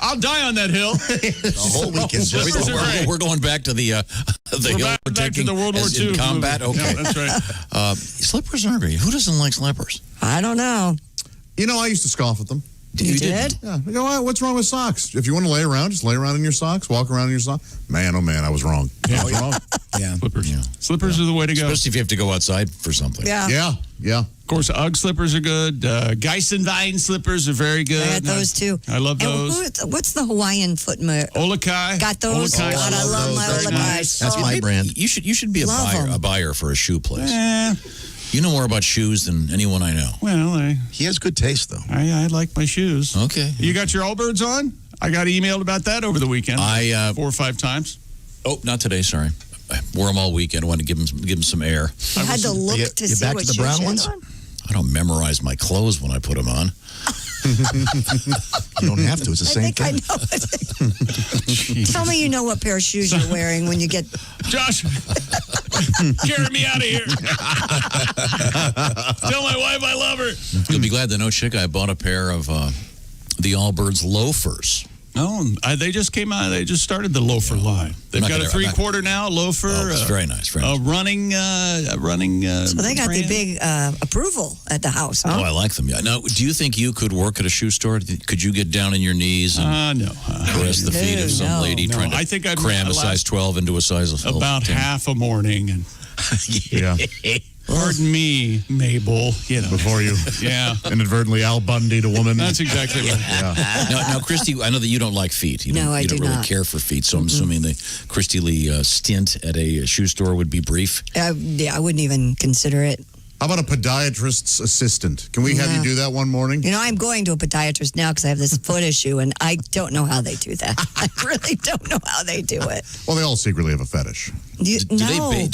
I'll die on that hill. The whole weekend. We're going back to the hill we're back to taking the World War II in combat. movie. Okay, Yeah, that's right. Slippers are great. Who doesn't like slippers? I don't know. I used to scoff at them. You did? Yeah. I go, what's wrong with socks? If you want to lay around, just lay around in your socks, walk around in your socks. Man, oh man, I was wrong. I was wrong. Yeah. Slippers. Yeah. Slippers are the way to go. Especially if you have to go outside for something. Yeah. Yeah. Of course, Ugg slippers are good. Geissenwein slippers are very good. I had those too. I love those. What's the Hawaiian foot? Olakai. Got those. Olakai. God, I love my Very Olakais. nice. That's my brand. You should be a buyer for a shoe place. You know more about shoes than anyone I know. Well, He has good taste, though. I like my shoes. Okay. You got your Allbirds on? I got emailed about that over the weekend. 4 or 5 times. Oh, not today. Sorry. I wore them all weekend. I wanted to give them some air. You had to look to see back what to the shoes brown you had ones? on? I don't memorize my clothes when I put them on. You don't have to. It's the same I thing. know it. Tell me you know what pair of shoes you're wearing when you get... Josh, carry me out of here. Tell my wife I love her. You'll be glad to know, Chick, I bought a pair of the Allbirds loafers. Oh, they just came out. They just started the loafer line. They've got a 3/4 now loafer. Oh, it's very nice. Very nice. Running. So they got brand. the big approval at the house, huh? Oh, I like them. Yeah. Now, do you think you could work at a shoe store? Could you get down on your knees and No. caress the feet of some lady trying to I think I'd cram a size 12 into a size of about 10? half a morning. And Yeah. pardon me, Mabel. Before you inadvertently Al Bundy'd a woman. That's exactly right. Now, Christy, I know that you don't like feet. You I don't do really not. care for feet, so I'm assuming the Christy Lee stint at a shoe store would be brief. I wouldn't even consider it. How about a podiatrist's assistant? Can we have you do that one morning? I'm going to a podiatrist now because I have this foot issue, and I don't know how they do that. I really don't know how they do it. Well, they all secretly have a fetish. Do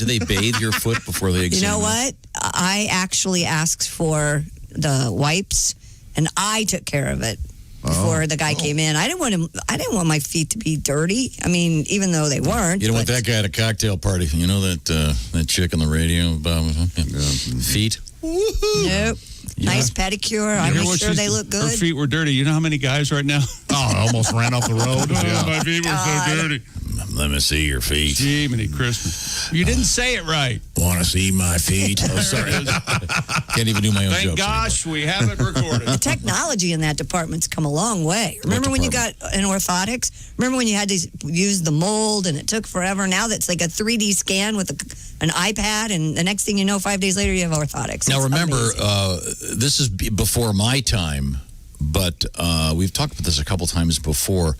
they bathe your foot before they examine? You know what? I actually asked for the wipes, and I took care of it before the guy came in. I didn't want my feet to be dirty. I mean, even though they weren't. You don't want that guy at a cocktail party. You know that chick on the radio about feet? Nope. Nice pedicure. I make sure they look Her good. feet were dirty. You know how many guys right now? Oh, I almost ran off the road. Yeah. My feet were so dirty. Let me see your feet. Jiminy Christmas. You didn't say it right. Want to see my feet? Oh, sorry. Can't even do my own Thank jokes gosh we have it recorded. The technology in that department's come a long way. Remember when you got an orthotics? Remember when you had to use the mold and it took forever? Now that's like a 3D scan with an iPad, and the next thing you know, 5 days later, you have orthotics. Now, It's remember, amazing. this is before my time, but we've talked about this a couple times before.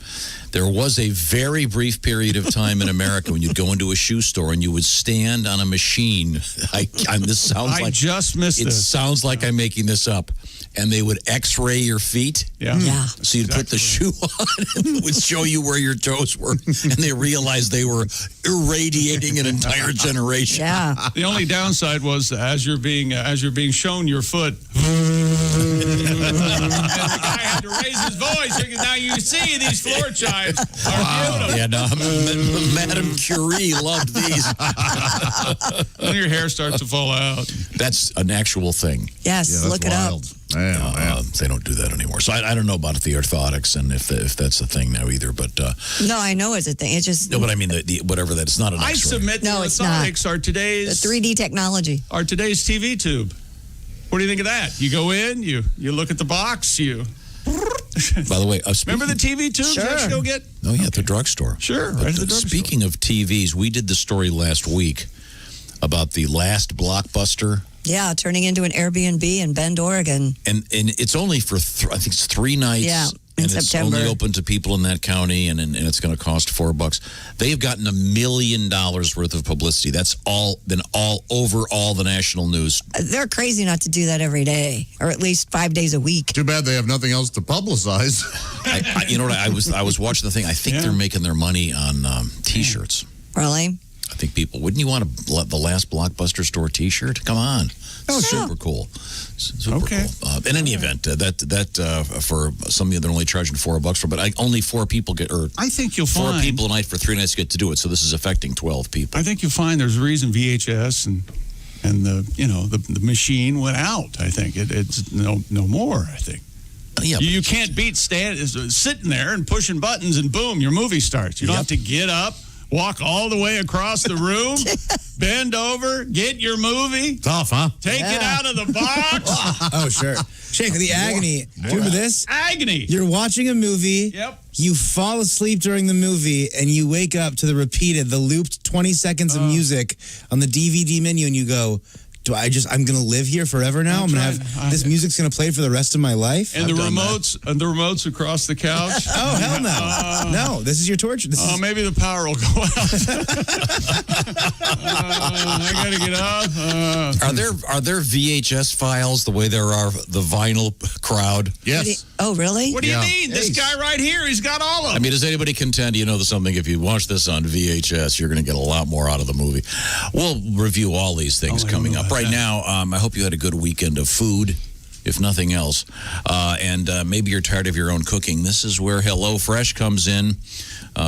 There was a very brief period of time in America when you'd go into a shoe store and you would stand on a machine. This sounds I like just missed it this. sounds like I'm making this up. And they would X-ray your feet. Yeah. So you'd put the shoe on, and it would show you where your toes were, and they realized they were irradiating an entire generation. Yeah. The only downside was as you're being shown your foot, and the guy had to raise his voice. Now you see these floor chimes are beautiful. Yeah, no, Madame Curie loved these. Then your hair starts to fall out. That's an actual thing. Yes, Yeah, that's look it wild. up. Man. They don't do that anymore. So I don't know about the orthotics and if that's a thing now either. But No, I know it's a thing. It's just no, but I mean the whatever that. It's not an I X-ray. submit No, the it's not. orthotics are the today's 3D technology. TV tube. What do you think of that? You go in, you look at the box, you. By the way, Remember the TV tubes Sure. that you go get? Oh yeah, at the drugstore. Sure, right at the drugstore. Speaking of TVs, we did the story last week about the last Blockbuster. Yeah, turning into an Airbnb in Bend, Oregon. And it's only for, I think it's 3 nights. Yeah, in and September. It's only open to people in that county, and it's going to cost $4. They've gotten $1 million worth of publicity. That's been all over all the national news. They're crazy not to do that every day, or at least 5 days a week. Too bad they have nothing else to publicize. You know what? I was watching the thing. I think they're making their money on T-shirts. Really? I think people wouldn't you want the last Blockbuster store T-shirt? Come on, super cool, super cool. In any event, that for some of you they're only charging $4 for, but only 4 people get, or I think you'll 4 find people a night for 3 nights get to do it. So this is affecting 12 people. I think you'll find there's a reason VHS and the machine went out. I think it's no more. I think. Yeah, You can't beat sitting there and pushing buttons and boom, your movie starts. You don't have to get up, walk all the way across the room, bend over, get your movie. Tough, huh? Take it out of the box. Oh, sure. Shake the agony. Do you remember this? Agony. You're watching a movie. Yep. You fall asleep during the movie, and you wake up to the looped 20 seconds of music on the DVD menu, and you go, I'm going to live here forever now? I'm going to have, this music's going to play for the rest of my life? And the remotes across the couch. Oh, hell no. No, this is your torture. Maybe the power will go out. I got to get up. Are there VHS files the way there are the vinyl crowd? Yes. Oh, really? What do you mean? This guy right here, he's got all of them. I mean, does anybody contend, something, if you watch this on VHS, you're going to get a lot more out of the movie? We'll review all these things coming up. Right now, I hope you had a good weekend of food, if nothing else. And maybe you're tired of your own cooking. This is where HelloFresh comes in.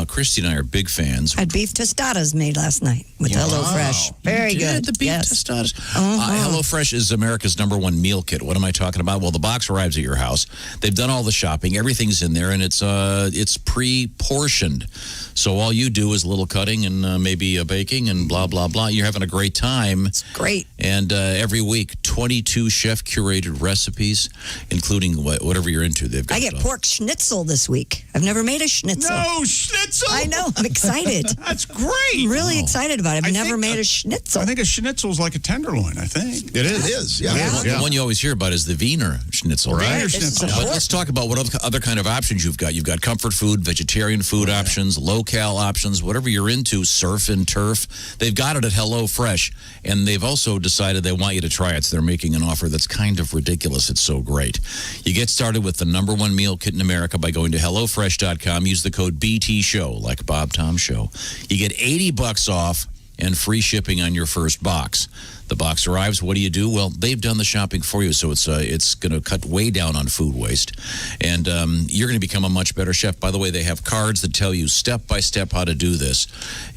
Christy and I are big fans. I had beef tostadas made last night with HelloFresh. Very good. The beef tostadas. HelloFresh is America's #1 meal kit. What am I talking about? Well, the box arrives at your house. They've done all the shopping. Everything's in there, and it's pre-portioned. So all you do is a little cutting and maybe a baking and blah, blah, blah. You're having a great time. It's great. And every week, 22 chef-curated recipes, including whatever you're into. They've got I get pork schnitzel this week. I've never made a schnitzel. No, schnitzel? I know. I'm excited. That's great. I'm really excited about it. I've never made a schnitzel. I think a schnitzel's like a tenderloin, I think. It is. It is, yeah. The one you always hear about is the Wiener Schnitzel. Right. Right. Wiener Schnitzel. But let's talk about what other kind of options you've got. You've got comfort food, vegetarian food options, low-cal options, whatever you're into, surf and turf. They've got it at HelloFresh, and they've also decided they want you to try it, so they're making an offer that's kind of ridiculous. It's so great. You get started with the #1 meal kit in America by going to HelloFresh.com. Use the code BTSHOW, like Bob Tom Show. You get $80 off and free shipping on your first box. The box arrives. What do you do? Well, they've done the shopping for you, so it's going to cut way down on food waste. And you're going to become a much better chef. By the way, they have cards that tell you step-by-step how to do this.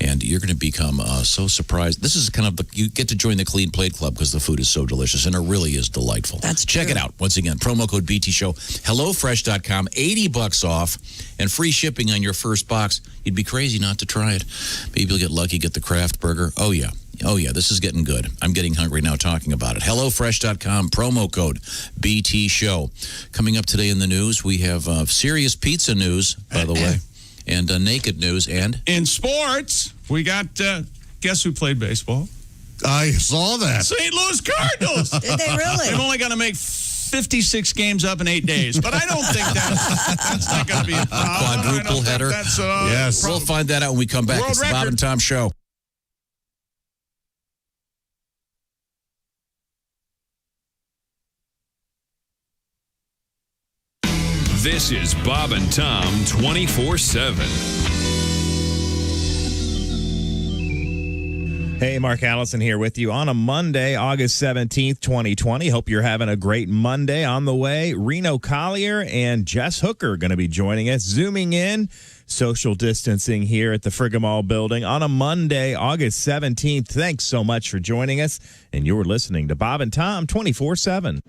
And you're going to become so surprised. This is kind of, you get to join the Clean Plate Club because the food is so delicious, and it really is delightful. That's Check true. it out. Once again, promo code BTSHOW, HelloFresh.com, $80 off, and free shipping on your first box. You'd be crazy not to try it. Maybe you'll get lucky, get the Kraft Burger. Oh, yeah. Oh, yeah, this is getting good. I'm getting hungry now talking about it. HelloFresh.com, promo code BTSHOW. Coming up today in the news, we have serious pizza news, by the way, and naked news, and... In sports, we got, guess who played baseball? I saw that. St. Louis Cardinals. Did they really? They've only got to make 56 games up in 8 days, but I don't think that's not going to be a problem. Quadruple header. Yes. We'll find that out when we come back. World It's the Bob record. and Tom Show. This is Bob and Tom 24/7. Hey, Mark Allison here with you on a Monday, August 17th, 2020. Hope you're having a great Monday. On the way, Reno Collier and Jess Hooker are going to be joining us, zooming in, social distancing here at the Frigamall building on a Monday, August 17th. Thanks so much for joining us, and you're listening to Bob and Tom 24/7.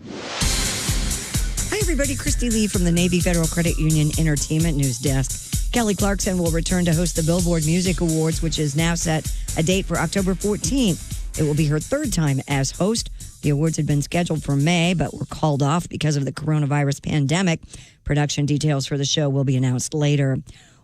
Hi, everybody. Christy Lee from the Navy Federal Credit Union Entertainment News Desk. Kelly Clarkson will return to host the Billboard Music Awards, which is now set a date for October 14th. It will be her third time as host. The awards had been scheduled for May, but were called off because of the coronavirus pandemic. Production details for the show will be announced later.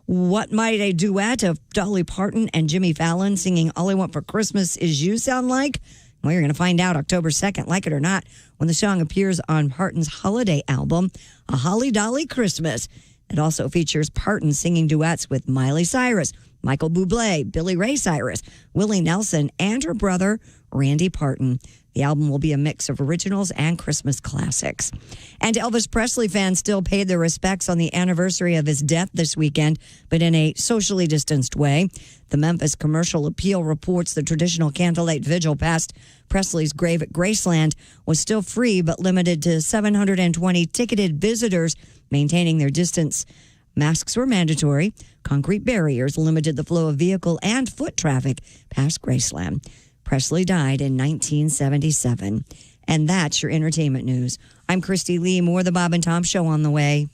What might a duet of Dolly Parton and Jimmy Fallon singing All I Want for Christmas Is You sound like? Well, you're going to find out October 2nd, like it or not, when the song appears on Parton's holiday album, A Holly Dolly Christmas. It also features Parton singing duets with Miley Cyrus, Michael Bublé, Billy Ray Cyrus, Willie Nelson, and her brother, Randy Parton. The album will be a mix of originals and Christmas classics. And Elvis Presley fans still paid their respects on the anniversary of his death this weekend, but in a socially distanced way. The Memphis Commercial Appeal reports the traditional candlelight vigil past Presley's grave at Graceland was still free, but limited to 720 ticketed visitors maintaining their distance. Masks were mandatory. Concrete barriers limited the flow of vehicle and foot traffic past Graceland. Presley died in 1977. And that's your entertainment news. I'm Christy Lee. More of the Bob and Tom Show on the way.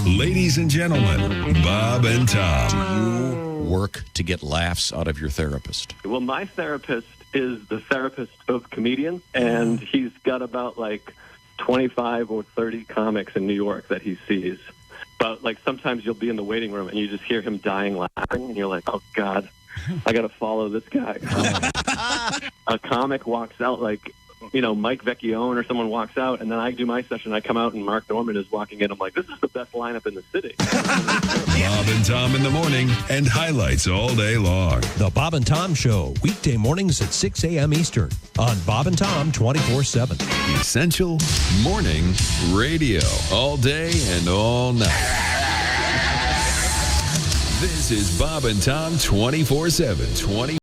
Ladies and gentlemen, Bob and Tom. Do you work to get laughs out of your therapist? Well, my therapist is the therapist of comedians, and he's got about 25 or 30 comics in New York that he sees. But sometimes you'll be in the waiting room and you just hear him dying laughing, and you're like, oh God, I got to follow this guy. A comic walks out Mike Vecchione or someone walks out, and then I do my session. I come out and Mark Norman is walking in. I'm like, this is the best lineup in the city. Bob and Tom in the morning and highlights all day long. The Bob and Tom Show, weekday mornings at 6 a.m. Eastern on Bob and Tom 24/7. Essential morning radio all day and all night. This is Bob and Tom 24/7.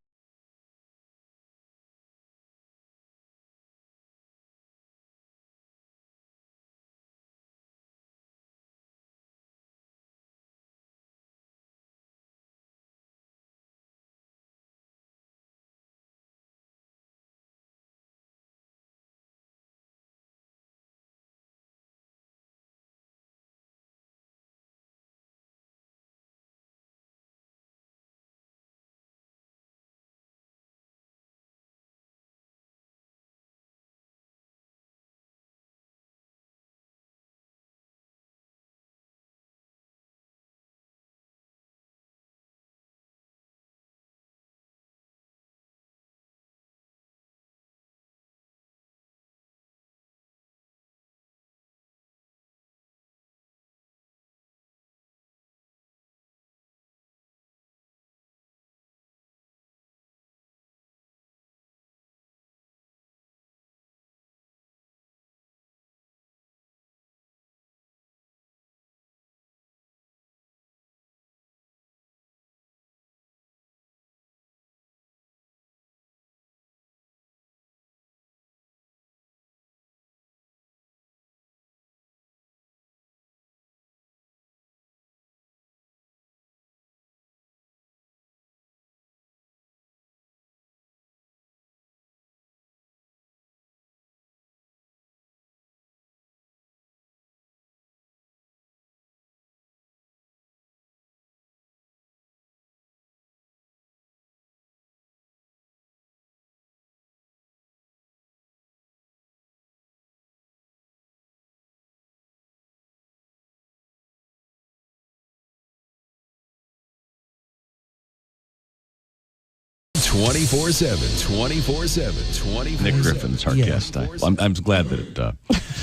Nick Griffin's our guest. I'm glad that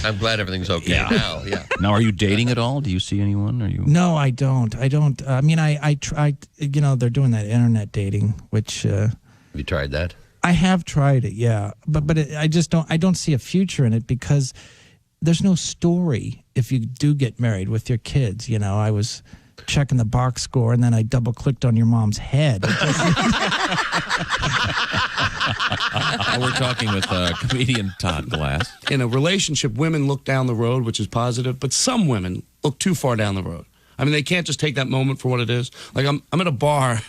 I'm glad everything's okay now. Yeah. Now, are you dating at all? Do you see anyone? Are you? No, I don't. I mean, I tried. They're doing that internet dating, which. Have you tried that? I have tried it, yeah, but I just don't. I don't see a future in it because there's no story if you do get married with your kids. I was checking the box score and then I double clicked on your mom's head. We're talking with comedian Todd Glass. In a relationship, women look down the road, which is positive, but some women look too far down the road. I mean, they can't just take that moment for what it is. I'm at a bar,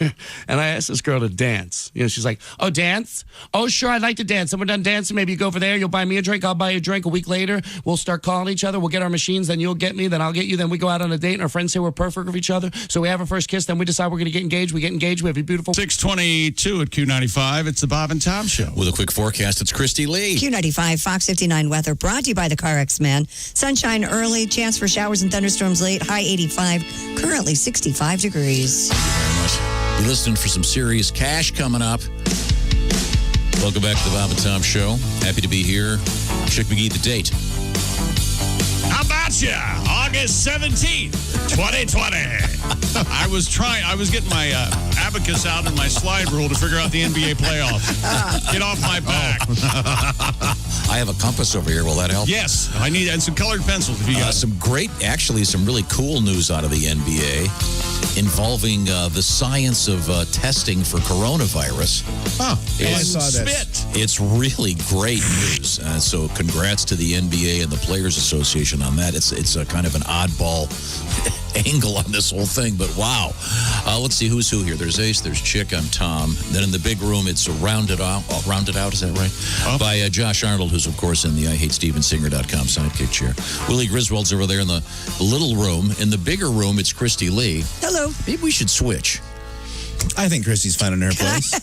and I asked this girl to dance. She's like, oh, dance? Oh, sure, I'd like to dance. And we're done dancing. Maybe you go over there, you'll buy me a drink, I'll buy you a drink. A week later, we'll start calling each other. We'll get our machines, then you'll get me, then I'll get you. Then we go out on a date, and our friends say we're perfect for each other. So we have our first kiss, then we decide we're going to get engaged. We get engaged, we have a beautiful... 6:22 at Q95. It's the Bob and Tom Show. With a quick forecast, it's Christy Lee. Q95, Fox 59 weather brought to you by the CarX Man. Sunshine early, chance for showers and thunderstorms late, high 85, currently 65 degrees. Thank you very much. You're listening for some serious cash coming up. Welcome back to the Bob and Tom Show. Happy to be here. Chick McGee, the date. How about you? August 17th, 2020. I was getting my abacus out and my slide rule to figure out the NBA playoffs. Get off my back. I have a compass over here. Will that help? Yes. I need and some colored pencils if you got some really cool news out of the NBA involving the science of testing for coronavirus. Oh, I saw this. It's really great news. So congrats to the NBA and the Players Association on that. It's a kind of an oddball angle on this whole thing, but wow. Let's see who's who here. There's Ace, there's Chick, I'm Tom. Then in the big room, it's Rounded Out, is that right? By Josh Arnold, who's, of course, in the IHateStevenSinger.com sidekick chair. Willie Griswold's over there in the little room. In the bigger room, it's Christy Lee. Hello. Maybe we should switch. I think Christy's finding her place.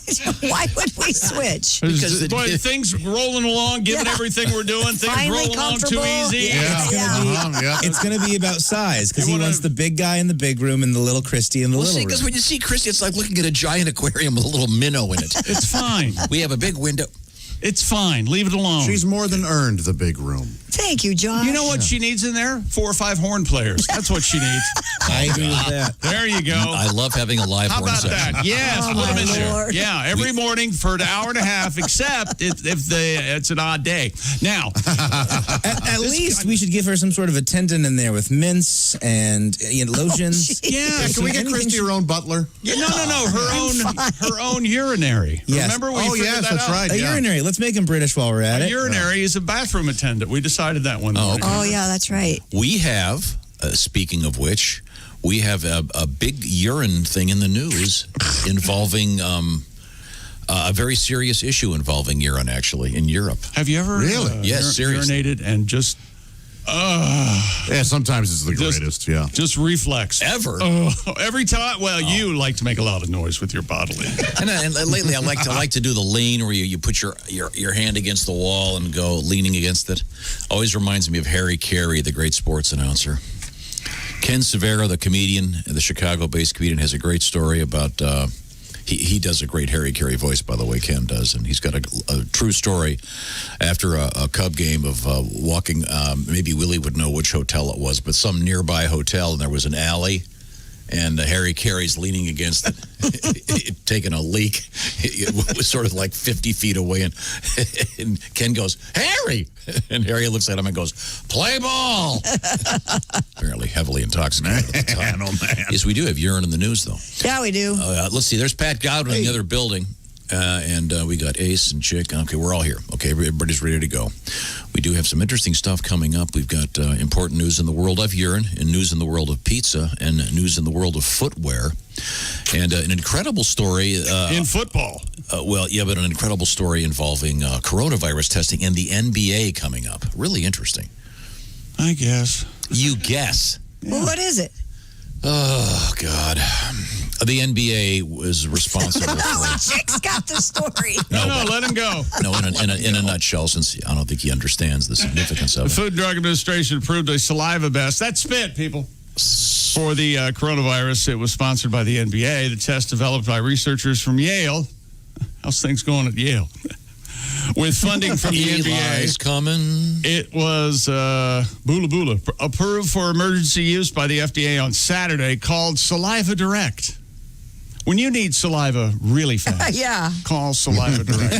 Why would we switch? Because things rolling along, given everything we're doing, things Finally rolling along too easy. It's going to be about size because he wants the big guy in the big room and the little Christy in the little room. Because when you see Christy, it's like looking at a giant aquarium with a little minnow in it. It's fine. We have a big window. It's fine. Leave it alone. She's more than earned the big room. Thank you, Josh. You know what she needs in there? 4 or 5 horn players. That's what she needs. I agree with that. There you go. I love having a live horn section. How about that? Yes, put them in there. Yeah, every morning for an hour and a half, except if it's an odd day. Now, at least we should give her some sort of attendant in there with mints and lotions. Yeah, can we get Christy her own butler? No. Her own urinary. Yes. Remember we figured that that's out? right. A urinary. Let's make him British while we're at A it. urinary is a bathroom attendant. We decided that one morning. Oh, yeah, that's right. We have, speaking of which, we have a big urine thing in the news involving a very serious issue involving urine, actually, in Europe. Have you ever Yes, seriously. urinated and just... Yeah, sometimes it's the greatest, yeah. Just reflex. Ever. Every time. Well, you like to make a lot of noise with your bodily. And lately, I like to do the lean where you put your hand against the wall and go leaning against it. Always reminds me of Harry Carey, the great sports announcer. Ken Severa, the comedian, the Chicago-based comedian, has a great story about... He does a great Harry Carey voice, by the way, Ken does, and he's got a true story after a Cub game of walking, maybe Willie would know which hotel it was, but some nearby hotel, and there was an alley, and Harry Carey's leaning against it, taking a leak. It was sort of like 50 feet away, and Ken goes, "Harry!" And Harry looks at him and goes, "Play ball!" Apparently heavily intoxicated at the time. Man, oh, man. Yes, we do have urine in the news, though. Yeah, we do. Let's see. There's Pat Godwin in the other building. And we got Ace and Chick. Okay, we're all here. Okay, everybody's ready to go. We do have some interesting stuff coming up. We've got important news in the world of urine, and news in the world of pizza, and news in the world of footwear. And an incredible story. In football. But an incredible story involving coronavirus testing and the NBA coming up. Really interesting. I guess. You guess. Well, what is it? Oh, God. The NBA was responsible for... Chick's got the story. No, let him go. No, in a nutshell, since I don't think he understands the significance of The it. Food and Drug Administration approved a saliva test. That's spit, people. For the coronavirus, it was sponsored by the NBA. The test developed by researchers from Yale. How's things going at Yale? With funding from the NBA. Eli's coming. It was Bula Bula, approved for emergency use by the FDA on Saturday, called Saliva Direct. When you need saliva really fast, call Saliva Direct.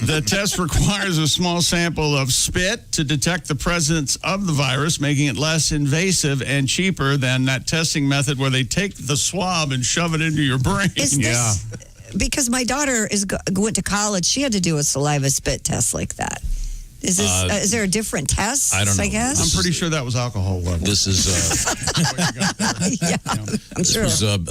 The test requires a small sample of spit to detect the presence of the virus, making it less invasive and cheaper than that testing method where they take the swab and shove it into your brain. Is this, because my daughter went to college, she had to do a saliva spit test like that. Is this? Is there a different test? I don't know. I guess. I'm pretty sure that was alcohol level. This is. I'm sure.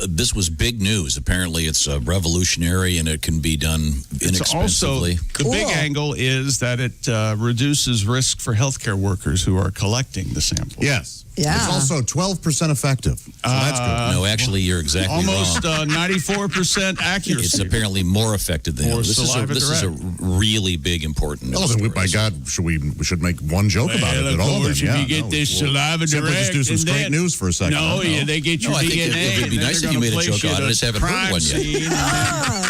This was big news. Apparently, it's revolutionary and it can be done inexpensively. The big angle is that it reduces risk for healthcare workers who are collecting the samples. Yes. Yeah. It's also 12% effective. So that's good. No, actually, you're exactly almost wrong. 94% accuracy. It's apparently more effective than this is a really big, important news. Oh, then my God, we should make one joke about it at all. If you get this saliva Simply direct, just do some straight news for a second. No, they get your I think DNA. it would be nice if you made a joke out of it. I just haven't heard one yet. Oh,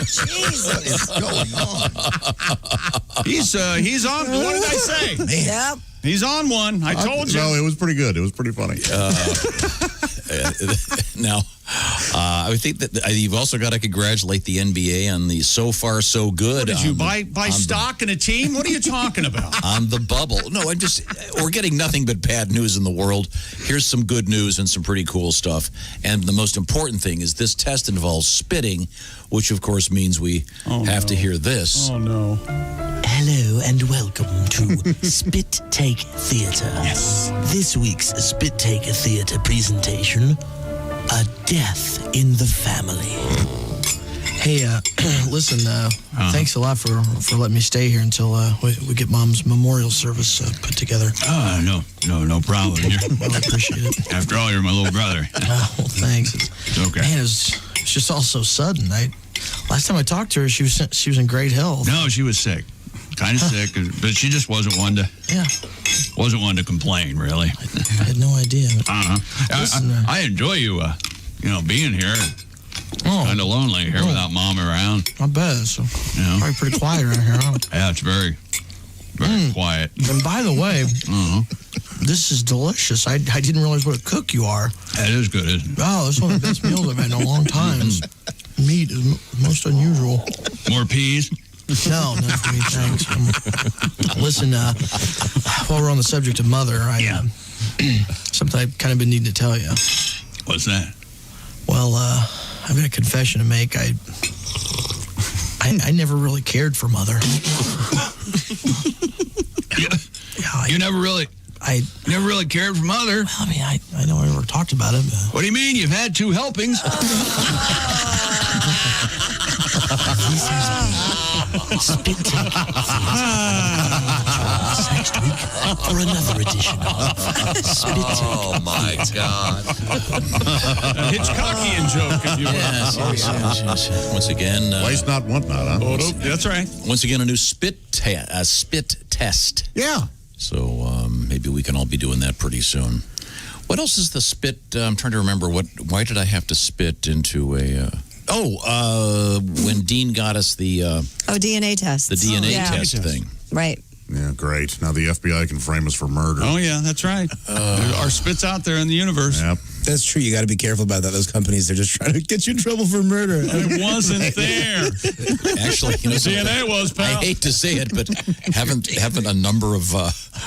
Jesus. He's on. What did I say? Yep. He's on one. I told you. No, it was pretty good. It was pretty funny. Now, I think that you've also got to congratulate the NBA on the so far so good. What did you buy stock in a team? What are you talking about? On the bubble. No, we're getting nothing but bad news in the world. Here's some good news and some pretty cool stuff. And the most important thing is this test involves spitting, which of course means we have to hear this. Oh, no. Hello and welcome to Spit Take Theatre. Yes. This week's Spit Take Theatre presentation, a death in the family. Hey, listen, thanks a lot for letting me stay here until we get Mom's memorial service put together. No problem. Well, I appreciate it. After all, you're my little brother. Well, thanks. It's okay. Man, it's just all so sudden. Last time I talked to her, she was in great health. No, she was sick. Kind of sick, but she just wasn't one to complain, really. I had no idea. Listen, I enjoy you, being here. Kind of lonely here without Mom around. I bet. So probably pretty quiet around here, huh? Yeah, it's very quiet. And by the way, this is delicious. I didn't realize what a cook you are. It is good, isn't it? Oh, it's one of the best meals I've had in a long time. Meat is most unusual. More peas? No, not for me, thanks. Listen, while we're on the subject of Mother, something I've kind of been needing to tell you. What's that? Well, I've got a confession to make. I never really cared for Mother. You never really cared for Mother? Well, I mean, I know I never talked about it. But... What do you mean? You've had 2 helpings. Spit Take next week for another edition of Spit Take. Oh, my God. A Hitchcockian joke, if you will. Yes. Once again. Waste not, want not, huh? That's right. Once again, a new spit test. Yeah. So maybe we can all be doing that pretty soon. What else is the spit? I'm trying to remember. Why did I have to spit into a... when Dean got us the... DNA test. The DNA test thing. Right. Yeah, great. Now the FBI can frame us for murder. Oh, yeah, that's right. Our spit's out there in the universe. Yep. That's true. You got to be careful about that. Those companies, they're just trying to get you in trouble for murder. It wasn't there. Actually, DNA was, pal. I hate to say it, but haven't a number of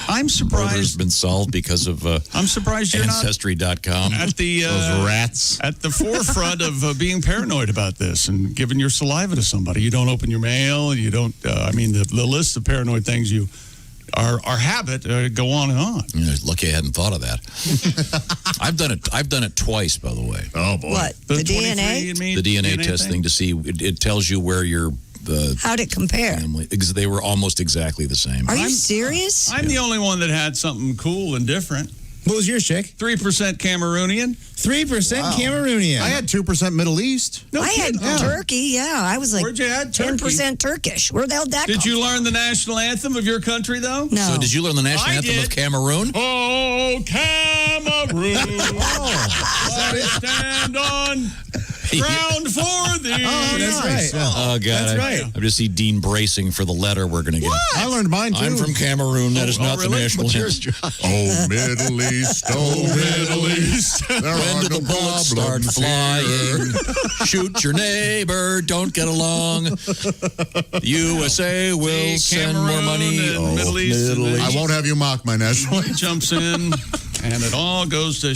I'm surprised murders been solved because of I'm surprised you're Ancestry.com. At the those rats at the forefront of being paranoid about this and giving your saliva to somebody. You don't open your mail. You don't. The list of paranoid things you. Our habit go on and on. Lucky I hadn't thought of that. I've done it twice, by the way. Oh boy! What? The DNA? The DNA test thing to see it tells you where your how'd it compare? Family, because they were almost exactly the same. Are you serious? I'm the only one that had something cool and different. What was yours, Chick? 3% Cameroonian. 3% Cameroonian. I had 2% Middle East. No I kidding. had Turkey. Yeah, I was like Where'd you have turkey? 10% Turkish. Where the hell did that Did come you from? learn the national anthem of your country, though? No. So did you learn the national anthem of Cameroon? Oh, Cameroon. Let it stand on ground for thee. Oh, that's right. Oh, God. That's right. I just see Dean bracing for the letter we're going to get. I learned mine, too. I'm from Cameroon. That is not the national anthem. Oh, Middle East. Oh, Middle East. There When do the bullets start flying? Shoot your neighbor. Don't get along. The USA will send more money. And Middle East. I won't have you mock my national anthem. Jumps in, and it all goes to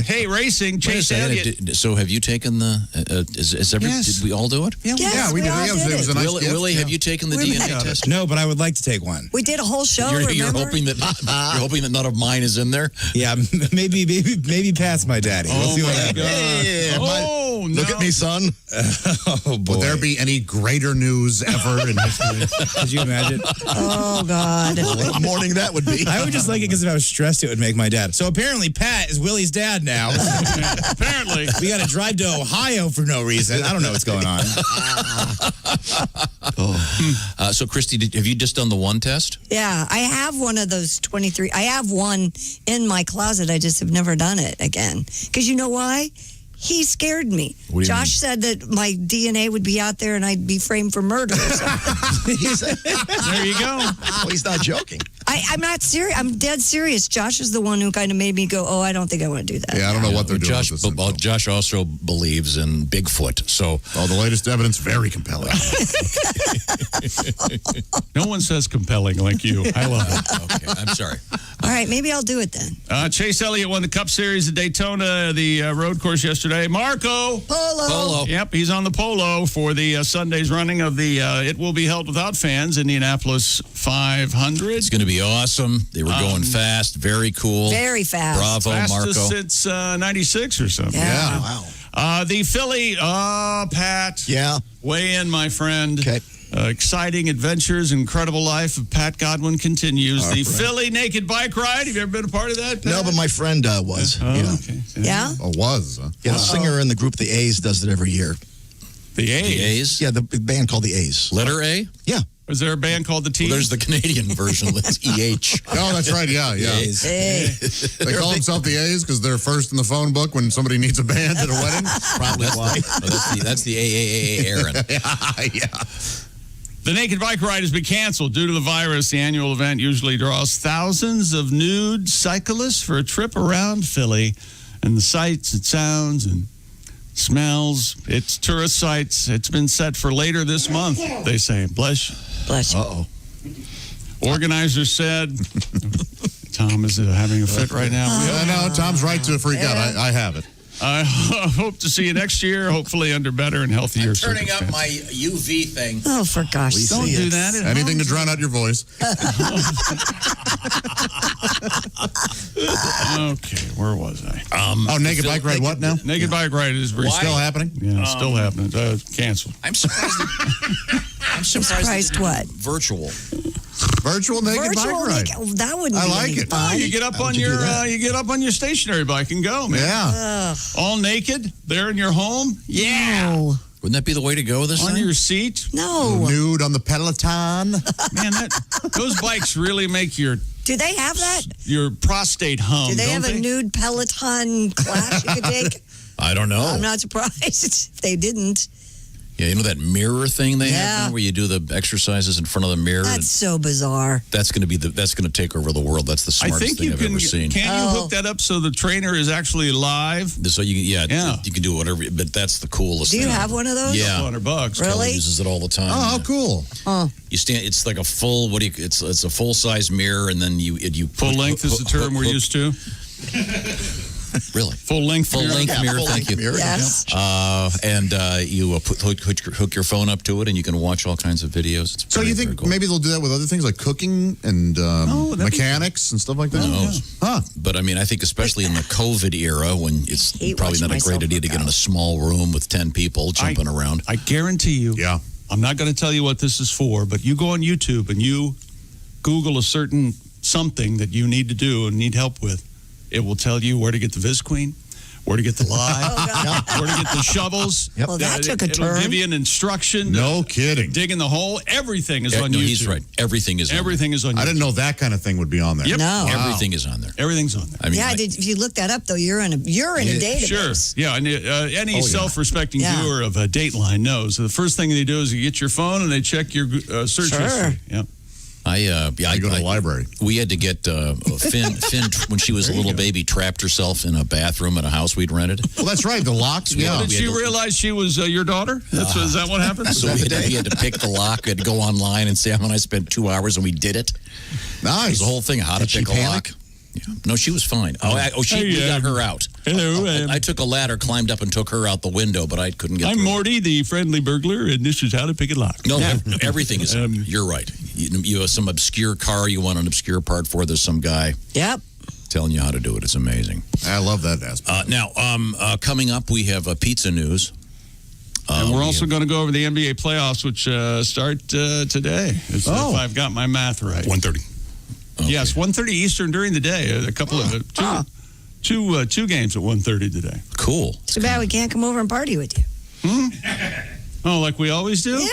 Hey, racing, Chase Elliott. So have you taken the? Did we all do it? Yeah, we did. all It was a nice gift. Willie, have you taken the DNA test? No, but I would like to take one. We did a whole show. You're remember? hoping that none of mine is in there. Yeah, maybe past my daddy. We'll see what happens. Look at me, son. Oh boy! Would there be any greater news ever in history? Could you imagine? Oh God! What a morning that would be. I would just like it because if I was stressed, it would make my dad. So apparently, Pat is Willie's dad now. Apparently, we got to drive to Ohio for no reason. I don't know what's going on. So, Christy, have you just done the one test? Yeah, I have one of those 23. I have one in my closet. I just have never done it again. Because you know why? He scared me. What do you Josh said that my DNA would be out there and I'd be framed for murder or something. There you go. Well, he's not joking. I'm not serious. I'm dead serious. Josh is the one who kind of made me go, oh, I don't think I want to do that. Yeah, I don't know what they're doing. Josh, with this info. Josh also believes in Bigfoot. So, the latest evidence, very compelling. No one says compelling like you. I love it. Okay, I'm sorry. All right, maybe I'll do it then. Chase Elliott won the Cup Series at Daytona, the road course yesterday. Marco Polo. Yep, he's on the Polo for the Sunday's running of the It Will Be Held Without Fans Indianapolis 500. It's going to be be awesome. They were going fast, very cool. Very fast. Bravo, Fastest Marco. since 96 or something. Yeah. Wow. The Philly, Pat. Yeah. Weigh in, my friend. Okay. Exciting adventures, incredible life of Pat Godwin continues. All the right. Philly Naked Bike Ride. Have you ever been a part of that, Pat? No, but my friend was. Yeah. Okay. Yeah? Oh, was. Huh? Yeah, the singer in the group The A's does it every year. The A's. The A's? Yeah, the band called The A's. Letter A? Yeah. Is there a band called the T's? Well, there's the Canadian version. That's EH. Oh, that's right. Yeah. A's. Hey. They call themselves the A's because they're first in the phone book when somebody needs a band at a wedding. Probably why. That's the AAA Aaron. Yeah. The Naked Bike Ride has been canceled due to the virus. The annual event usually draws thousands of nude cyclists for a trip around Philly. And the sights and sounds and smells, it's tourist sites. It's been set for later this month, they say. Bless you. Bless you. Uh-oh. Organizers said, Tom is having a fit right now. No, Tom's right to freak out. I have it. I hope to see you next year, hopefully under better and healthier Turning up circumstances. my UV thing. Oh, for gosh sake. Don't do that. at Anything home. to drown out your voice. Okay, where was I? Naked bike ride. What now? Naked Bike Ride is Still happening? Yeah, it's still happening. Canceled. I'm surprised. I'm Surprised what? Virtual. Virtual naked bike ride. That wouldn't I be like any it. fun. You get up How on would you your do that? you get up on your stationary bike and go, man. Yeah. All naked, there in your home. Yeah. No. Wouldn't that be the way to go this On time? your seat. No. Nude on the Peloton. Man, those bikes really make your Do they have that? prostate hum. Do they don't have a nude Peloton class you could take? I don't know. I'm not surprised if they didn't. Yeah, you know that mirror thing they have Yeah. now where you do the exercises in front of the mirror? That's so bizarre. That's going to take over the world. That's the I smartest think thing you I've can. ever seen. Can you hook that up so the trainer is actually live? So you Yeah. you can do whatever, but that's the coolest Do you thing. have one of those? Yeah. $100. Really? Kelly uses it all the time. Oh, how cool. Oh. You stand. It's like a full. It's a full size mirror, and then you Full length is the term we're used to. Really? Full length Full mirror? length Yeah, mirror. full Thank length you. mirror. Yes. And you hook your phone up to it, and you can watch all kinds of videos. It's So very, you very think cool. maybe they'll do that with other things like cooking and that'd be mechanics and stuff like that? Who knows? Huh. But I mean, I think especially in the COVID era, when it's hate probably not a watching great idea myself to get in work a small room with 10 people jumping around. I guarantee you. Yeah. I'm not going to tell you what this is for, but you go on YouTube and you Google a certain something that you need to do and need help with. It will tell you where to get the Viz Queen, where to get the lye, where to get the shovels. Yep. Well, that took a It'll turn. give you an instruction. No kidding. Digging the hole. Everything is on No, YouTube. he's right. Everything is on Everything is on YouTube. I didn't know that kind of thing would be on there. Yep. No. there. Everything is on there. Everything's on there. I mean, Yeah, if you look that up, though, you're in a database. Sure. Yeah. And, any self-respecting Yeah. viewer of Dateline knows the first thing they do is you get your phone and they check your search Sure. history. Yeah. I go to the library. We had to get Finn when she was a little baby, trapped herself in a bathroom at a house we'd rented. Well, that's right. The locks. Yeah. Did she realize she was your daughter? Is that what happened? So we had to pick the lock. We had to go online and Sam and I spent 2 hours and we did it. Nice. It was the whole thing, how to Did she pick a panic? lock. Yeah. No, she was fine. We got her out. Hello. I took a ladder, climbed up, and took her out the window, but I couldn't get I'm through. Morty, the friendly burglar, and this is how to pick a lock. No, everything is. You're right. You have some obscure car you want an obscure part for. There's some guy Yep. telling you how to do it. It's amazing. I love that aspect. Now, coming up, we have pizza news. And we're also going to go over the NBA playoffs, which start today. If I've got my math right. 1:30. Okay. Yes, 1:30 Eastern during the day. A couple of two games at 1:30 today. Cool. Too bad we can't come over and party with you. Oh, like we always do? Yeah.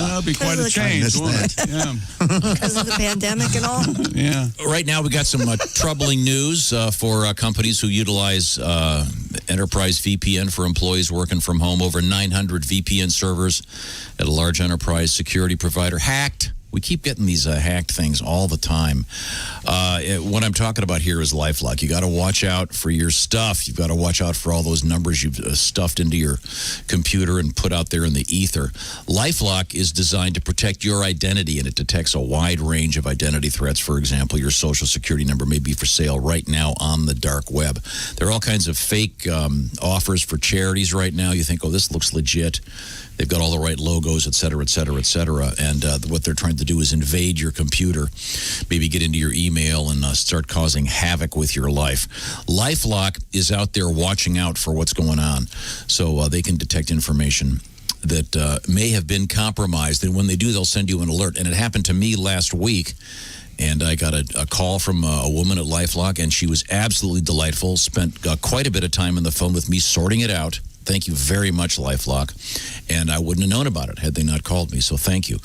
That'll be quite a change, won't it? Yeah. Because of the pandemic and all. Yeah. Right now, we got some troubling news for companies who utilize enterprise VPN for employees working from home. Over 900 VPN servers at a large enterprise security provider hacked. We keep getting these hacked things all the time. What I'm talking about here is LifeLock. You got to watch out for your stuff. You've got to watch out for all those numbers you've stuffed into your computer and put out there in the ether. LifeLock is designed to protect your identity, and it detects a wide range of identity threats. For example, your social security number may be for sale right now on the dark web. There are all kinds of fake offers for charities right now. You think, oh, this looks legit. They've got all the right logos, et cetera, et cetera, et cetera. And what they're trying to to do is invade your computer, maybe get into your email and start causing havoc with your life. LifeLock is out there watching out for what's going on, so they can detect information that may have been compromised. And when they do, they'll send you an alert. And it happened to me last week. And I got a call from a woman at LifeLock, and she was absolutely delightful. Spent quite a bit of time on the phone with me sorting it out. Thank you very much, LifeLock. And I wouldn't have known about it had they not called me, so thank you.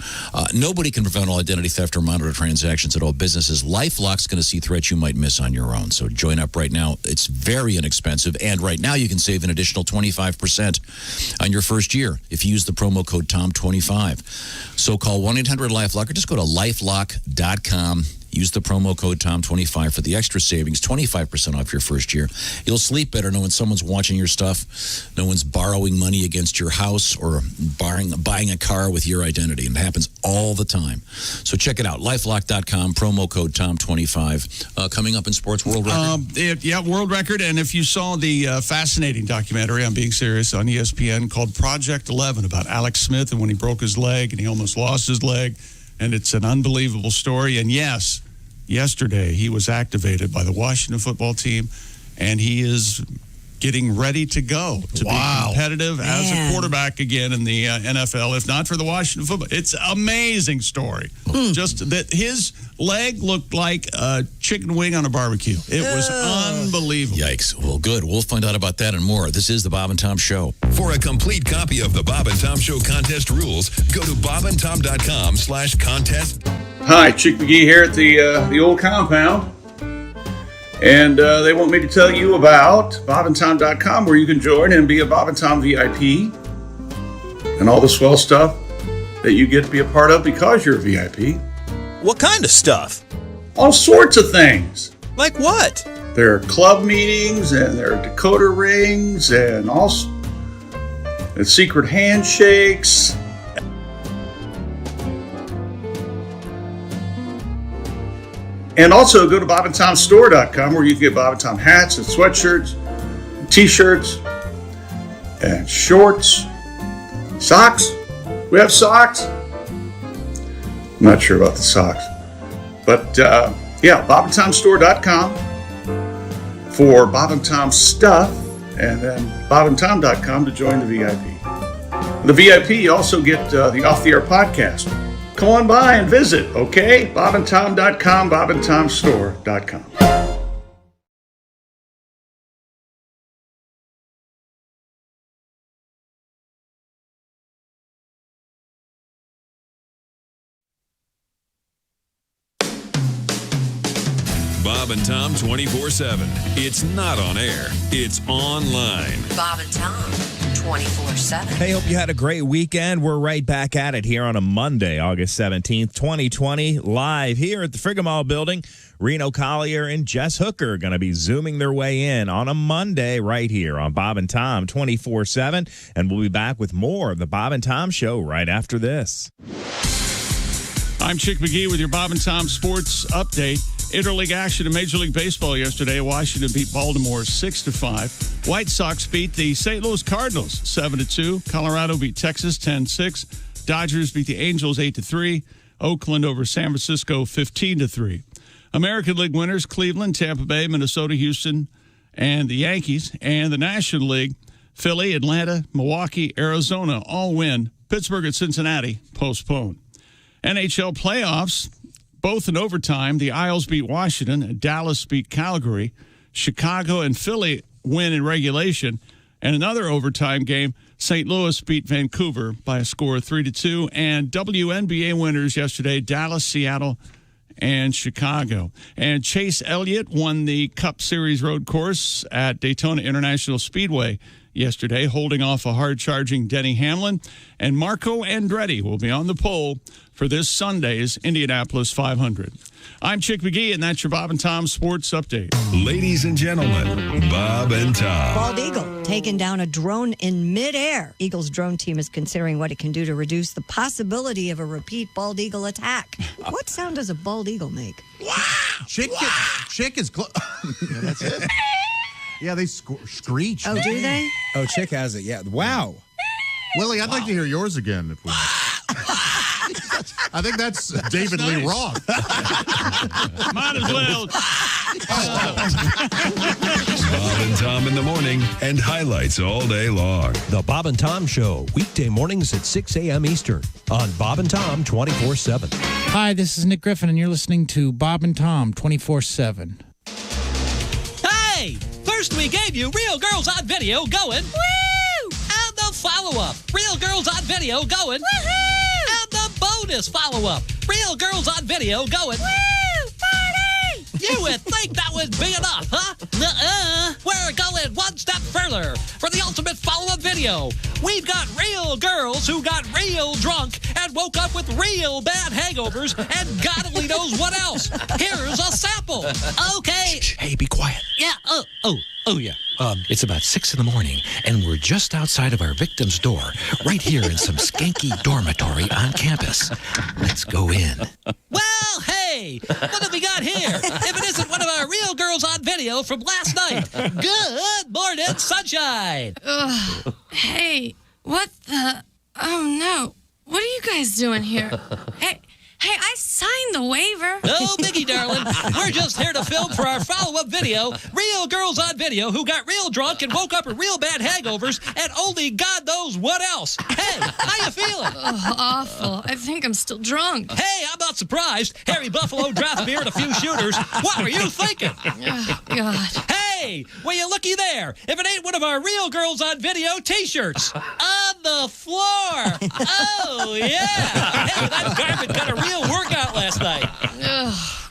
Nobody can prevent all identity theft or monitor transactions at all businesses. LifeLock's going to see threats you might miss on your own. So join up right now. It's very inexpensive, and right now you can save an additional 25% on your first year if you use the promo code TOM25. So call 1-800-LifeLock or just go to lifelock.com. Use the promo code TOM25 for the extra savings, 25% off your first year. You'll sleep better knowing someone's watching your stuff. No one's borrowing money against your house or buying a car with your identity. And it happens all the time. So check it out, lifelock.com, promo code TOM25. Coming up in Sports World Record. Yeah, World Record. And if you saw the fascinating documentary, I'm being serious, on ESPN called Project 11 about Alex Smith and when he broke his leg and he almost lost his leg. And it's an unbelievable story. And yes, yesterday he was activated by the Washington football team, and he is getting ready to go to be competitive as a quarterback again in the NFL, if not for the Washington football. It's an amazing story. Just that his leg looked like a chicken wing on a barbecue. It was unbelievable. Yikes. Well, good. We'll find out about that and more. This is the Bob and Tom Show. For a complete copy of the Bob and Tom Show contest rules, go to bobandtom.com/contest. Hi, Chick McGee here at the old compound. And they want me to tell you about bobandtom.com, where you can join and be a Bob and Tom VIP. And all the swell stuff that you get to be a part of because you're a VIP. What kind of stuff? All sorts of things. Like what? There are club meetings, and there are decoder rings, and secret handshakes. And also go to bobandtomstore.com, where you can get Bob and Tom hats and sweatshirts, t-shirts, and shorts, socks. We have socks. I'm not sure about the socks. But, bobandtomstore.com for Bob and Tom stuff, and then bobandtom.com to join the VIP. The VIP, you also get the Off the Air podcast. Come on by and visit, okay? bobandtom.com, bobandtomstore.com. Bob and Tom 24/7. It's not on air. It's online. Bob and Tom 24/7. Hey, hope you had a great weekend. We're right back at it here on a Monday, August 17th, 2020, live here at the Frigamall Building. Reno Collier and Jess Hooker are going to be zooming their way in on a Monday right here on Bob and Tom 24/7. And we'll be back with more of the Bob and Tom Show right after this. I'm Chick McGee with your Bob and Tom Sports Update. Interleague action in Major League Baseball yesterday. Washington beat Baltimore 6-5. White Sox beat the St. Louis Cardinals 7-2. Colorado beat Texas 10-6. Dodgers beat the Angels 8-3. Oakland over San Francisco 15-3. American League winners: Cleveland, Tampa Bay, Minnesota, Houston, and the Yankees. And the National League: Philly, Atlanta, Milwaukee, Arizona all win. Pittsburgh and Cincinnati postponed. NHL playoffs, both in overtime. The Isles beat Washington, Dallas beat Calgary, Chicago and Philly win in regulation, and another overtime game, St. Louis beat Vancouver by a score of 3-2. And WNBA winners yesterday, Dallas, Seattle, and Chicago. And Chase Elliott won the Cup Series road course at Daytona International Speedway yesterday, holding off a hard-charging Denny Hamlin. And Marco Andretti will be on the pole for this Sunday's Indianapolis 500. I'm Chick McGee, and that's your Bob and Tom Sports Update. Ladies and gentlemen, Bob and Tom. Bald eagle taking down a drone in midair. Eagle's drone team is considering what it can do to reduce the possibility of a repeat bald eagle attack. What sound does a bald eagle make? Chick is close. Yeah, that's it. Yeah, they screech. Oh, do they? Oh, Chick has it. Yeah. Wow. Willie, I'd like to hear yours again. If we... I think that's David Lee Roth. Might as well. Bob and Tom in the morning and highlights all day long. The Bob and Tom Show, weekday mornings at 6 a.m. Eastern on Bob and Tom 24/7. Hi, this is Nick Griffin, and you're listening to Bob and Tom 24/7. Hey! First we gave you Real Girls on Video going. Woo! And the follow-up, Real Girls on Video going. Woohoo! And the bonus follow-up, Real Girls on Video going. Woo! Party! You would think that would be enough, huh? Nuh-uh. We're going one step further. For the ultimate follow-up video, we've got real girls who got real drunk and woke up with real bad hangovers and God only knows what else. Here's a sample. Okay. Hey, be quiet. Yeah. Oh, yeah. It's about 6 in the morning, and we're just outside of our victim's door, right here in some skanky dormitory on campus. Let's go in. Well, hey, what have we got here? If it isn't one of our real girls on video from last night. Good morning, sunshine. Ugh. Hey, what the? Oh, no. What are you guys doing here? Hey, I signed the waiver. No biggie, darling. We're just here to film for our follow-up video, Real Girls on Video Who Got Real Drunk and Woke Up with Real Bad Hangovers and only God knows what else. Hey, how you feeling? Awful. I think I'm still drunk. Hey, I'm not surprised. Harry Buffalo, draft beer, and a few shooters. What were you thinking? Oh, God. Hey, well, you looky there. If it ain't one of our Real Girls on Video T-shirts. On the floor. Oh, yeah. Hey, that garbage got a real workout last night.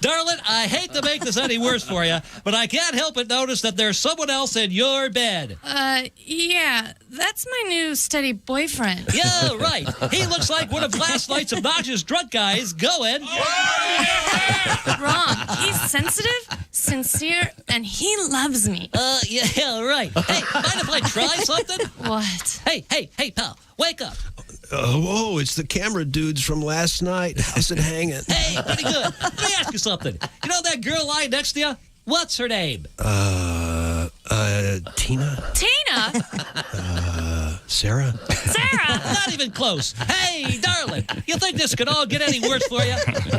Darling, I hate to make this any worse for you, but I can't help but notice that there's someone else in your bed. Yeah, that's my new steady boyfriend. Yeah, right. He looks like one of last night's obnoxious drunk guys going. Wrong. He's sensitive, sincere, and he loves me. Yeah, right. Hey, mind if I try something? What? Hey, pal, wake up. Whoa, it's the camera dudes from last night. How's it hanging? Hey, pretty good. Let me ask you something. You know that girl lying next to you? What's her name? Tina? Sarah? Sarah? Not even close. Hey, darling, you think this could all get any worse for you?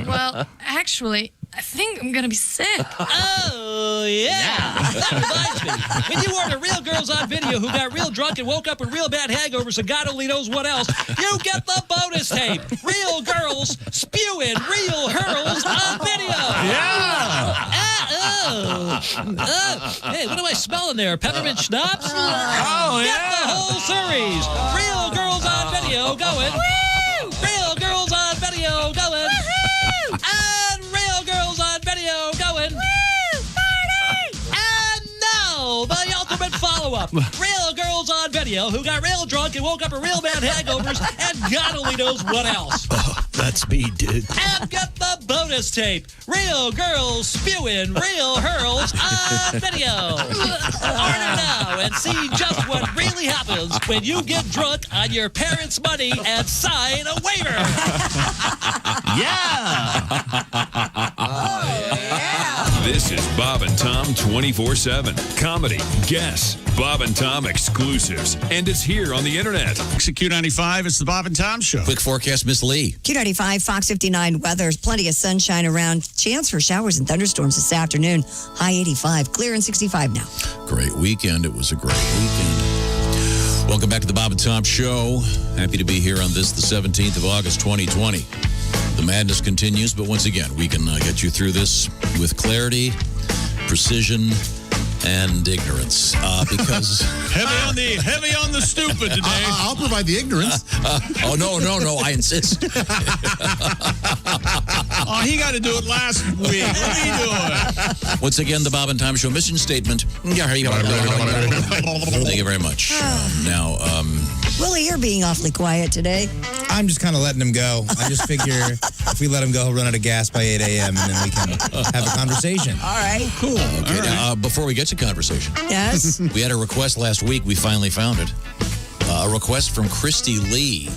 Well, actually, I think I'm going to be sick. Oh, yeah. That reminds me. When you order Real Girls on Video Who Got Real Drunk and Woke Up with Real Bad Hangovers and God only knows what else, you get the bonus tape. Real Girls spewing real hurls on video. Yeah. Hey, what am I smelling there? Peppermint schnapps? Oh, Get the whole series. Real Girls on Video going. Woo! Real Girls on Video going. Woohoo! And Real Girls on Video going. Woo! Party! And now, the ultimate follow-up. Real Girls on Video Who Got Real Drunk and Woke Up with Real Bad Hangovers and God only knows what else. That's me, dude. And get the bonus tape. Real Girls spewing real hurls on video. Order now and see just what really happens when you get drunk on your parents' money and sign a waiver. This is Bob and Tom 24/7. Comedy, guests, Bob and Tom exclusives, and it's here on the internet. It's Q95. It's the Bob and Tom Show. Quick forecast, Miss Lee. Q95, Fox 59 weather. There's plenty of sunshine around. Chance for showers and thunderstorms this afternoon. High 85. Clear and 65 now. Great weekend. It was a great weekend. Welcome back to the Bob and Tom Show. Happy to be here on this, the 17th of August, 2020. The madness continues, but once again, we can get you through this with clarity, precision, and ignorance. Because heavy on the stupid today. I'll provide the ignorance. No, I insist. Oh, he got to do it last week. What are you doing? Once again, the Bob and Tom Show mission statement. Thank you very much. Willie, you're being awfully quiet today. I'm just kind of letting him go. I just figure if we let him go, he'll run out of gas by 8 a.m. and then we can have a conversation. All right. Cool. Okay, now, before we get to conversation. Yes? We had a request last week. We finally found it. A request from Christy Lee.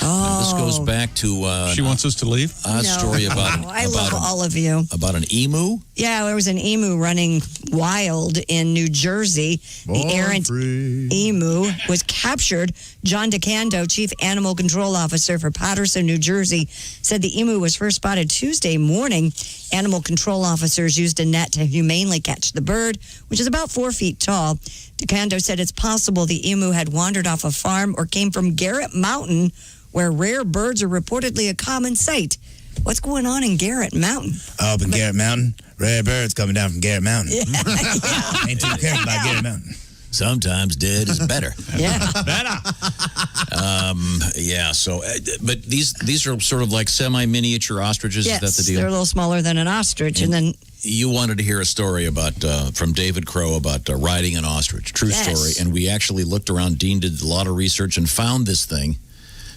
Oh. This goes back to... she wants us to leave? A story about... I love all of you. About an emu Yeah, there was an emu running wild in New Jersey. The errant emu was captured. John DeCando, Chief Animal Control Officer for Patterson, New Jersey, said the emu was first spotted Tuesday morning. Animal control officers used a net to humanely catch the bird, which is about 4 feet tall. DeCando said it's possible the emu had wandered off a farm or came from Garrett Mountain, where rare birds are reportedly a common sight. What's going on in Garrett Mountain? Up in Garrett Mountain, rare birds coming down from Garrett Mountain. Yeah. Ain't too careful about Garrett Mountain. Sometimes dead is better. Yeah. Better. Yeah. So, but these are sort of like semi-miniature ostriches. Yes, is that the deal? they're a little smaller than an ostrich, and then you wanted to hear a story about from David Crow about riding an ostrich. True story. And we actually looked around. Dean did a lot of research and found this thing.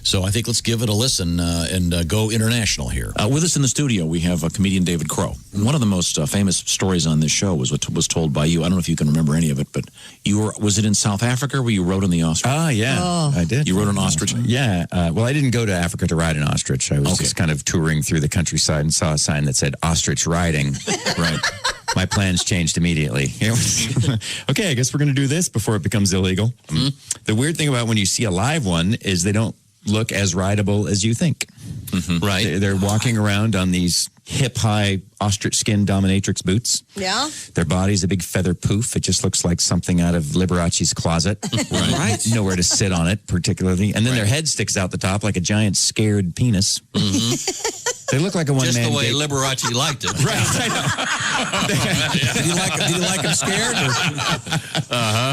So I think let's give it a listen and go international here. With us in the studio, we have comedian David Crow. One of the most famous stories on this show was what was told by you. I don't know if you can remember any of it, but was it in South Africa where you rode on the ostrich? Yeah, I did. You rode an ostrich? Yeah. Well, I didn't go to Africa to ride an ostrich. I was just kind of touring through the countryside and saw a sign that said ostrich riding. Right. My plans changed immediately. Okay, I guess we're going to do this before it becomes illegal. The weird thing about when you see a live one is they don't look as rideable as you think. Right. They're walking around on these hip-high ostrich skin dominatrix boots. Yeah. Their body's a big feather poof. It just looks like something out of Liberace's closet. Right. Nowhere to sit on it, particularly. And then their head sticks out the top like a giant scared penis. They look like a one-man Just the way gay- Liberace liked it. Right, I know. Did you like him scared?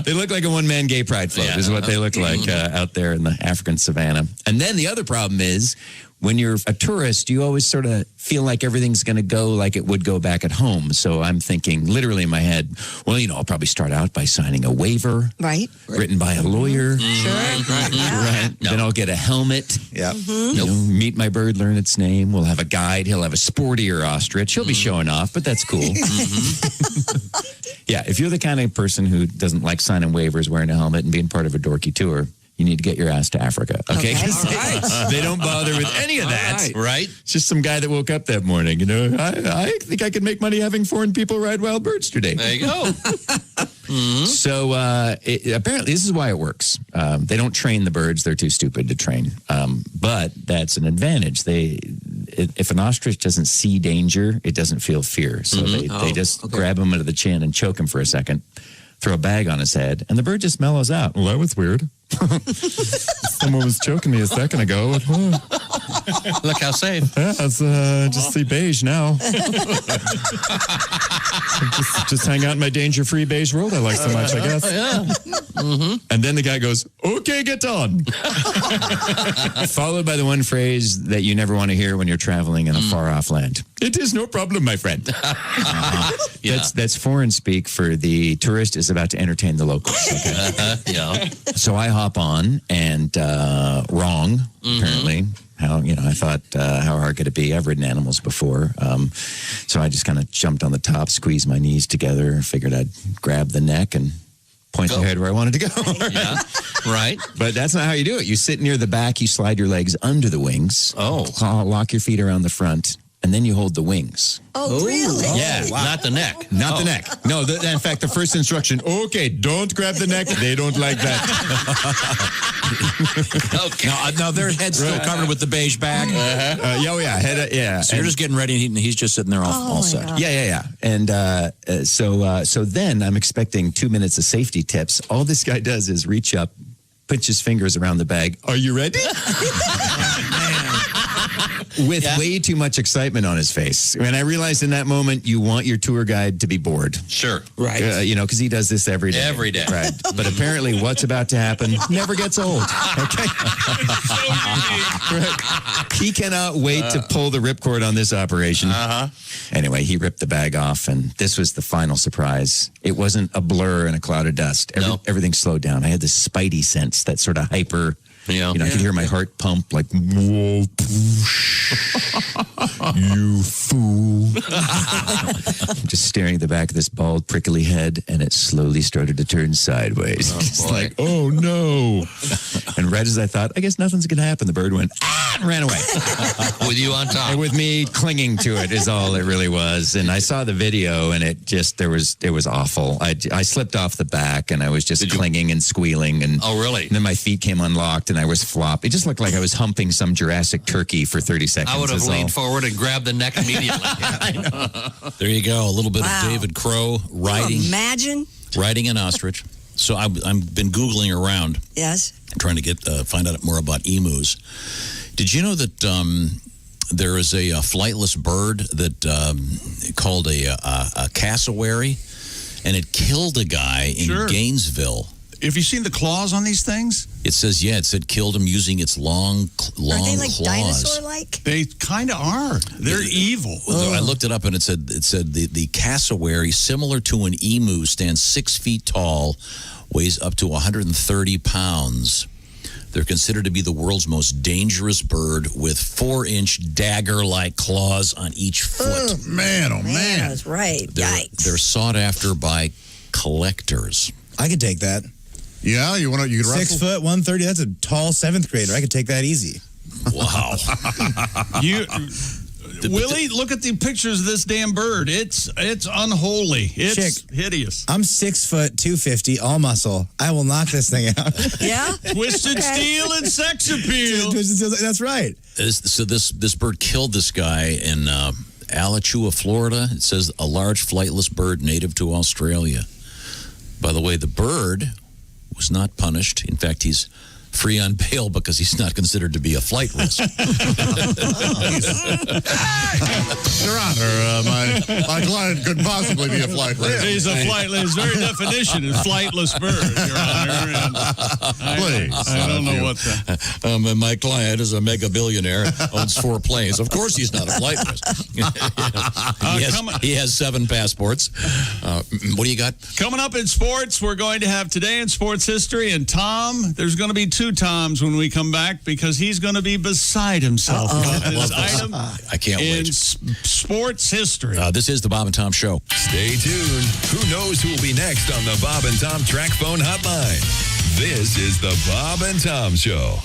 They look like a one-man gay pride float is what they look like out there in the African savannah. And then the other problem is when you're a tourist, you always sort of feel like everything's going to go like it would go back at home. So I'm thinking literally in my head, well, I'll probably start out by signing a waiver. Right. Written by a lawyer. Sure. Then I'll get a helmet. Yeah. Meet my bird, learn its name. We'll have a guide. He'll have a sportier ostrich. He'll be showing off, but that's cool. Yeah, if you're the kind of person who doesn't like signing waivers, wearing a helmet, and being part of a dorky tour, you need to get your ass to Africa, okay? They don't bother with any of that. Right. It's just some guy that woke up that morning, I think I could make money having foreign people ride wild birds today. There you go. So apparently this is why it works. They don't train the birds. They're too stupid to train. But that's an advantage. If an ostrich doesn't see danger, it doesn't feel fear. So they just grab him under the chin and choke him for a second, throw a bag on his head, and the bird just mellows out. Well, that was weird. Someone was choking me a second ago. Look how safe. Yeah, it's just see beige now. just hang out in my danger-free beige world I like so much, I guess. And then the guy goes, okay, get on. Followed by the one phrase that you never want to hear when you're traveling in a far-off land. It is no problem, my friend. That's foreign speak for the tourist is about to entertain the locals. Okay? So I hop on and wrong, apparently. I thought, how hard could it be? I've ridden animals before. So I just kind of jumped on the top, squeezed my knees together, figured I'd grab the neck and point the head where I wanted to go. Right. But that's not how you do it. You sit near the back, you slide your legs under the wings. Lock your feet around the front. And then you hold the wings. Oh, really? Yeah. Wow. Not the neck. Not the neck. No, in fact, the first instruction, okay, don't grab the neck. They don't like that. Okay. Now their head's still covered with the beige bag. So you're just getting ready, and he's just sitting there all set. God. Yeah. And so then I'm expecting 2 minutes of safety tips. All this guy does is reach up, pinch his fingers around the bag. Are you ready? With way too much excitement on his face. And I realized in that moment, you want your tour guide to be bored. Sure. Right. Because he does this every day. Every day. Right. But apparently what's about to happen never gets old. Okay. Right. He cannot wait to pull the ripcord on this operation. Anyway, he ripped the bag off, and this was the final surprise. It wasn't a blur in a cloud of dust. Everything slowed down. I had this spidey sense, that sort of hyper... I could hear my heart pump like, whoa, You fool. I'm just staring at the back of this bald, prickly head, and it slowly started to turn sideways. It's like, oh no. And right as I thought, I guess nothing's going to happen, the bird went, and ran away. With you on top. And with me clinging to it is all it really was. And I saw the video, and it was awful. I slipped off the back, and I was just clinging and squealing. And oh, really? And then my feet came unlocked, and I was flopped. It just looked like I was humping some Jurassic turkey for 30 seconds. I would have leaned forward and grabbed the neck immediately. There you go. A little bit of David Crow riding. Imagine Riding an ostrich. So I've been Googling around. Yes. Trying to find out more about emus. Did you know that there is a flightless bird that called a cassowary, and it killed a guy in Gainesville? Have you seen the claws on these things? It says, it said killed him using its long Are they like claws. dinosaur-like? They kind of are. They're evil. I looked it up, and it said the cassowary, similar to an emu, stands 6 feet tall, weighs up to 130 pounds. They're considered to be the world's most dangerous bird with 4-inch dagger-like claws on each foot. Oh, man. That's right. They're sought after by collectors. I could take that. Yeah, you could 6 wrestle? foot, 130. That's a tall 7th grader. I could take that easy. Wow. Willie, look at the pictures of this damn bird. It's unholy. It's hideous. I'm 6 foot, 250, all muscle. I will knock this thing out. Yeah? Twisted steel and sex appeal. That's right. So this bird killed this guy in Alachua, Florida. It says a large flightless bird native to Australia. By the way, the bird was not punished. In fact, he's free on bail because he's not considered to be a flight risk. Your Honor, my client couldn't possibly be a flight risk. He's a flightless. His very definition is flightless bird, Your Honor. I don't know what the... my client is a mega billionaire, owns 4 planes. Of course he's not a flight risk. He has 7 passports. What do you got? Coming up in sports, we're going to have Today in Sports History. And Tom, there's going to be 2 Toms when we come back because he's going to be beside himself. His item I can't wait. in sports history. This is the Bob and Tom Show. Stay tuned. Who knows who will be next on the Bob and Tom Track Phone Hotline? This is the Bob and Tom Show.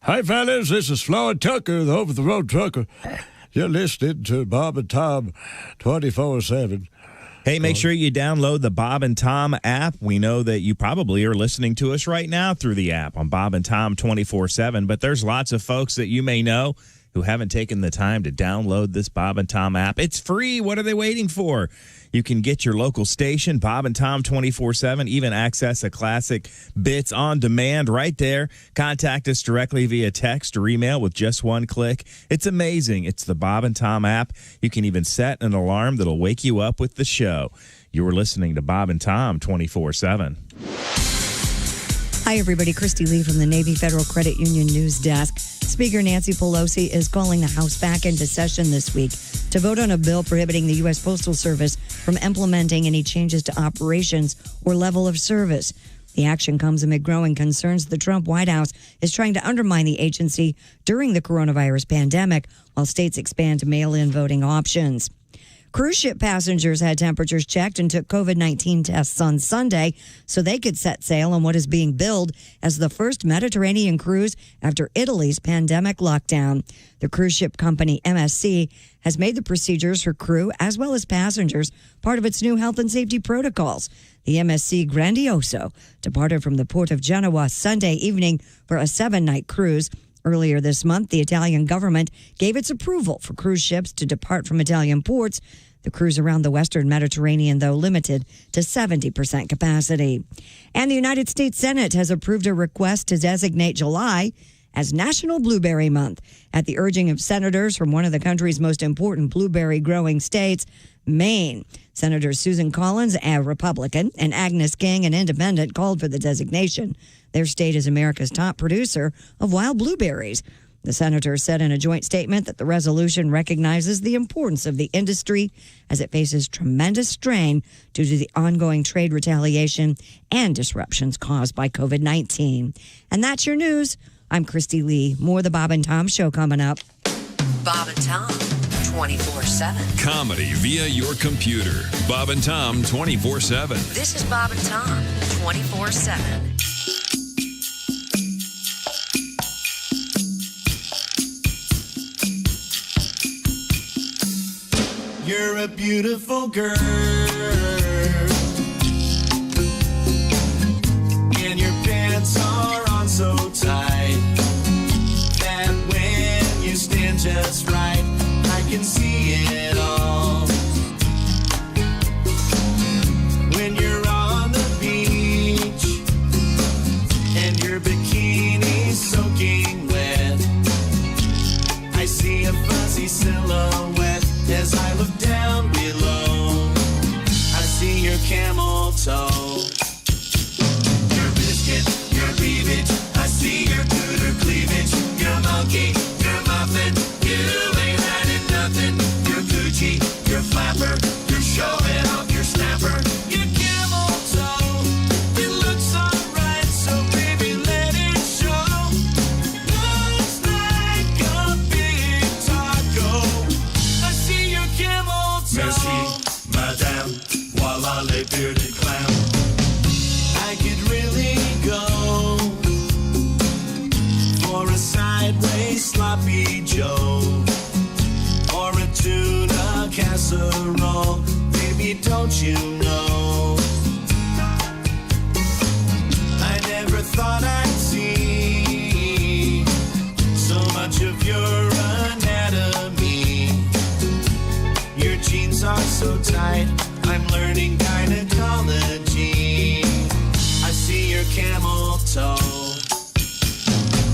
Hi, fellas. This is Floyd Tucker, the over-the-road trucker. You're listening to Bob and Tom 24/7. Hey, make sure you download the Bob and Tom app. We know that you probably are listening to us right now through the app on Bob and Tom 24/7, but there's lots of folks that you may know who haven't taken the time to download this Bob and Tom app. It's free. What are they waiting for? You can get your local station, Bob and Tom 24/7, even access a classic bits on demand right there. Contact us directly via text or email with just one click. It's amazing. It's the Bob and Tom app. You can even set an alarm that'll wake you up with the show. You're listening to Bob and Tom 24/7. Hi, everybody. Christy Lee from the Navy Federal Credit Union News Desk. Speaker Nancy Pelosi is calling the House back into session this week to vote on a bill prohibiting the U.S. Postal Service from implementing any changes to operations or level of service. The action comes amid growing concerns the Trump White House is trying to undermine the agency during the coronavirus pandemic while states expand mail-in voting options. Cruise ship passengers had temperatures checked and took COVID-19 tests on Sunday so they could set sail on what is being billed as the first Mediterranean cruise after Italy's pandemic lockdown. The cruise ship company MSC has made the procedures for crew as well as passengers part of its new health and safety protocols. The MSC Grandioso departed from the port of Genoa Sunday evening for a 7-night cruise. Earlier this month, the Italian government gave its approval for cruise ships to depart from Italian ports. The cruise around the Western Mediterranean, though, limited to 70% capacity. And the United States Senate has approved a request to designate July as National Blueberry Month at the urging of senators from one of the country's most important blueberry growing states, Maine. Senators Susan Collins, a Republican, and Agnes King, an independent, called for the designation. Their state is America's top producer of wild blueberries. The senators said in a joint statement that the resolution recognizes the importance of the industry as it faces tremendous strain due to the ongoing trade retaliation and disruptions caused by COVID-19. And that's your news. I'm Christy Lee. More of the Bob and Tom Show coming up. Bob and Tom, 24/7. Comedy via your computer. Bob and Tom, 24/7. This is Bob and Tom, 24/7. You're a beautiful girl, and your pants are on so tight that when you stand just right, I can see it all. When you're on the beach and your bikini's soaking wet, I see a fuzzy silhouette as I look down below. I see your camel toe, your biscuit, your cleavage. I see your cooter cleavage, your monkey, your muffin. You ain't hiding nothing. Your Gucci, your flapper. You're showing off your snapper. Your camel toe, it looks alright, so baby let it show. Looks like a big taco. I see your camel toe. Merci, madame, voila les bearded clown. I could really go for a sideways sloppy Joe or a tuna casserole. Baby, don't you know? I never thought I'd see so much of your anatomy. Your jeans are so tight, I'm learning gynecology. I see your camel toe,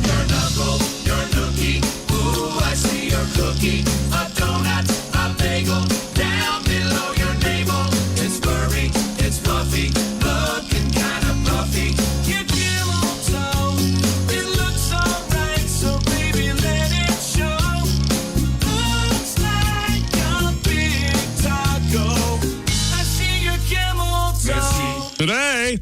your knuckle, your nookie. Ooh, I see your cookie, a donut, a bagel, down below your navel. It's furry, it's fluffy, looking kinda puffy. Your camel toe, it looks alright, so baby let it show. Looks like a big taco. I see your camel toe. Today,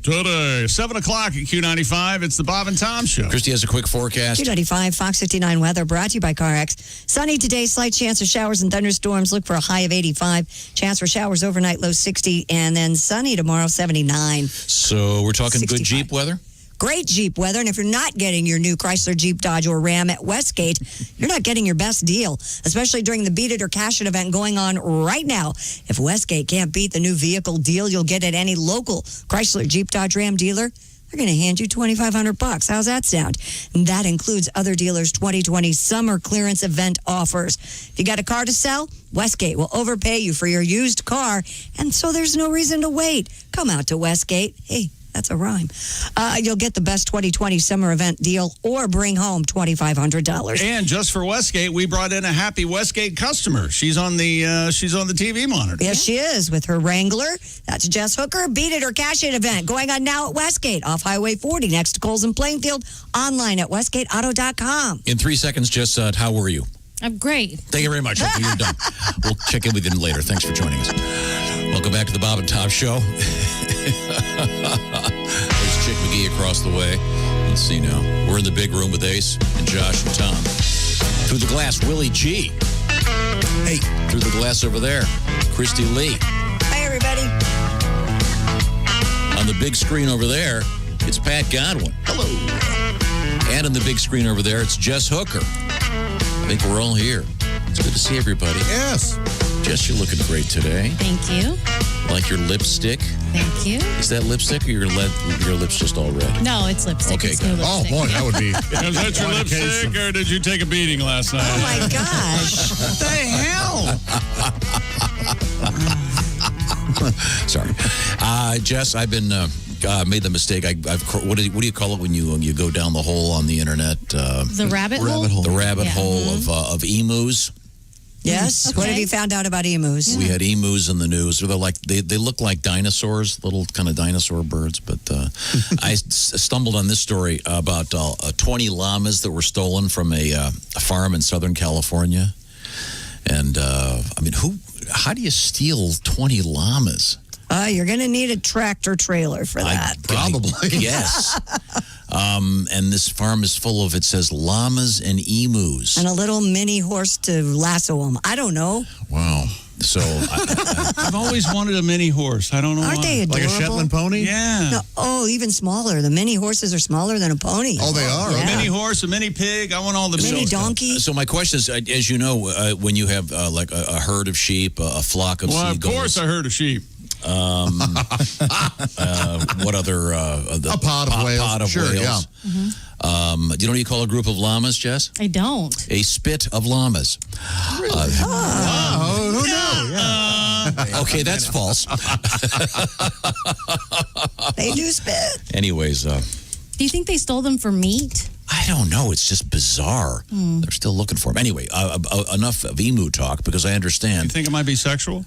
7 o'clock at Q95. It's the Bob and Tom Show. Christy has a quick forecast. 295 Fox 59 weather brought to you by CarX. Sunny today, slight chance of showers and thunderstorms. Look for a high of 85. Chance for showers overnight, low 60. And then sunny tomorrow, 79. So we're talking 65. good Jeep weather? Great Jeep weather. And if you're not getting your new Chrysler, Jeep, Dodge, or Ram at Westgate, you're not getting your best deal, especially during the Beat It or Cash It event going on right now. If Westgate can't beat the new vehicle deal you'll get at any local Chrysler, Jeep, Dodge, Ram dealer, they're going to hand you $2,500. How's that sound? And that includes other dealers' 2020 summer clearance event offers. If you got a car to sell, Westgate will overpay you for your used car, and so there's no reason to wait. Come out to Westgate. Hey, that's a rhyme. You'll get the best 2020 summer event deal or bring home $2,500. And just for Westgate, we brought in a happy Westgate customer. She's on the TV monitor. Yes, she is with her Wrangler. That's Jess Hooker. Beat It or Cash It event going on now at Westgate off Highway 40 next to Coles and Plainfield. Online at westgateauto.com. In 3 seconds, Jess, how were you? I'm great. Thank you very much. You're done. We'll check in with you later. Thanks for joining us. Welcome back to the Bob and Tom Show. There's Chick McGee across the way. Let's see now. We're in the big room with Ace and Josh and Tom. Through the glass, Willie G. Hey. Through the glass over there, Christy Lee. Hi, everybody. On the big screen over there, it's Pat Godwin. Hello. And on the big screen over there, it's Jess Hooker. I think we're all here. It's good to see everybody. Yes. Jess, you're looking great today. Thank you. Like your lipstick. Thank you. Is that lipstick or your lips just all red? No, it's lipstick. Okay, it's good. new lipstick. Oh, boy, that would be. Is that your lipstick, or did you take a beating last night? Oh, my gosh. What the hell? Sorry. Jess, I've been made the mistake. What do you call it when you go down the hole on the internet? The rabbit hole? The rabbit Yeah. hole of emus. Yes. What have you found out about emus? We had emus in the news. They look like dinosaurs, little kind of dinosaur birds. But I stumbled on this story about 20 llamas that were stolen from a farm in Southern California. And how do you steal 20 llamas? You're going to need a tractor trailer for that. Probably. Yes. And this farm is full of, it says, llamas and emus. And a little mini horse to lasso them. I don't know. Wow. So I've always wanted a mini horse. I don't know Aren't why. they adorable? Like a Shetland pony? Yeah. No, even smaller. The mini horses are smaller than a pony. Oh, they are? A Yeah. mini horse, a mini pig. I want all the Mini stuff. donkey. So my question is, as you know, when you have like a herd of sheep, a flock of Well, of seagulls. course I heard of sheep. What other? A pod of whales. Pod of Sure, whales. yeah. Do you know what you call a group of llamas, Jess? I don't. A spit of llamas. Oh, who knew? Yeah. Okay, that's false. They do spit. Anyways, Do you think they stole them for meat? I don't know. It's just bizarre. They're still looking for him. Anyway, enough of emu talk because I You understand. think it might be sexual?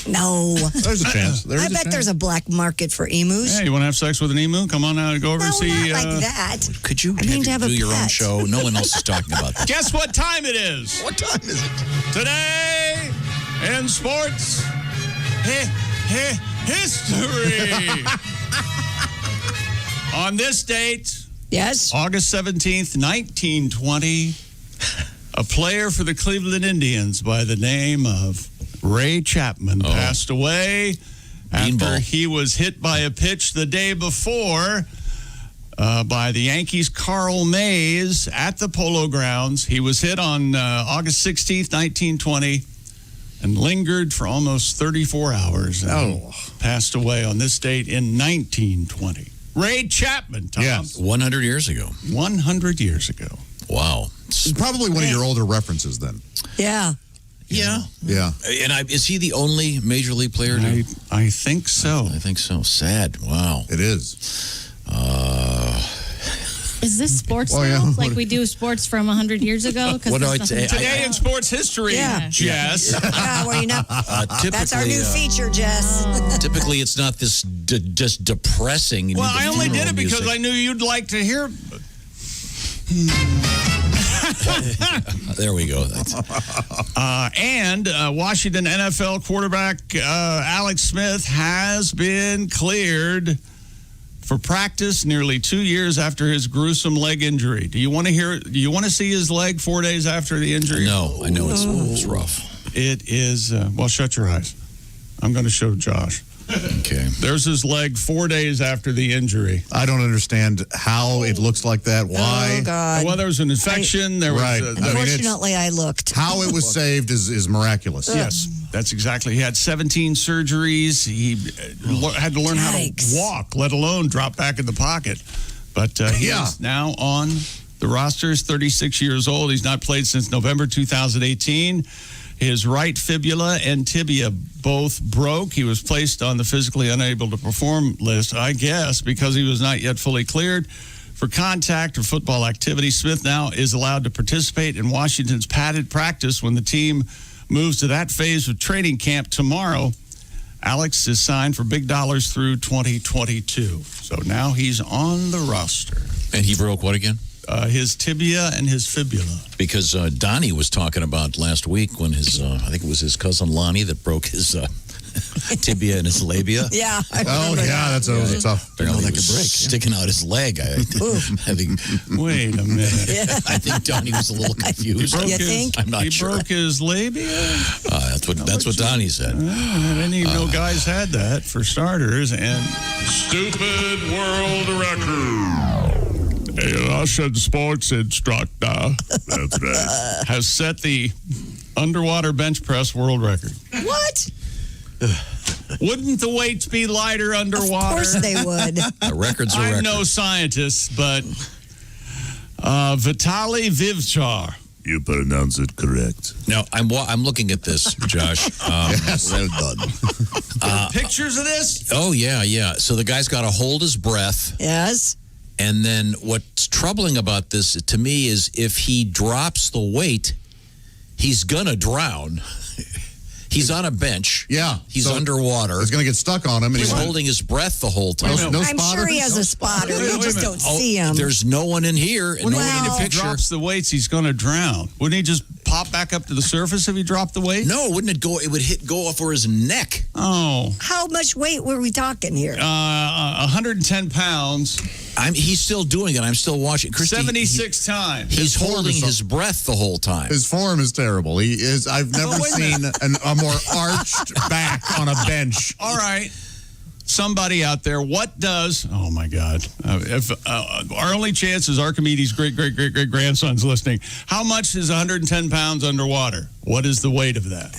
No. There's a chance. I bet there's a black market for emus. Yeah, you want to have sex with an emu? Come on out and go over No, and see. not like that. Could you I mean, to have a do your own pet. show? No one else is talking about that. Guess what time it is? What time is it? Today in sports history. On this date, Yes. August 17th, 1920, a player for the Cleveland Indians by the name of Ray Chapman passed away after Beanball. he was hit by a pitch the day before by the Yankees' Carl Mays at the Polo Grounds. He was hit on August 16th, 1920, and lingered for almost 34 hours. And passed away on this date in 1920. Ray Chapman, Tom. Yes. 100 years ago. 100 years ago. Wow. It's probably one of your older references then. Yeah. Yeah. Yeah. And is he the only major league player to? I think so. I think so. Sad. Wow. It is. Is this sports Oh, now? yeah. Like we do sports from 100 years ago? 'Cause What do there's I nothing say? to Today talk in sports history, Yeah. Jess. Well, you know, that's our new feature, Jess. Typically, it's not this just depressing. Well, I only did it because I knew you'd like to hear. There we go. And Washington NFL quarterback Alex Smith has been cleared for practice nearly 2 years after his gruesome leg injury. Do you want to hear? Do you want to see his leg 4 days after the injury? No, I know it's rough. It is. Well, shut your eyes. I'm going to show Josh. Okay. There's his leg 4 days after the injury. I don't understand how it looks like that. Why? Oh, God. Well, there was an infection. There was. Right. Unfortunately, I looked. How it was saved is miraculous. Yes, that's exactly. He had 17 surgeries. He had to learn how to Yikes. walk, let alone drop back in the pocket. But he is now on the roster. He's 36 years old. He's not played since November 2018. His right fibula and tibia both broke. He was placed on the physically unable to perform list, I guess, because he was not yet fully cleared for contact or football activity. Smith now is allowed to participate in Washington's padded practice when the team moves to that phase of training camp tomorrow. Alex is signed for big dollars through 2022. So now he's on the roster. And he broke what again? His tibia and his fibula. Because Donnie was talking about last week when his, I think it was his cousin Lonnie that broke his tibia and his labia. Yeah. That was a tough. Apparently, that could break. Sticking out his leg. I think. Wait a minute. I think Donnie was a little confused. I'm not sure. He broke his labia? That's what Donnie said. I didn't even know guys had that, for starters. And stupid world record. A Russian sports instructor, that's right, has set the underwater bench press world record. What? Wouldn't the weights be lighter underwater? Of course they would. A record's a record. I'm no scientist, but Vitaly Vivchar. You pronounce it correct. Now, I'm looking at this, Josh. Yes, well done. Pictures of this? Oh, yeah. So the guy's got to hold his breath. Yes. And then what's troubling about this to me is if he drops the weight, he's going to drown. He's on a bench. Yeah. He's underwater. It's going to get stuck on him. And he's holding his breath the whole time. I'm sure he has a spotter. You just don't see him. There's no one in here. And no one in the If he picture. drops the weights, he's going to drown. Wouldn't he just pop back up to the surface if he dropped the weight? No, wouldn't it go? It would go over his neck. Oh. How much weight were we talking here? 110 pounds. He's still doing it. I'm still watching. Christy, 76 times. He's holding his breath the whole time. His form is terrible. I've never seen a more arched back on a bench. All right. Somebody out there, what does, oh my God, if our only chance is Archimedes' great-great-great-great-grandson's listening, how much is 110 pounds underwater? What is the weight of that?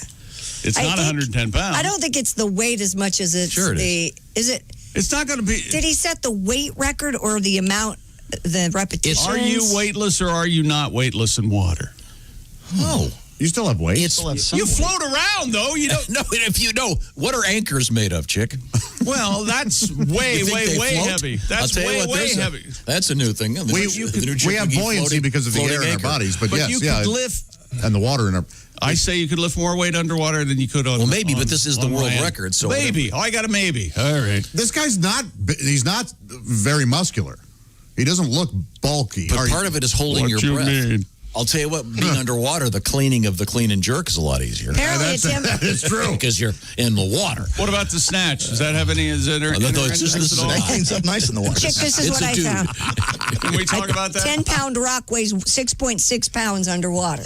It's not 110 pounds. I don't think it's the weight as much as it's is it? It's not going to be. Did he set the weight record or the amount, the repetitions? Are you weightless or are you not weightless in water? Oh. You still have weight. You float around, though. You don't. No, if you know, what are anchors made of, chick? Well, that's way heavy. That's way heavy. That's a new thing. We have buoyancy because of the air in our bodies, but yes, you could lift. And the water in our. I say you could lift more weight underwater than you could on. Well, maybe, but this is the world record, so maybe. I got a maybe. All right. This guy's he's not very muscular. He doesn't look bulky. But part of it is holding your breath. Mean? I'll tell you what, being underwater, the cleaning of the clean and jerk is a lot easier. Apparently, that is true. Because you're in the water. What about the snatch? Does that have any? That cleans up nice in the water. Chick, this is what I found. Can we talk about that? 10-pound rock weighs 6.6 pounds underwater.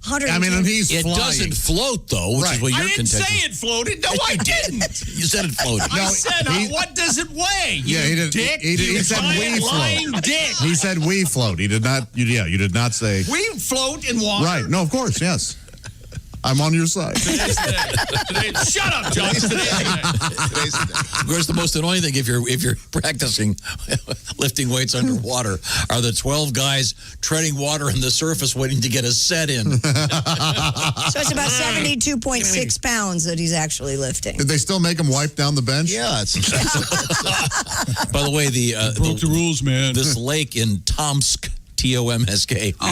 I mean, and he's it flying. doesn't float, though, which is what you're I didn't say it floated. No, I didn't. You said it floated. I said, what does it weigh? Yeah, he did. Dick, He said we float. Dick. He said we float. He did not. You did not say we float in water. Right? No, of course, yes. I'm on your side. Shut up, John. Of course, the most annoying thing if you're practicing lifting weights underwater are the 12 guys treading water on the surface waiting to get a set in. So it's about 72.6 pounds that he's actually lifting. Did they still make him wipe down the bench? Yeah. By the way, broke the rules, man. This lake in Tomsk, T-O-M-S-K. Come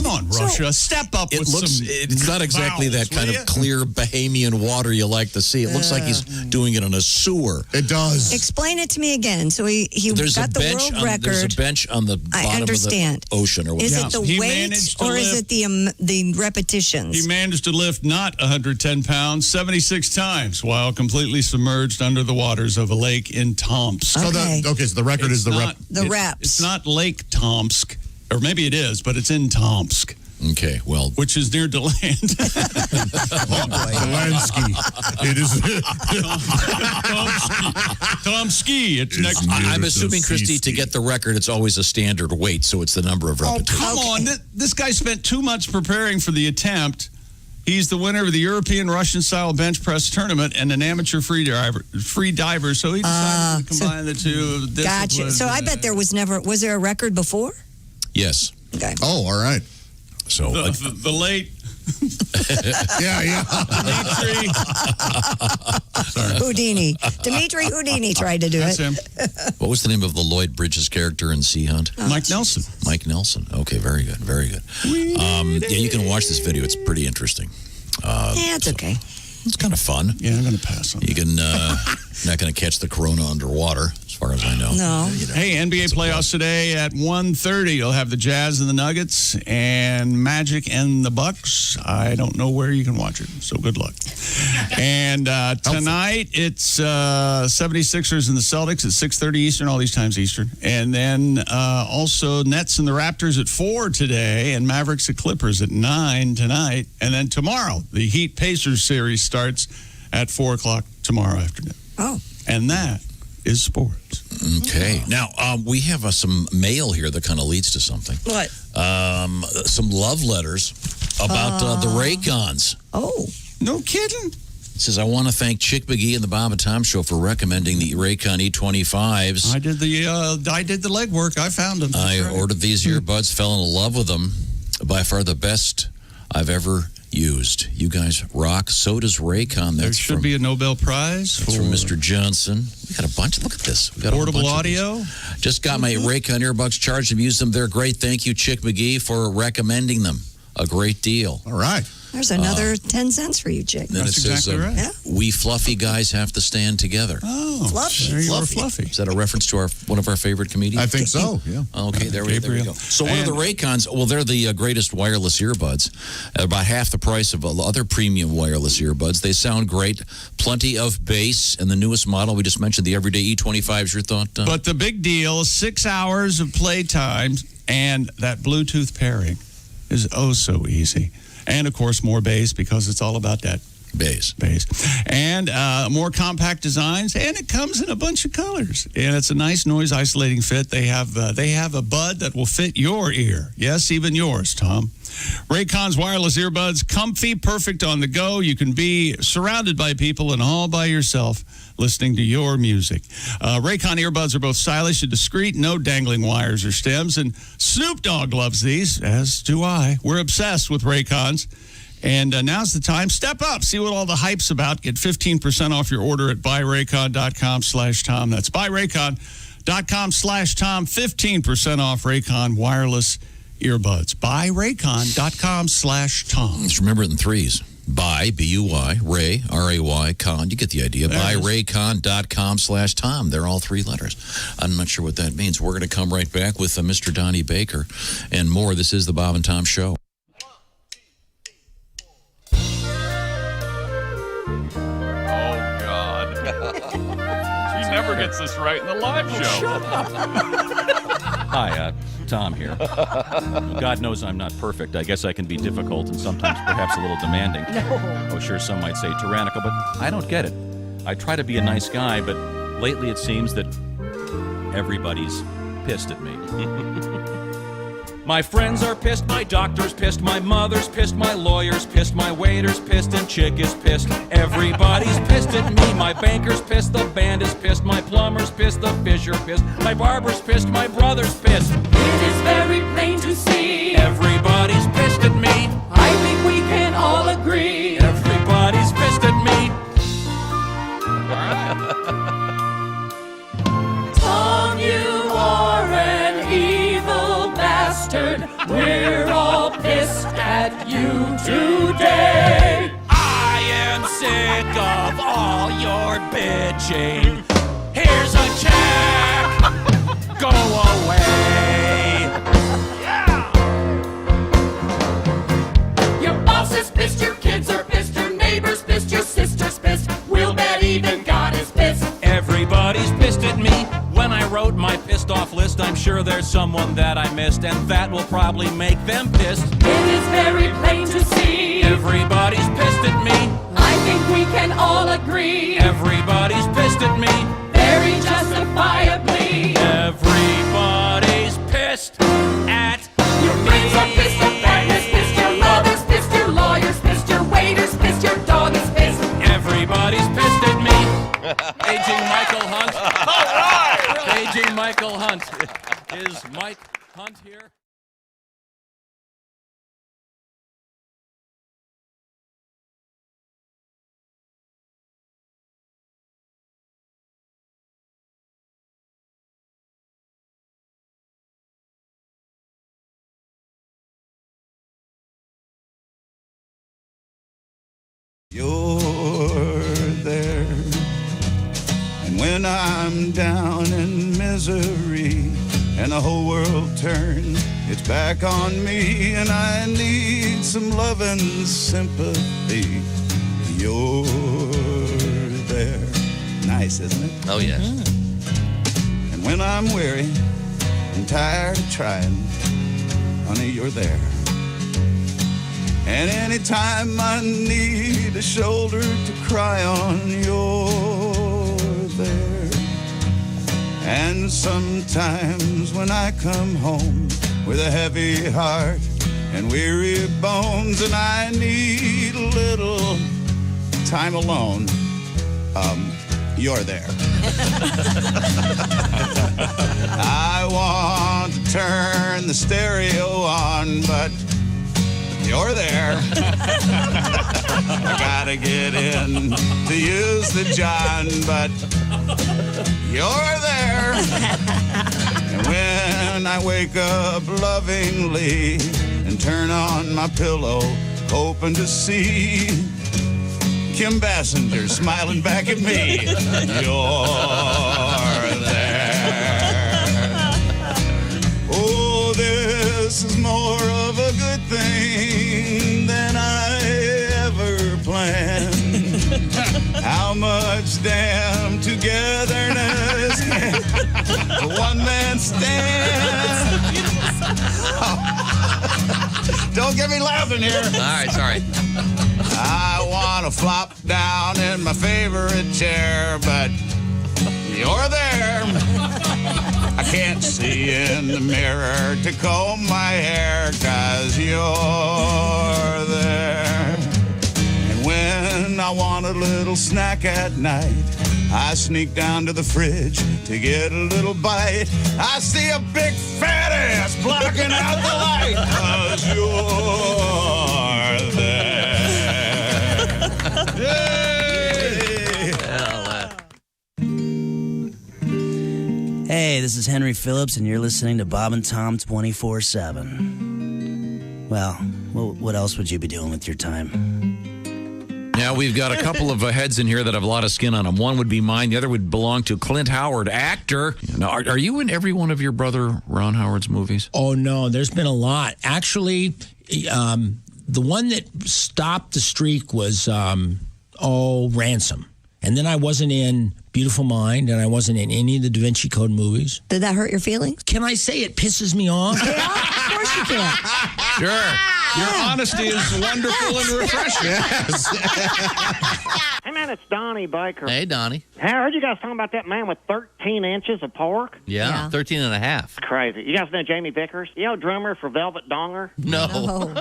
on, Russia. Step up with some it's not exactly vowels, that kind will of clear Bahamian water you like to see. It looks like he's doing it in a sewer. It does. Explain it to me again. So he got the world record. There's a bench on the bottom of the ocean. Or is whatever. it the weight or is it the repetitions? He managed to lift not 110 pounds 76 times while completely submerged under the waters of a lake in Tomsk. Okay. So the record is the reps. It's not Lake Tomsk, or maybe it is, but it's in Tomsk. Okay, well, which is near DeLand. Delansky. It is Tomsky. It's next. I'm assuming, Christy, to get the record, it's always a standard weight, so it's the number of repetitions. Oh, come on. This guy spent 2 months preparing for the attempt. He's the winner of the European Russian-style bench press tournament and an amateur free diver. So he decided to combine the two disciplines. Gotcha. So I bet was there a record before? Yes. Okay. Oh, all right. So the late. yeah. Houdini. Dimitri Houdini tried to do That's it. him. What was the name of the Lloyd Bridges character in Sea Hunt? Mike Nelson. Mike Nelson. Okay, very good. Very good. Yeah, you can watch this video. It's pretty interesting. Yeah, it's okay. It's kind of fun. Yeah, I'm going to pass on You can not going to catch the corona underwater, as far as I know. No. Hey, NBA playoffs today at 1:30. You'll have the Jazz and the Nuggets and Magic and the Bucks. I don't know where you can watch it, so good luck. And tonight, it's 76ers and the Celtics at 6:30 Eastern, all these times Eastern. And then also Nets and the Raptors at 4 today, and Mavericks and Clippers at 9 tonight. And then tomorrow, the Heat-Pacers series starts at 4 o'clock tomorrow afternoon. Oh. And that is sports. Okay. Now, we have some mail here that kind of leads to something. What? Some love letters about the Raycons. Oh. No kidding. It says, I want to thank Chick McGee and the Bob and Tom Show for recommending the Raycon E25s. I did the legwork. I found them. I ordered these earbuds, fell in love with them. By far the best I've ever used. You guys rock. So does Raycon. There should be a Nobel Prize. That's from Mr. Johnson. We got a bunch. Look at this. We got portable a bunch audio. Just got my Raycon earbuds charged and used them. They're great. Thank you, Chick McGee, for recommending them. A great deal. All right. There's another 10 cents for you, Chick. Then That's it says, exactly right. Yeah. we fluffy guys have to stand together. Oh, Fluffy. there you are, Fluffy. Is that a reference to one of our favorite comedians? I think so, yeah. Okay, there we go. So what are the Raycons? Well, they're the greatest wireless earbuds. About half the price of other premium wireless earbuds. They sound great. Plenty of bass. And the newest model, we just mentioned, the Everyday E25 is your thought? But the big deal, 6 hours of playtime and that Bluetooth pairing is oh so easy. And, of course, more bass because it's all about that bass. And more compact designs, and it comes in a bunch of colors. And it's a nice noise isolating fit. They have a bud that will fit your ear. Yes, even yours, Tom. Raycon's wireless earbuds, comfy, perfect on the go. You can be surrounded by people and all by yourself listening to your music. Raycon earbuds are both stylish and discreet, no dangling wires or stems. And Snoop Dogg loves these, as do I. We're obsessed with Raycons. And now's the time. Step up. See what all the hype's about. Get 15% off your order at buyraycon.com/Tom. That's buyraycon.com/Tom. 15% off Raycon wireless earbuds. buyraycon.com/Tom. Just remember it in threes. Buy, B-U-Y, Ray, R-A-Y, Con. You get the idea. Buyraycon.com/Tom. They're all three letters. I'm not sure what that means. We're going to come right back with Mr. Donnie Baker and more. This is the Bob and Tom Show. He never gets this right in the live show. Hi, Tom here. God knows I'm not perfect. I guess I can be difficult and sometimes perhaps a little demanding. No. Oh, sure, some might say tyrannical, but I don't get it. I try to be a nice guy, but lately it seems that everybody's pissed at me. My friends are pissed, my doctor's pissed, my mother's pissed, my lawyer's pissed, my waiter's pissed, and Chick is pissed. Everybody's pissed at me. My banker's pissed, the band is pissed, my plumber's pissed, the fisher pissed, my barber's pissed, my brother's pissed. It is very plain to see. Everybody's pissed at me. I think we can all agree. Everybody's pissed at me. Tom, you are an evil bastard. We're all pissed at you today. I am sick of all your bitching. Here's a check. Go away. Your boss is pissed, your kids are pissed, your neighbor's pissed, your sister's pissed. We'll bet even God is pissed. Everybody's pissed at me. When I wrote my pissed off list, I'm sure there's someone that I missed, and that will probably make them pissed. It is very plain to see. Everybody's pissed at me. I think we can all agree. Everybody's pissed at me. Very justifiably. Everybody's pissed at Your friends are pissed, your partner's pissed, your mother's pissed, your lawyer's pissed, your waiter's pissed, your dog is pissed. Everybody's pissed at me. Paging Michael Hunt. All right. Paging Michael Hunt. Is Mike Hunt here? You're there, and when I'm down and my whole world turned. It's back on me, and I need some love and sympathy. You're there. Nice, isn't it? Oh, yes. And when I'm weary and tired of trying, honey, you're there. And anytime I need a shoulder to cry on, you're there. And sometimes when I come home with a heavy heart and weary bones, and I need a little time alone, you're there. I want to turn the stereo on, but you're there. I gotta get in to use the John, but you're there. And when I wake up lovingly and turn on my pillow, hoping to see Kim Bassinger smiling back at me, you're there. Oh, this is more of a good thing than I ever planned. How much damn togetherness can one man stand? Don't get me laughing here. All right, sorry. I want to flop down in my favorite chair, but you're there. I can't see in the mirror to comb my hair, 'cause you're there. And when I want a little snack at night, I sneak down to the fridge to get a little bite. I see a big fat ass blocking out the light, 'cause you're there. Hey, this is Henry Phillips, and you're listening to Bob and Tom 24/7. Well, what else would you be doing with your time? Now, we've got a couple of heads in here that have a lot of skin on them. One would be mine. The other would belong to Clint Howard, actor. Now, are you in every one of your brother Ron Howard's movies? Oh, no, there's been a lot. Actually, the one that stopped the streak was, Ransom. And then I wasn't in Beautiful Mind, and I wasn't in any of the Da Vinci Code movies. Did that hurt your feelings? Can I say it pisses me off? Yeah, of course you can. Sure. Your honesty is wonderful and refreshing. Yes. Hey, man, it's Donnie Baker. Hey, Donnie. Hey, I heard you guys talking about that man with 13 inches of pork. Yeah, 13 and a half. Crazy. You guys know Jamie Vickers? You know, drummer for Velvet Donger? No.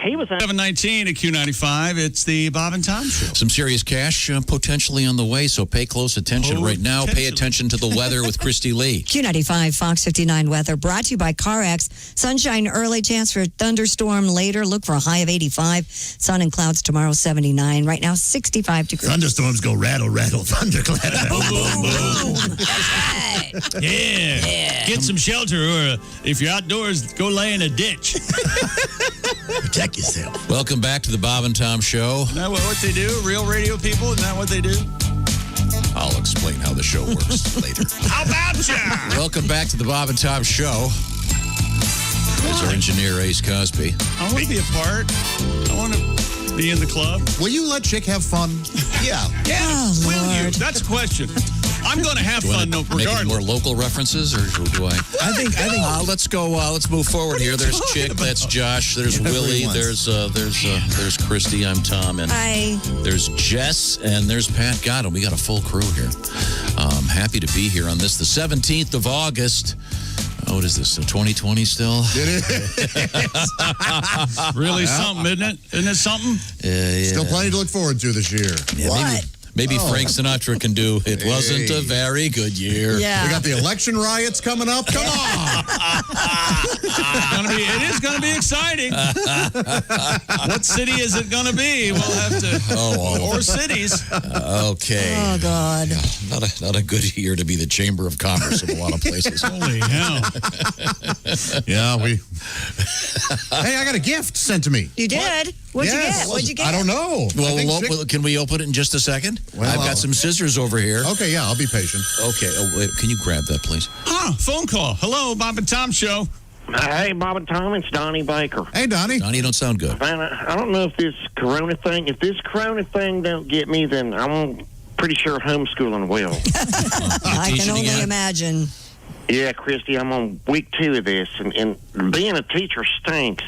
He was in 719 at Q95. It's the Bob and Tom Show. Some serious cash potentially on the way, so pay close attention right now. Pay attention to the weather with Christy Lee. Q95 Fox 59 weather brought to you by CarX. Sunshine early, chance for a thunderstorm later. Look for a high of 85. Sun and clouds tomorrow, 79. Right now, 65 degrees. Thunderstorms go rattle, rattle, thunderclap. Boom, boom, boom. Yeah. Get some shelter, or if you're outdoors, go lay in a ditch. Protect yourself. Welcome back to the Bob and Tom Show. Isn't that what they do? Real radio people? Isn't that what they do? I'll explain how the show works later. How about ya? Welcome back to the Bob and Tom Show. There's our engineer, Ace Cosby. I want to be a part. I want to be in the club. Will you let Chick have fun? Yeah. Oh, will you? That's a question. I'm going to have fun, no, Make regardless. more local references, or do I? I think. Let's go. Let's move forward here. There's Chick. That's Josh. There's Willie. There's Christy. I'm Tom, and Hi. there's Jess, and there's Pat Godwin. We got a full crew here. Happy to be here on this, the 17th of August. Oh, what is this? 2020 still? It is. Really something, isn't it? Isn't it something? Yeah. Still plenty to look forward to this year. Yeah, What? Maybe Frank Sinatra can do It Wasn't a Very Good Year. Yeah. We got the election riots coming up. Come on. It is going to be exciting. What city is it going to be? We'll have to. Or cities. Okay. Oh, God. Not a good year to be the Chamber of Commerce in a lot of places. Holy hell. Yeah, Hey, I got a gift sent to me. You did? What'd you get? What'd you get? I don't know. Well, can we open it in just a second? Well, I've got some scissors over here. Okay, yeah, I'll be patient. Okay. Oh, wait, can you grab that, please? Hi. phone call. Hello, Bob and Tom Show. Hey, Bob and Tom, it's Donnie Baker. Hey, Donnie. Donnie, you don't sound good. Man, I don't know if this corona thing don't get me, then I'm pretty sure homeschooling will. I can only imagine. Yeah, Christy, I'm on week 2 of this, and being a teacher stinks.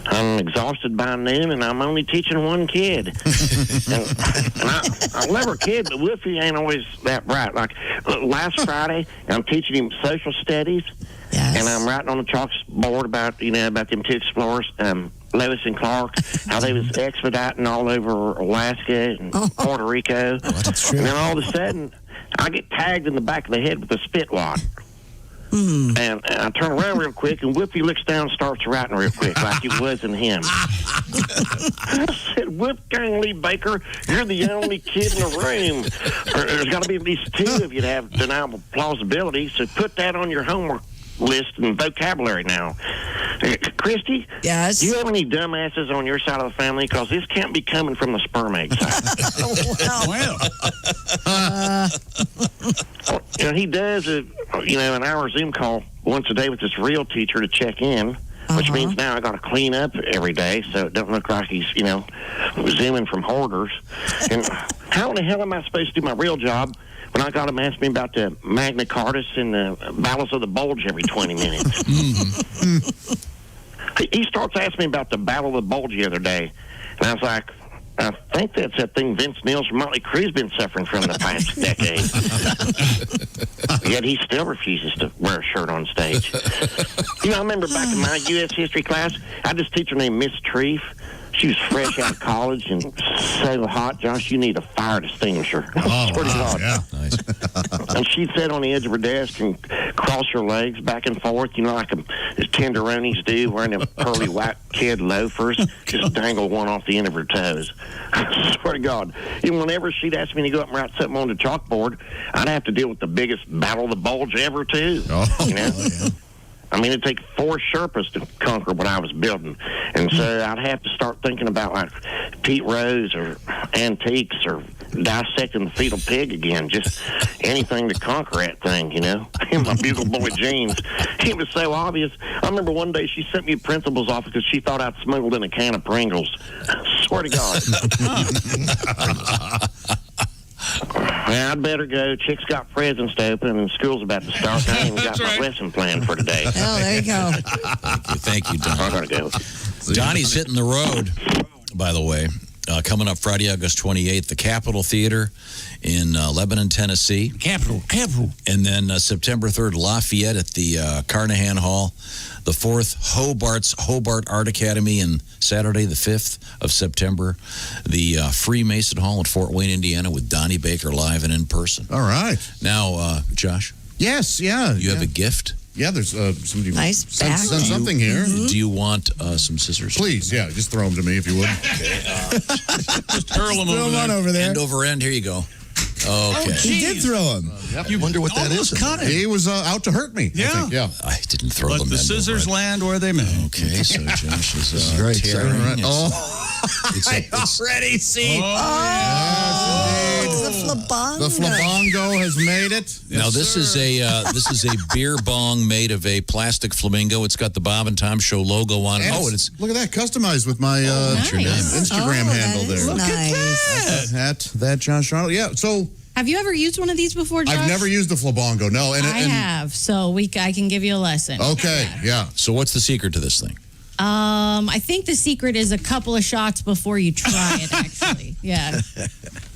I'm exhausted by noon, and I'm only teaching one kid. and I love her kid, but Woofy ain't always that bright. Like last Friday, I'm teaching him social studies, and I'm writing on the chalkboard about them 2 explorers, Lewis and Clark, how they was expediting all over Alaska and Puerto Rico. And then all of a sudden, I get tagged in the back of the head with a spit wad. And I turn around real quick, and Whoopie looks down and starts writing real quick, like it wasn't him. I said, Lee Baker, you're the only kid in the room. There's got to be at least 2 of you to have deniable plausibility, so put that on your homework list and vocabulary now. Christy? Yes? Do you have any dumbasses on your side of the family? Because this can't be coming from the sperm egg side. He does an hour Zoom call once a day with this real teacher to check in, which means now I got to clean up every day so it don't look like he's, zooming from hoarders. And how in the hell am I supposed to do my real job when I got him ask me about the Magna Carta and the Battles of the Bulge every 20 minutes? He starts asking me about the Battle of the Bulge the other day, and I was like, I think that's that thing Vince Neil's from Motley Crue's been suffering from the past decade. Yet he still refuses to wear a shirt on stage. I remember back in my U.S. history class, I had this teacher named Miss Treef. She was fresh out of college and so hot, Josh, you need a fire extinguisher. Swear to God. Yeah. Nice. And she'd sit on the edge of her desk and cross her legs back and forth, like as tenderonis do, wearing them pearly white kid loafers, just dangle one off the end of her toes. I swear to God. Even whenever she'd ask me to go up and write something on the chalkboard, I'd have to deal with the biggest Battle of the Bulge ever, too. Yeah. I mean, it'd take 4 Sherpas to conquer what I was building. And so I'd have to start thinking about, like, Pete Rose or antiques or dissecting the fetal pig again. Just anything to conquer that thing, In my Bugle Boy jeans. It was so obvious. I remember one day she sent me to principal's office because she thought I'd smuggled in a can of Pringles. I swear to God. Well, I'd better go. Chick's got presents to open, and school's about to start. I ain't even got my lesson plan for today. Oh, there you go. Thank you, Don. I gotta go. Donnie's hitting the road, by the way. Coming up Friday, August 28th, the Capitol Theater in Lebanon, Tennessee. Capitol. And then September 3rd, Lafayette at the Carnahan Hall. The 4th, Hobart Art Academy, and Saturday, the 5th of September, the Freemason Hall in Fort Wayne, Indiana, with Donnie Baker live and in person. All right. Now, Josh. Yes, yeah. You have a gift? Yeah, there's somebody nice sent something here. Do you want some scissors? Please, yeah, just throw them to me if you would. Just hurl them over there. End over end. Here you go. Okay. He did throw him. You wonder what that is. Cut it. He was out to hurt me. Yeah. I think. Yeah. I didn't throw Let them the end scissors over end. land where they may. Okay, so Josh is very tearing. exciting. I already see. It's the flabango. The flabango has made it. Now this is a beer bong made of a plastic flamingo. It's got the Bob and Tom Show logo on it. And And it's look at that, customized with my nice. Instagram handle there. Look At that, Josh Arnold. Yeah. So Have you ever used one of these before, Josh? I've never used the flabango. No, and I have, so I can give you a lesson. Okay, yeah. So what's the secret to this thing? I think the secret is a couple of shots before you try it, actually. Yeah.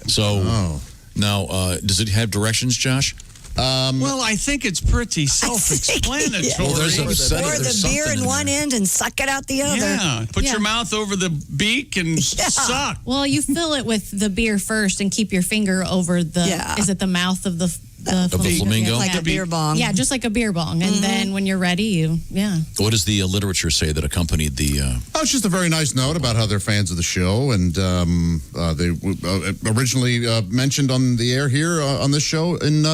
So now, does it have directions, Josh? Well, I think it's pretty self-explanatory. Well, there's a Pour the beer in one end and suck it out the other. Yeah, put your mouth over the beak and suck. Well, you fill it with the beer first and keep your finger over the, is it the mouth of the flamingo? Like a beer bong. Yeah, just like a beer bong. And then when you're ready, What does the literature say that accompanied the... Oh, it's just a very nice note about how they're fans of the show, and they originally mentioned on the air here on this show in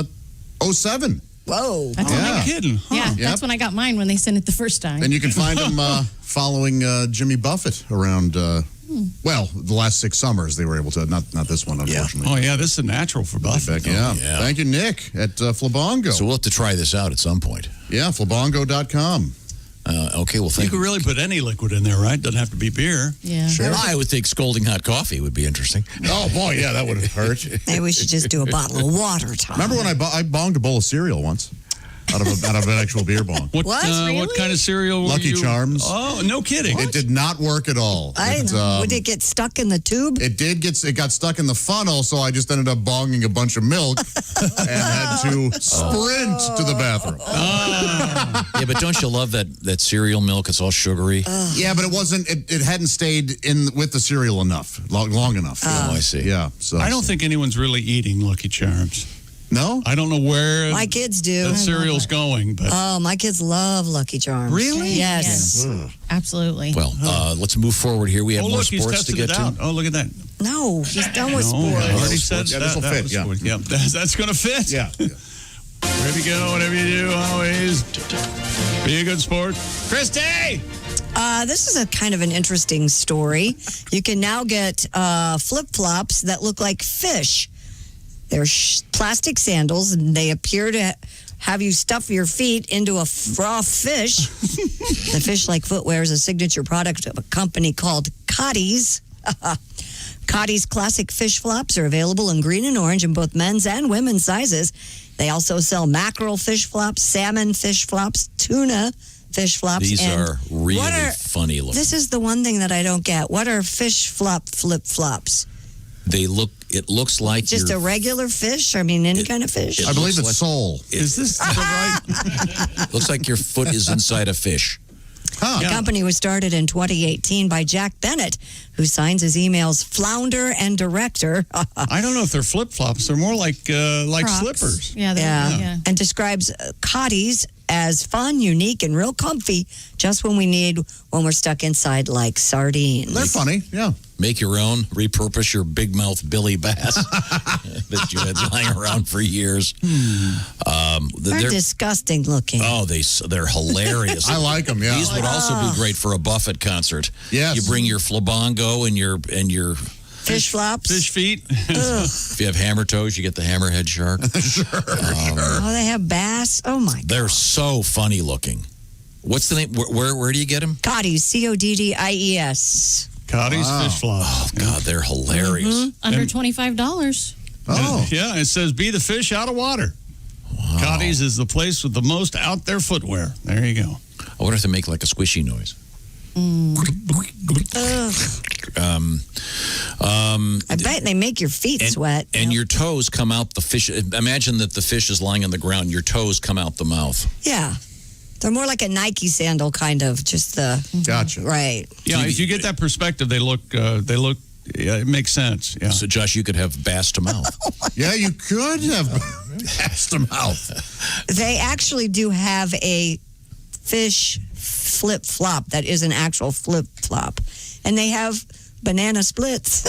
07. Whoa. That's no kidding. Huh. Yeah, that's when I got mine when they sent it the first time. And you can find them following Jimmy Buffett around Well, the last 6 summers they were able to. Not this one, unfortunately. Oh, yeah, this is a natural for Buffett. Yeah. Thank you, Nick, at Flabongo. So we'll have to try this out at some point. Yeah, flabongo.com. Okay, well, You thank could really put any liquid in there, right? Doesn't have to be beer. Yeah. Sure. I would think scalding hot coffee would be interesting. Oh, boy, yeah, that would have hurt. Maybe we should just do a bottle of water, Tom. Remember when I bonged a bowl of cereal once? Out of an actual beer bong. What kind of cereal were Lucky you? Charms. Oh, no kidding. It did not work at all. Would it get stuck in the tube? It did it got stuck in the funnel, so I just ended up bonging a bunch of milk and had to sprint to the bathroom. Yeah, but don't you love that cereal milk? It's all sugary. Yeah, but it wasn't. It hadn't stayed in with the cereal enough, long enough. Oh, I see. Yeah. So I don't think anyone's really eating Lucky Charms. No? I don't know where My kids do. that cereal's going, but Oh, my kids love Lucky Charms. Really? Yes. Absolutely. Well, let's move forward here. We have more look, he's sports to tested get it to. out. Oh, look at that. No, he's done with No, sports. I already said Yeah, that. this'll that fit, was yeah. sports. Yeah, that's going to fit. Yeah. Wherever you go, whatever you do, always be a good sport. Christy! This is a kind of an interesting story. You can now get flip-flops that look like fish. They're plastic sandals, and they appear to have you stuff your feet into a raw fish. The fish-like footwear is a signature product of a company called Cotties. Cotties classic fish flops are available in green and orange in both men's and women's sizes. They also sell mackerel fish flops, salmon fish flops, tuna fish flops. These and are really what are- funny looking. This is the one thing that I don't get. What are fish flip-flops? It looks like Just a regular fish? I mean, any kind of fish? I believe it's sole. Is this the right? Looks like your foot is inside a fish. The company was started in 2018 by Jack Bennett, who signs his emails flounder and director. I don't know if they're flip-flops. They're more like Crocs. slippers. Yeah. Yeah. And describes Cotties as fun, unique, and real comfy, just when we need when we're stuck inside like sardines. They're funny, yeah. Make your own, repurpose your big mouth Billy Bass that you had lying around for years. They're disgusting looking. Oh, they're hilarious. I like them, yeah. These would also be great for a Buffett concert. Yes. You bring your flabongo and your Fish flops. Fish feet. if you have hammer toes, you get the hammerhead shark. Sure. Oh, they have bass. Oh my God. They're so funny looking. What's the name? Where do you get them? Cotties, Coddies. Cotties fish flops. Oh God, they're hilarious. Under $25. Oh. Yeah, it says be the fish out of water. Wow. Cotties is the place with the most out there footwear. There you go. I wonder if they make like a squishy noise. I bet they make your feet sweat. And your toes come out the fish. Imagine that the fish is lying on the ground. Your toes come out the mouth. Yeah. They're more like a Nike sandal, kind of. Just the Gotcha. right. Yeah, if you get that perspective, they look. Yeah, it makes sense. Yeah. So, Josh, you could have bass to mouth. Yeah, you could have bass to mouth. They actually do have a fish flip flop that is an actual flip flop, and they have banana splits.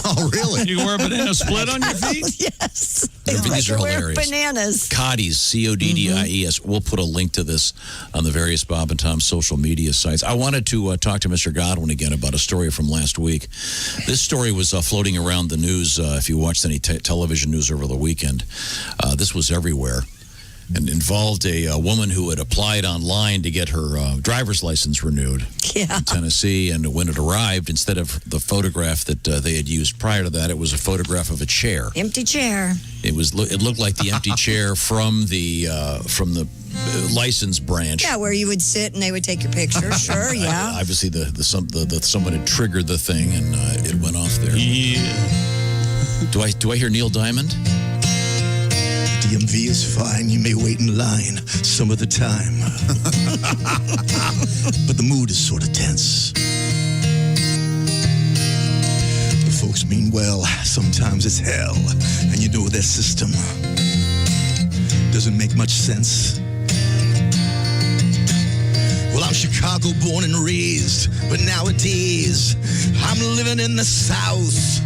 Oh, really? You can wear a banana split on your feet? Yes. These are hilarious. Bananas. Cotties, Coddies. We'll put a link to this on the various Bob and Tom social media sites. I wanted to talk to Mr. Godwin again about a story from last week. This story was floating around the news. If you watched any television news over the weekend, this was everywhere. And involved a woman who had applied online to get her driver's license renewed in Tennessee. And when it arrived, instead of the photograph that they had used prior to that, it was a photograph of a chair. Empty chair. It looked like the empty chair from the license branch. Yeah, where you would sit and they would take your picture. Sure, yeah. Obviously, someone had triggered the thing and it went off there. Yeah. Do I hear Neil Diamond? DMV is fine. You may wait in line some of the time. But the mood is sort of tense. The folks mean well. Sometimes it's hell. And you know their system doesn't make much sense. Well, I'm Chicago born and raised, but nowadays I'm living in the South.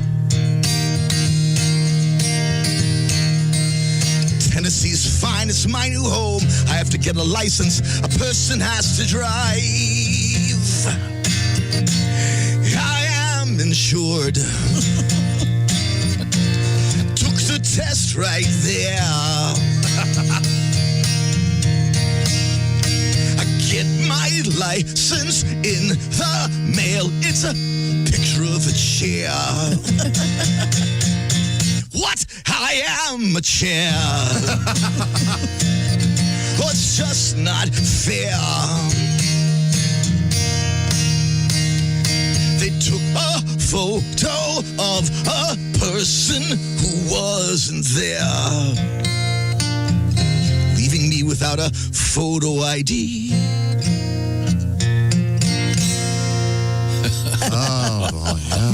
Tennessee's fine, it's my new home. I have to get a license, a person has to drive. assured. Took the test right there. I get my license in the mail. It's a picture of a chair. What? I am a chair. Oh, it's just not fair. They took a photo of a person who wasn't there, leaving me without a photo ID. Oh, boy, yeah.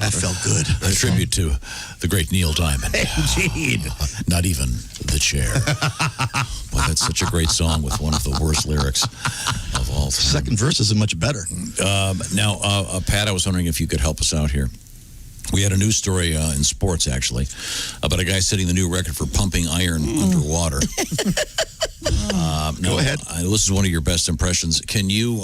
That felt good. A tribute to the great Neil Diamond. Indeed. Not even the chair. Well, that's such a great song with one of the worst lyrics of all time. Second verse isn't much better. Now, Pat, I was wondering if you could help us out here. We had a news story in sports, actually, about a guy setting the new record for pumping iron underwater. Go ahead. This is one of your best impressions. Can you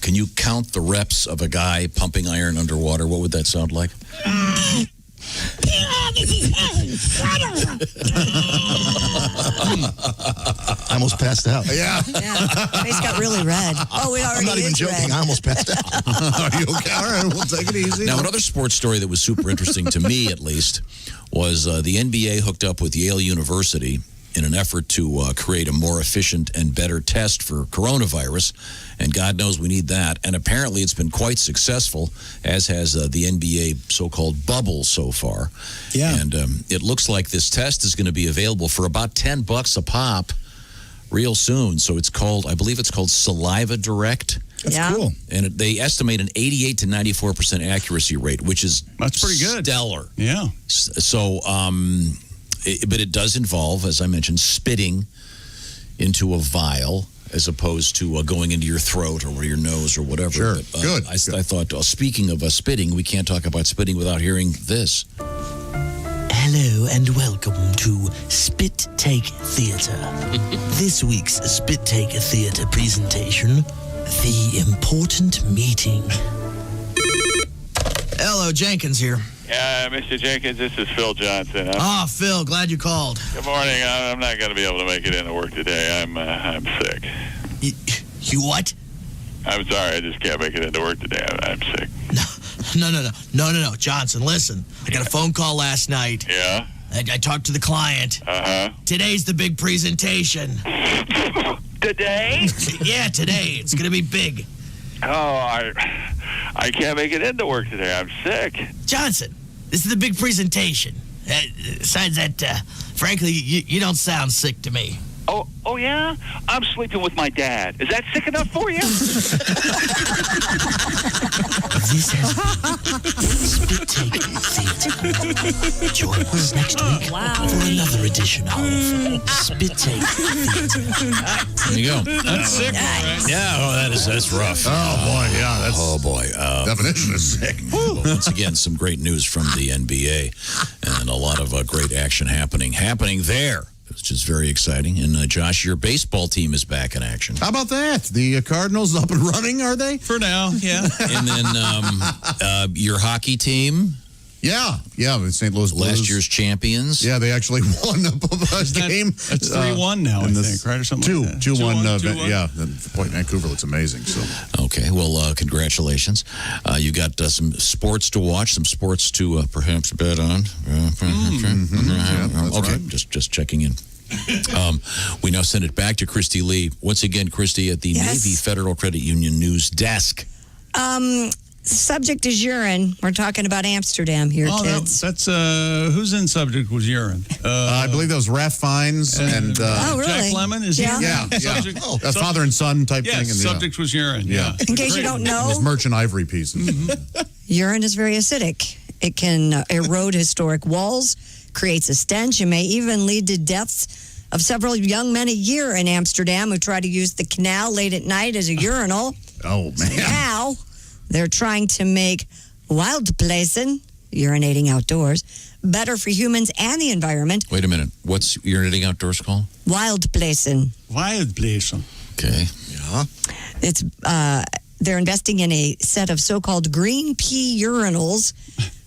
can you count the reps of a guy pumping iron underwater? What would that sound like? I almost passed out. Yeah. Face got really red. Oh, it already I'm not even is joking. red. I almost passed out. Are you okay? All right, we'll take it easy. Now, another sports story that was super interesting to me, at least, was the NBA hooked up with Yale University in an effort to create a more efficient and better test for coronavirus. And God knows we need that. And apparently it's been quite successful, as has the NBA so-called bubble so far. Yeah. And it looks like this test is going to be available for about $10 a pop real soon. So it's called, I believe it's called Saliva Direct. That's cool. And they estimate an 88 to 94% accuracy rate, which is That's pretty good. Stellar. Yeah. So, but it does involve, as I mentioned, spitting into a vial as opposed to going into your throat or your nose or whatever. Sure. But, Good. I thought, speaking of spitting, we can't talk about spitting without hearing this. Hello and welcome to Spit Take Theatre. This week's Spit Take Theatre presentation, The Important Meeting. Hello, Jenkins here. Mr. Jenkins, this is Phil Johnson. Phil, glad you called. Good morning. I'm not going to be able to make it into work today. I'm sick. You what? I'm sorry. I just can't make it into work today. I'm sick. No, Johnson, listen. I got a phone call last night. Yeah? I talked to the client. Uh-huh. Today's the big presentation. Today? Yeah, today. It's going to be big. Oh, I can't make it into work today. I'm sick. Johnson, this is the big presentation. Besides that, frankly, you don't sound sick to me. Oh, yeah? I'm sleeping with my dad. Is that sick enough for you? This has been Spit Take Theatre. Join us next week for another edition of Spit Take Theatre. There you go. That's sick. Right? Yeah, that's rough. Oh, boy, yeah. That's Oh, boy. definition is sick. Well, once again, some great news from the NBA and a lot of great action happening there. Which is very exciting. And Josh, your baseball team is back in action. How about that? The Cardinals up and running, are they? For now, yeah. And then your hockey team. Yeah, with St. Louis Blues. Last year's champions. Yeah, they actually won a game. That's 3-1 now, I think, right? Or something like that. 2-1. Yeah, Point Vancouver looks amazing. So Okay, well, congratulations. You got some sports to watch, some sports to perhaps bet on. Okay, right. just checking in. We now send it back to Christy Lee. Once again, Christy at the Navy Federal Credit Union news desk. Subject is urine. We're talking about Amsterdam here, kids. That's who's in subject was urine. I believe that was Ralph Fiennes and really? Jack Lemmon is Yeah. he? yeah. Subject, A father and son type yes, thing. And, subject was urine. Yeah. In case you don't know, His merchant ivory pieces. urine is very acidic. It can erode historic walls, creates a stench, and may even lead to deaths of several young men a year in Amsterdam who try to use the canal late at night as a urinal. Oh, man. Now, they're trying to make wildplacen, urinating outdoors, better for humans and the environment. Wait a minute. What's urinating outdoors called? Wildplacen. Wildplacen. Okay. Yeah. It's they're investing in a set of so-called green pea urinals.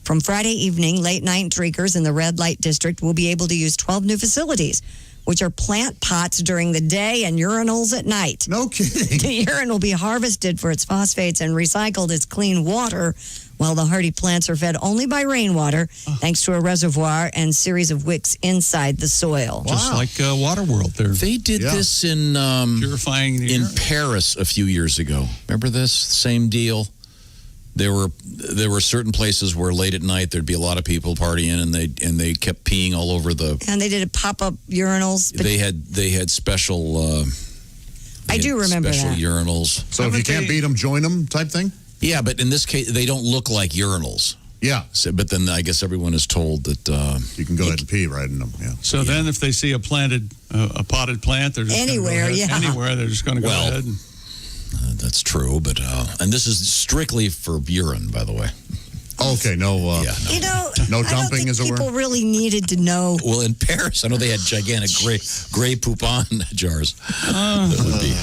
From Friday evening, late night drinkers in the red light district will be able to use 12 new facilities, which are plant pots during the day and urinals at night. No kidding. The urine will be harvested for its phosphates and recycled as clean water, while the hardy plants are fed only by rainwater, thanks to a reservoir and series of wicks inside the soil. Just like Waterworld. They did this in purifying the in urine. Paris a few years ago. Remember this? Same deal. There were certain places where late at night there'd be a lot of people partying, and they kept peeing all over the. And they did pop-up urinals. They had special. I do remember special that. urinals. So if you can't beat them, join them type thing? Yeah, but in this case, they don't look like urinals. Yeah. So, but then I guess everyone is told that you can go ahead and pee right in them. Yeah. So then, if they see a potted plant, they're just anywhere, gonna go ahead, anywhere, they're just going to go ahead. And, that's true, but and this is strictly for urine, by the way. Okay, no. You know, no I don't dumping, think as it were. people really needed to know. Well, in Paris, I know they had gigantic gray poupon jars. That would be.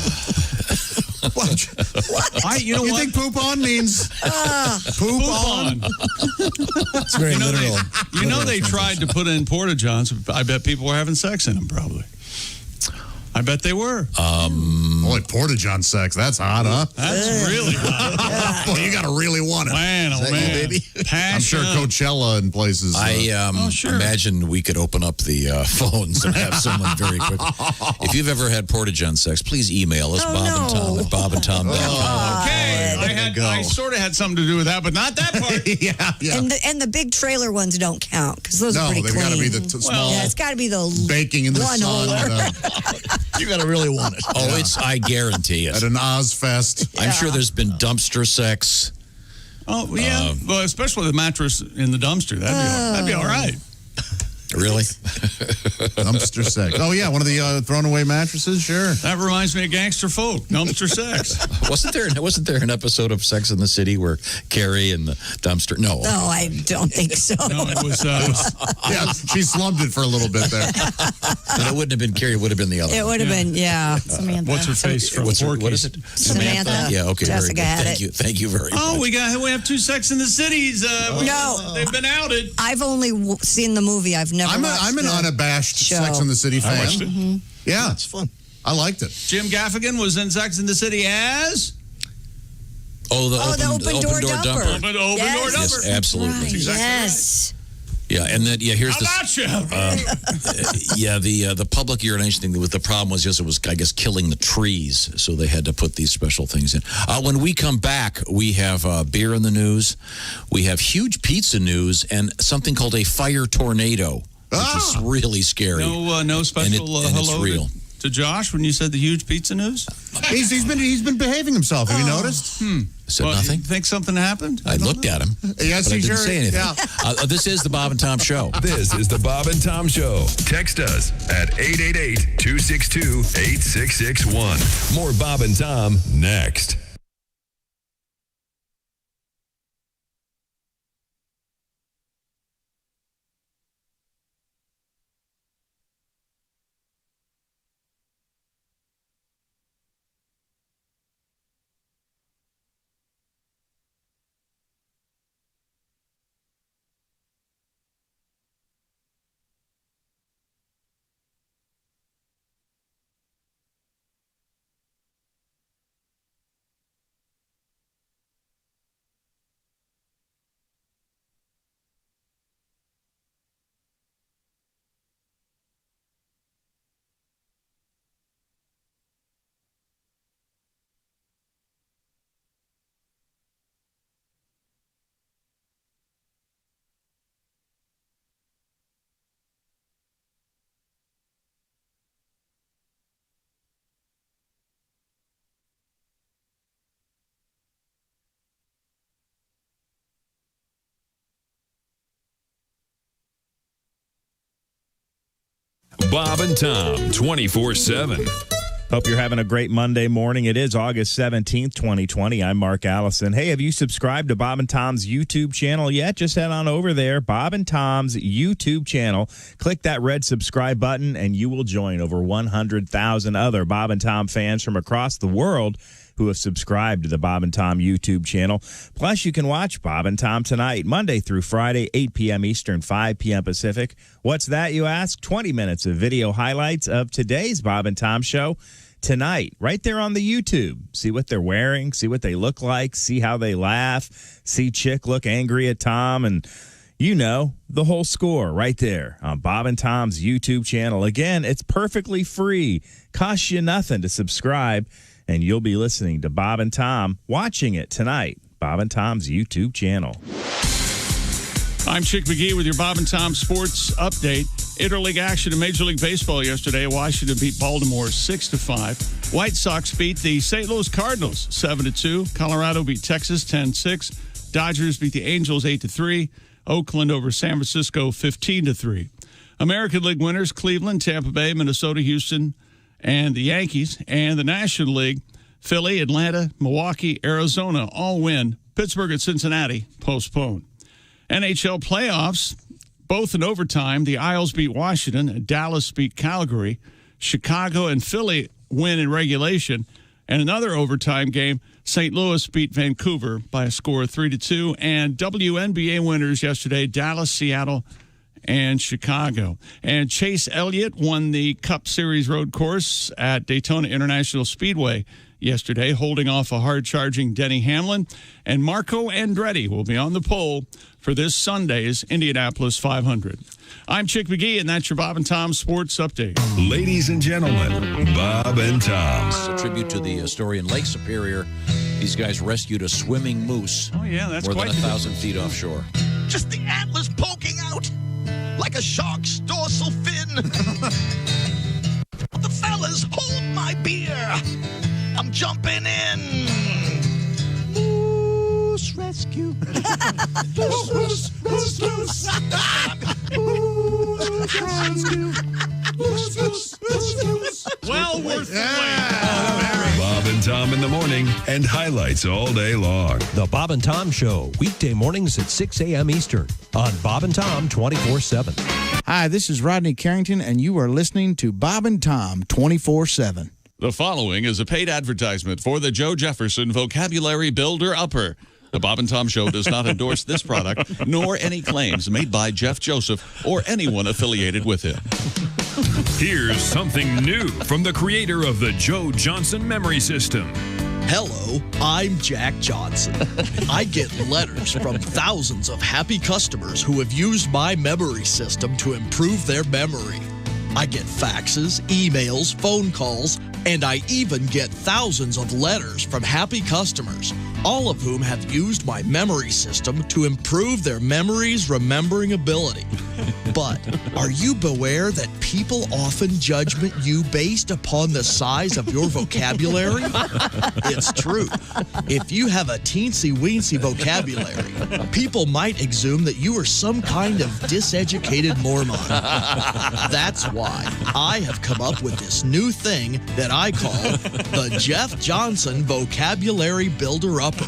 What? You what? think poop on means poop on? It's very literal. You know they tried to put in porta-johns. I bet people were having sex in them, probably. I bet they were. Boy, porta-john sex, that's hot, huh? That's really hot. Boy, you got to really want it. Man, oh man. baby? I'm sure Coachella and places. I sure. imagine we could open up the phones and have someone very quick. If you've ever had porta-john sex, please email us, Bob and Tom at bobandtom.com. Okay, I sort of had something to do with that, but not that part. yeah. And the big trailer ones don't count because those are No, pretty they've clean. got to be the small. Yeah, it's got to be the baking in the one sun. holder. You got to really want it. Oh, I guarantee it. At an Ozfest. I'm sure there's been dumpster sex. Oh, yeah. Well, especially the mattress in the dumpster. That'd be all right. Really? Dumpster sex. Oh, yeah, one of the thrown away mattresses, sure. That reminds me of Gangster Folk, dumpster sex. Wasn't there an episode of Sex in the City where Carrie and the dumpster? No. No, I don't think so. No, it was yeah, she slumped it for a little bit there. And it wouldn't have been Carrie, it would have been the other It one. would have been, yeah. Samantha. What's her face from What Porky? is it? Samantha. Yeah, okay. Very Jessica good. had Thank it. you. Thank you very much. Oh, we have two Sex in the Cities. No. They've been outed. I've only seen the movie. I've never watched I'm an the unabashed show. Sex and the City fan. I watched it. Yeah, it's fun. I liked it. Jim Gaffigan was in Sex in the City as... Oh, the open door dumper. Open door Yes. dumper. Yes, absolutely. Right. exactly Yes. Yeah, and then here's How about you? the public urination thing. The problem was just it was, I guess, killing the trees, so they had to put these special things in. When we come back, we have beer in the news, we have huge pizza news, and something called a fire tornado, which is really scary. No special and it's hello real. to Josh when you said the huge pizza news? He's been behaving himself. Have you noticed? Said nothing. You think something happened? I looked at him. Yes, but I he didn't sure. say anything. Yeah. This is the Bob and Tom Show. This is the Bob and Tom Show. Text us at 888-262-8661. More Bob and Tom next. Bob and Tom 24/7. Hope you're having a great Monday morning. It is August 17th, 2020. I'm Mark Allison. Hey, have you subscribed to Bob and Tom's YouTube channel yet? Just head on over there, Bob and Tom's YouTube channel. Click that red subscribe button, and you will join over 100,000 other Bob and Tom fans from across the world who have subscribed to the Bob and Tom YouTube channel. Plus, you can watch Bob and Tom Tonight, Monday through Friday, 8 p.m. Eastern, 5 p.m. Pacific. What's that, you ask? 20 minutes of video highlights of today's Bob and Tom show tonight, right there on the YouTube. See what they're wearing, see what they look like, see how they laugh, see Chick look angry at Tom, and you know, the whole score right there on Bob and Tom's YouTube channel. Again, it's perfectly free. Costs you nothing to subscribe, and you'll be listening to Bob and Tom, watching it tonight. Bob and Tom's YouTube channel. I'm Chick McGee with your Bob and Tom Sports Update. Interleague action in Major League Baseball yesterday. Washington beat Baltimore 6-5. White Sox beat the St. Louis Cardinals 7-2. Colorado beat Texas 10-6. Dodgers beat the Angels 8-3. Oakland over San Francisco 15-3. American League winners Cleveland, Tampa Bay, Minnesota, Houston, and the Yankees. And the National League, Philly, Atlanta, Milwaukee, Arizona all win. Pittsburgh and Cincinnati postponed. NHL playoffs, both in overtime. The Isles beat Washington. Dallas beat Calgary. Chicago and Philly win in regulation. And another overtime game, St. Louis beat Vancouver by a score of 3-2. And WNBA winners yesterday, Dallas, Seattle, and Chicago. And Chase Elliott won the Cup Series road course at Daytona International Speedway yesterday, holding off a hard-charging Denny Hamlin. And Marco Andretti will be on the pole for this Sunday's Indianapolis 500. I'm Chick McGee, and that's your Bob and Tom Sports Update. Ladies and gentlemen, Bob and Tom. It's a tribute to the story in Lake Superior. These guys rescued a swimming moose. Oh, yeah, that's more quite than 1,000 feet offshore. Just the antlers poking out like a shark's dorsal fin. The fellas, hold my beer. I'm jumping in. Moose rescue. Moose, moose, moose, moose. Moose rescue. Moose, moose, moose, moose. Well worth the Bob and Tom in the morning and highlights all day long. The Bob and Tom Show, weekday mornings at 6 a.m. Eastern on Bob and Tom 24/7. Hi, this is Rodney Carrington, and you are listening to Bob and Tom 24/7. The following is a paid advertisement for the Joe Jefferson Vocabulary Builder Upper. The Bob and Tom Show does not endorse this product, nor any claims made by Jeff Joseph or anyone affiliated with him. Here's something new from the creator of the Joe Johnson Memory System. Hello, I'm Jack Johnson. I get letters from thousands of happy customers who have used my memory system to improve their memory. I get faxes, emails, phone calls, and I even get thousands of letters from happy customers, all of whom have used my memory system to improve their memory's remembering ability. But are you aware that people often judge you based upon the size of your vocabulary? It's true. If you have a teensy-weensy vocabulary, people might assume that you are some kind of diseducated Mormon. That's why I have come up with this new thing that I call the Jeff Johnson Vocabulary Builder Upper.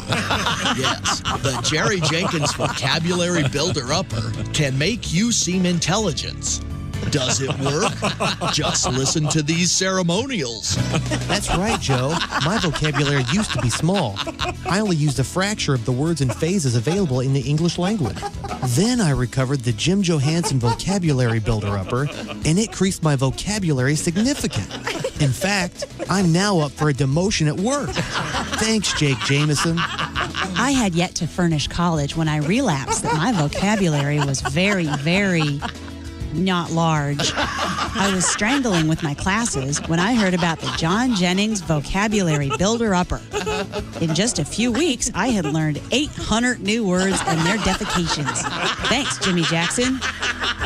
Yes, the Jerry Jenkins Vocabulary Builder Upper can make you seem intelligent. Does it work? Just listen to these ceremonials. That's right, Joe. My vocabulary used to be small. I only used a fraction of the words and phrases available in the English language. Then I recovered the Jim Johansson Vocabulary Builder Upper, and it increased my vocabulary significantly. In fact, I'm now up for a demotion at work. Thanks, Jake Jameson. I had yet to furnish college when I relapsed that my vocabulary was very, very not large. I was strangling with my classes when I heard about the John Jennings Vocabulary Builder Upper. In just a few weeks, I had learned 800 new words and their defecations. Thanks, Jimmy Jackson.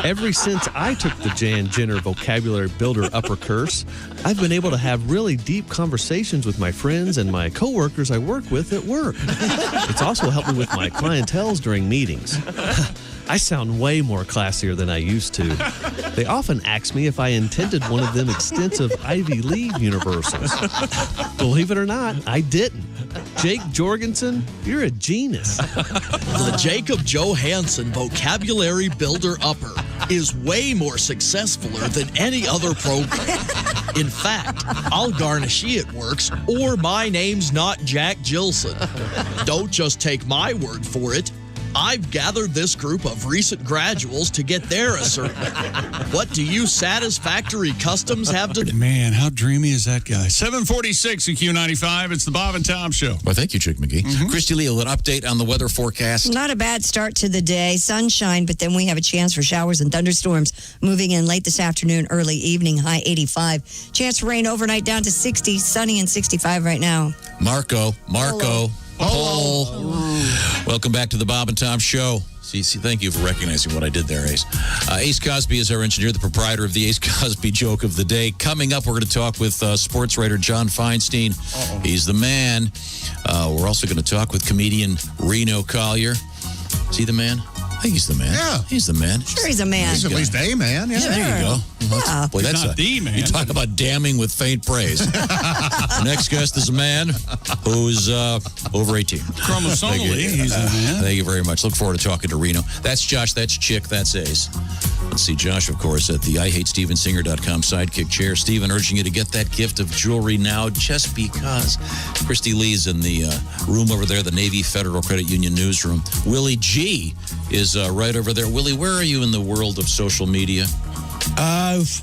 Ever since I took the Jan Jenner Vocabulary Builder Upper course, I've been able to have really deep conversations with my friends and my coworkers I work with at work. It's also helped me with my clientels during meetings. I sound way more classier than I used to. They often ask me if I intended one of them extensive Ivy League universals. Believe it or not, I didn't. Jake Jorgensen, you're a genius. The Jacob Johansson Vocabulary Builder Upper is way more successfuler than any other program. In fact, I'll guarantee it works, or my name's not Jack Gilson. Don't just take my word for it. I've gathered this group of recent graduates to get their assertion. What do you Satisfactory Customs have to do? Man, how dreamy is that guy? 746 at Q95. It's the Bob and Tom Show. Well, thank you, Chick McGee. Christy Lee, an update on the weather forecast. Not a bad start to the day. Sunshine, but then we have a chance for showers and thunderstorms moving in late this afternoon, early evening, high 85. Chance for rain overnight down to 60, sunny and 65 right now. Marco. Paul. Welcome back to the Bob and Tom Show. See, thank you for recognizing what I did there, Ace. Ace Cosby is our engineer, the proprietor of the Ace Cosby joke of the day. Coming up, we're going to talk with sports writer John Feinstein. He's the man. We're also going to talk with comedian Reno Collier. Is he the man? I think he's the man. Yeah. He's the man. Sure, he's a man. He's at least a man. Yeah. There you go. Yeah. Boy, that's not the man. You talk about damning with faint praise. The next guest is a man who's over 18. Chromosomally, he's a man. Thank you very much. Look forward to talking to Reno. That's Josh. That's Chick. That's Ace. Let's see Josh, of course, at the IHateStevenSinger.com sidekick chair. Steven urging you to get that gift of jewelry now just because. Christy Lee's in the room over there, the Navy Federal Credit Union newsroom. Willie G is right over there. Willie, where are you in the world of social media?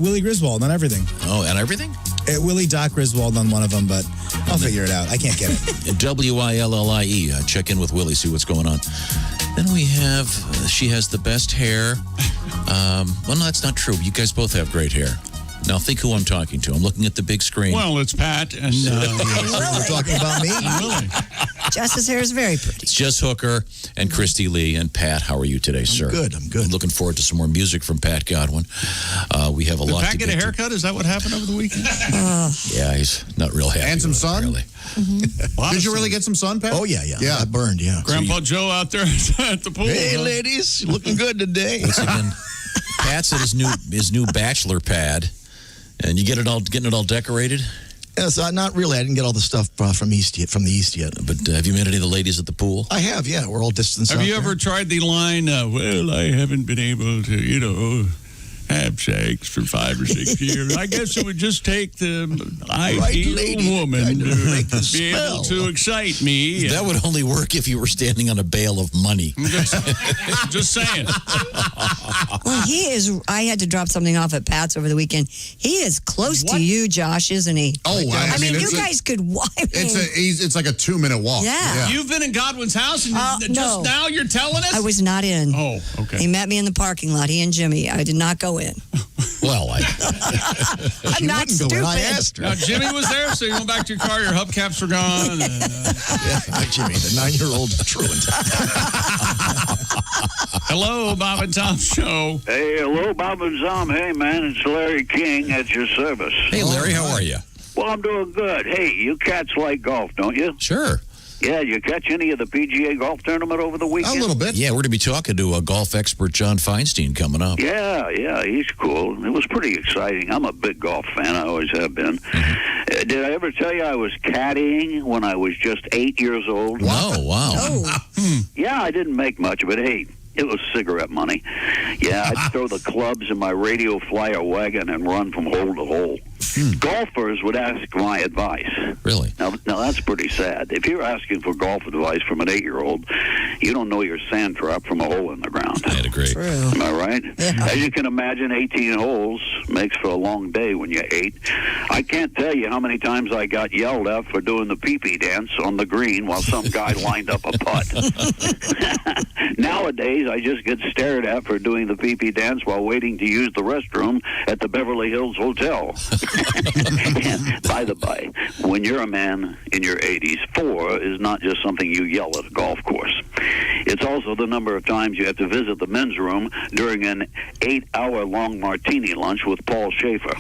Willie Griswold on everything. Oh, and everything? Willie Doc Griswold on one of them, but I'll figure it out. I can't get it. WILLIE. Check in with Willie, see what's going on. Then we have, she has the best hair. Well, no, that's not true. You guys both have great hair. Now, think who I'm talking to. I'm looking at the big screen. Well, it's Pat. And You're talking about me? Willie. Jess's hair is very pretty. It's Jess Hooker and Christy Lee. And Pat, how are you today, sir? I'm good. Looking forward to some more music from Pat Godwin. We have a Did lot Pat to get get a haircut? Is that what happened over the weekend? Yeah, he's not real happy. And some with it, sun? really. Did you really get some sun, Pat? Oh, yeah. I burned, yeah. Grandpa Joe out there at the pool. Hey, ladies, looking good today. Once again, Pat's at his new bachelor pad. And you getting it all decorated? Yes, not really. I didn't get all the stuff from the east yet. But have you met any of the ladies at the pool? I have, yeah. We're all distanced. Have you out there. ever tried the line, well, I haven't been able to, have sex for 5 or 6 years. I guess it would just take the ideal woman to be able to excite me. That would only work if you were standing on a bale of money. Just saying. Well, I had to drop something off at Pat's over the weekend. He is close to you, Josh, isn't he? Oh, I mean, you guys could walk. It's like a 2-minute walk. Yeah. You've been in Godwin's house and just now you're telling us? I was not in. Oh, okay. He met me in the parking lot, he and Jimmy. I did not go in. Well, I'm not stupid. I asked her. Now, Jimmy was there, so you went back to your car, your hubcaps were gone. And, Yeah, Jimmy, the 9-year-old truant. hello, Bob and Tom Show. Hey, hello, Bob and Tom. Hey, man, it's Larry King at your service. Hey, Larry, how are you? Well, I'm doing good. Hey, you cats like golf, don't you? Sure. Yeah, you catch any of the PGA golf tournament over the weekend? A little bit. Yeah, we're going to be talking to a golf expert, John Feinstein, coming up. Yeah, he's cool. It was pretty exciting. I'm a big golf fan. I always have been. Did I ever tell you I was caddying when I was just 8 years old? Oh, wow. Yeah, I didn't make much, but hey, it was cigarette money. Yeah, I'd throw the clubs in my radio flyer wagon and run from hole to hole. Golfers would ask my advice. Really? Now that's pretty sad. If you're asking for golf advice from an 8-year-old, you don't know your sand trap from a hole in the ground. I'd agree. True. Am I right? Yeah. As you can imagine, 18 holes makes for a long day when you're 8. I can't tell you how many times I got yelled at for doing the pee-pee dance on the green while some guy lined up a putt. Nowadays, I just get stared at for doing the pee-pee dance while waiting to use the restroom at the Beverly Hills Hotel. And by the by, when you're a man in your 80s, 4 is not just something you yell at a golf course. It's also the number of times you have to visit the men's room during an 8-hour-long martini lunch with Paul Schaefer.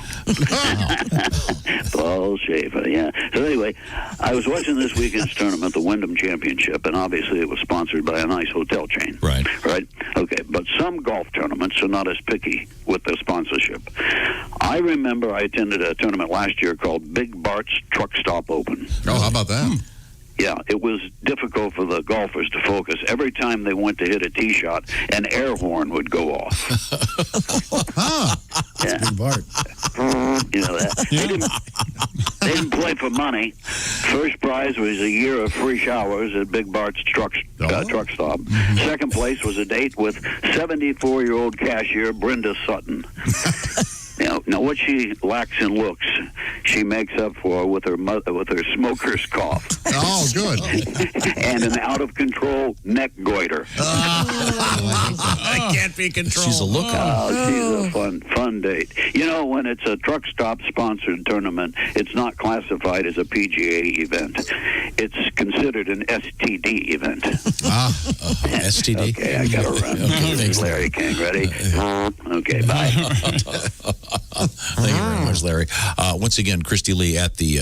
Paul Schaefer, yeah. So anyway, I was watching this weekend's tournament, the Wyndham Championship, and obviously it was sponsored by a nice hotel chain. Right. Right? Okay, but some golf tournaments are not as picky with their sponsorship. I remember I attended a tournament last year called Big Bart's Truck Stop Open. Oh, how about that? Yeah, it was difficult for the golfers to focus. Every time they went to hit a tee shot, an air horn would go off. That's Big Bart. You know that. They didn't play for money. First prize was a year of free showers at Big Bart's truck stop. Second place was a date with 74-year-old cashier Brenda Sutton. Now, what she lacks in looks, she makes up for with her smoker's cough. Oh, good. And an out-of-control neck goiter. I can't be controlled. She's a lookout. Oh, she's a fun date. You know, when it's a truck stop sponsored tournament, it's not classified as a PGA event. It's considered an STD event. STD? Okay, I got to run. Okay, thanks, Larry King, ready? Okay, bye. Thank you very much, Larry. Once again, Christy Lee at the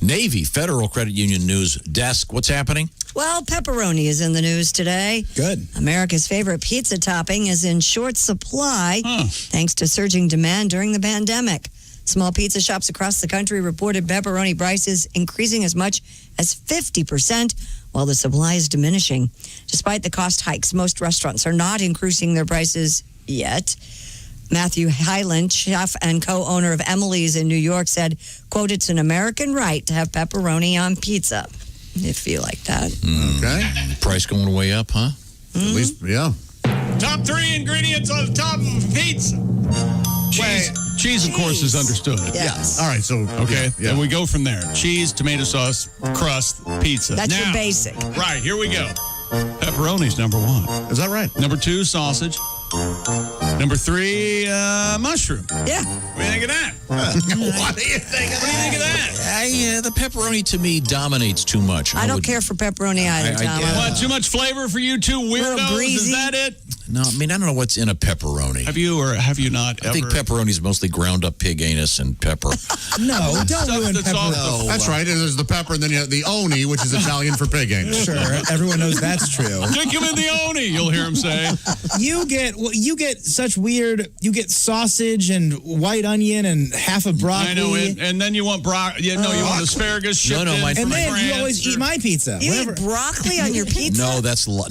Navy Federal Credit Union News Desk. What's happening? Well, pepperoni is in the news today. Good. America's favorite pizza topping is in short supply thanks to surging demand during the pandemic. Small pizza shops across the country reported pepperoni prices increasing as much as 50% while the supply is diminishing. Despite the cost hikes, most restaurants are not increasing their prices yet. Matthew Hyland, chef and co-owner of Emily's in New York, said, quote, "It's an American right to have pepperoni on pizza," if you like that. Okay. Price going way up, huh? At least, yeah. Top 3 ingredients on the top of a pizza. Cheese, of course, is understood. Yes. All right, so, Okay, yeah. and we go from there. Cheese, tomato sauce, crust, pizza. That's now, your basic. Right, here we go. Pepperoni's number 1. Is that right? Number 2, sausage. Number 3, mushroom. Yeah. What do you think of that? What do you think of that? The pepperoni to me dominates too much. I don't care for pepperoni either, Tom. What, too much flavor for you two weirdos? greasy. Is that it? No, I mean, I don't know what's in a pepperoni. Have you or have you not ever? I think pepperoni's mostly ground up pig anus and pepper. No, don't Stuff ruin that's off pepperoni. the- That's right. There's the pepper, and then you have the oni, which is Italian for pig anus. Sure, everyone knows that's true. Stick him in the oni, you'll hear him say. You get such weird. You get sausage and white onion and half a broccoli. I know, and then you want you want asparagus shipped No, in mine- from And then you France always or- eat my pizza. You Whatever. eat broccoli on your pizza?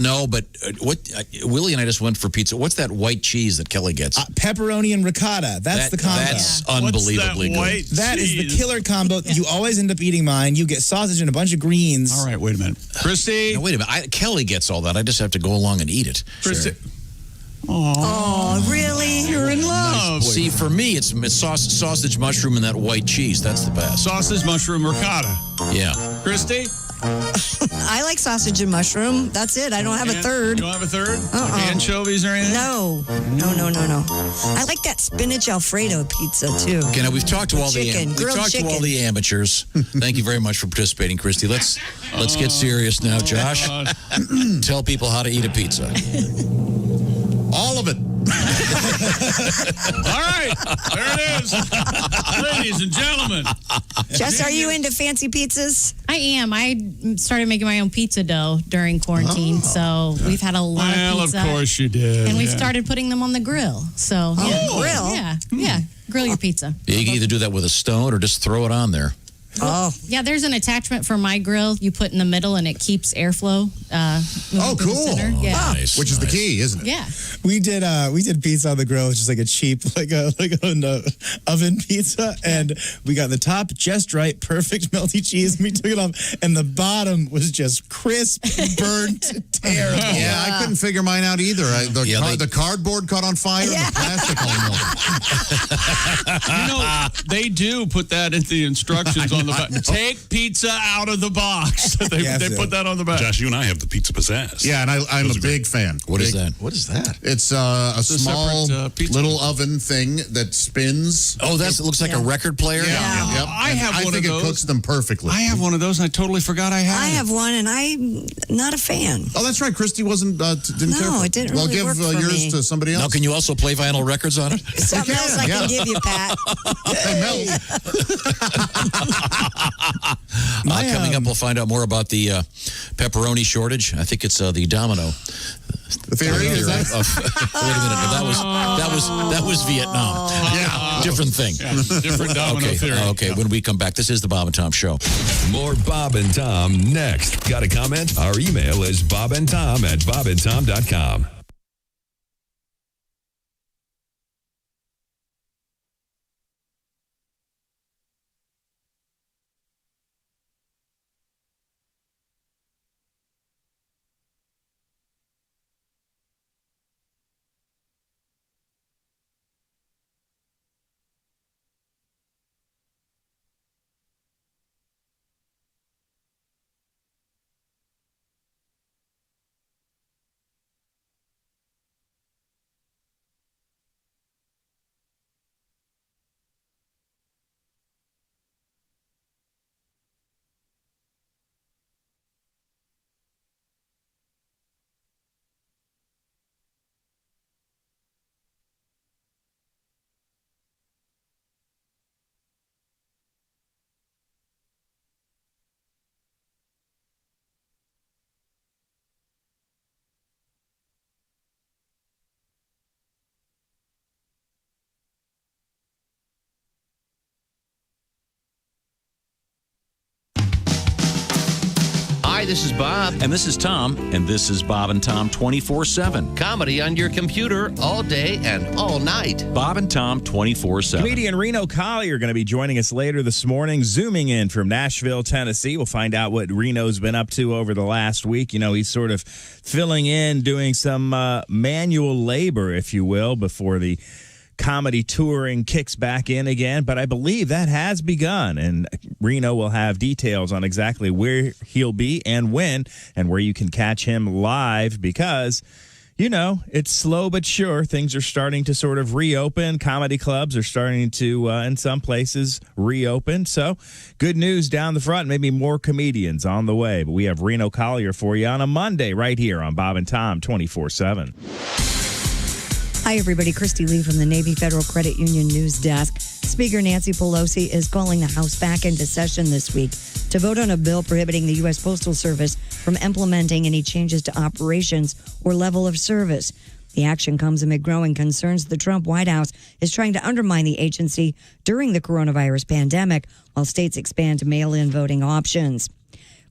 No, but what Willie and I just went for pizza. What's that white cheese that Kelly gets? Pepperoni and ricotta. That's the combo. That's unbelievably good. That is the killer combo. You always end up eating mine. You get sausage and a bunch of greens. All right, wait a minute. Christy? No, wait a minute. Kelly gets all that. I just have to go along and eat it. Christy. Oh, really? You're in love. See, for me, it's sausage, mushroom, and that white cheese. That's the best. Sausage, mushroom, ricotta. Yeah. Christy? I like sausage and mushroom. That's it. I don't have a third. You don't have a third? Uh-uh. Anchovies or anything? No. I like that spinach Alfredo pizza, too. Okay, now we've talked to all Chicken, we've grilled talked to all chicken. the amateurs. Thank you very much for participating, Christy. Let's get serious now, Josh. Tell people how to eat a pizza. All of it. All right, there it is. Ladies and gentlemen. Jess, are you into fancy pizzas? I am. I started making my own pizza dough during quarantine, so we've had a lot Well, of pizza. of course you did. And we've yeah. started putting them on the grill. So grill? Yeah. Grill your pizza. You can either do that with a stone or just throw it on there. Oh. Yeah, there's an attachment for my grill you put in the middle and it keeps airflow. Oh, cool. Yeah. Nice, Which is the key, isn't it? Yeah. We did pizza on the grill, just like a cheap an oven pizza, and we got the top just right, perfect melty cheese, and we took it off, and the bottom was just crisp, burnt, terrible. Yeah, I couldn't figure mine out either. The cardboard caught on fire and the plastic all melted. You know, they do put that in the instructions on the back. Take pizza out of the box. They put that on the back. Josh, you and I have the pizza pizzazz. Yeah, and I'm a big fan. What is that? What is that? It's a small separate, little oven thing that spins. Oh, it looks like a record player? Yeah. Yep. I have I one think of those. it cooks them perfectly. I have one of those, and I totally forgot I had I it. have one, and I'm not a fan. Oh, that's right. Christy didn't care No, for it didn't Well, really give work for yours me. to somebody else. Now, can you also play vinyl records on it? Something else I can give you, Pat. Hey, Mel. Coming up, we'll find out more about the pepperoni shortage. I think it's the Domino. The theory is that? Wait a minute. That was Vietnam. Yeah, different thing. Yeah, different Domino theory. Okay. When we come back, this is the Bob and Tom Show. More Bob and Tom next. Got a comment? Our email is bobandtom@bobandtom.com. Hi, this is Bob. And this is Tom. And this is Bob and Tom 24/7. Comedy on your computer all day and all night. Bob and Tom 24/7. Comedian Reno Collier going to be joining us later this morning, zooming in from Nashville, Tennessee. We'll find out what Reno's been up to over the last week. You know, he's sort of filling in, doing some manual labor, if you will, before the comedy touring kicks back in again, but I believe that has begun, and Reno will have details on exactly where he'll be and when, and where you can catch him live, because, you know, it's slow but sure. Things are starting to sort of reopen. Comedy clubs are starting to, in some places, reopen. So good news down the front, maybe more comedians on the way. But we have Reno Collier for you on a Monday right here on Bob and Tom 24/7. Hi, everybody. Christy Lee from the Navy Federal Credit Union News Desk. Speaker Nancy Pelosi is calling the House back into session this week to vote on a bill prohibiting the U.S. Postal Service from implementing any changes to operations or level of service. The action comes amid growing concerns the Trump White House is trying to undermine the agency during the coronavirus pandemic while states expand mail-in voting options.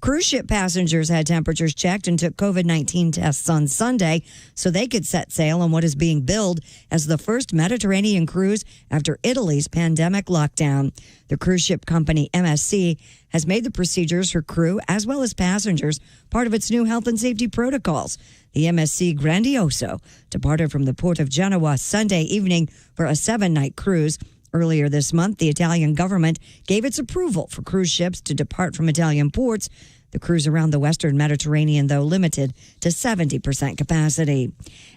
Cruise ship passengers had temperatures checked and took COVID-19 tests on Sunday so they could set sail on what is being billed as the first Mediterranean cruise after Italy's pandemic lockdown. The cruise ship company MSC has made the procedures for crew as well as passengers part of its new health and safety protocols. The MSC Grandioso departed from the port of Genoa Sunday evening for a 7-night cruise. Earlier this month, the Italian government gave its approval for cruise ships to depart from Italian ports. The cruise around the Western Mediterranean, though, limited to 70% capacity.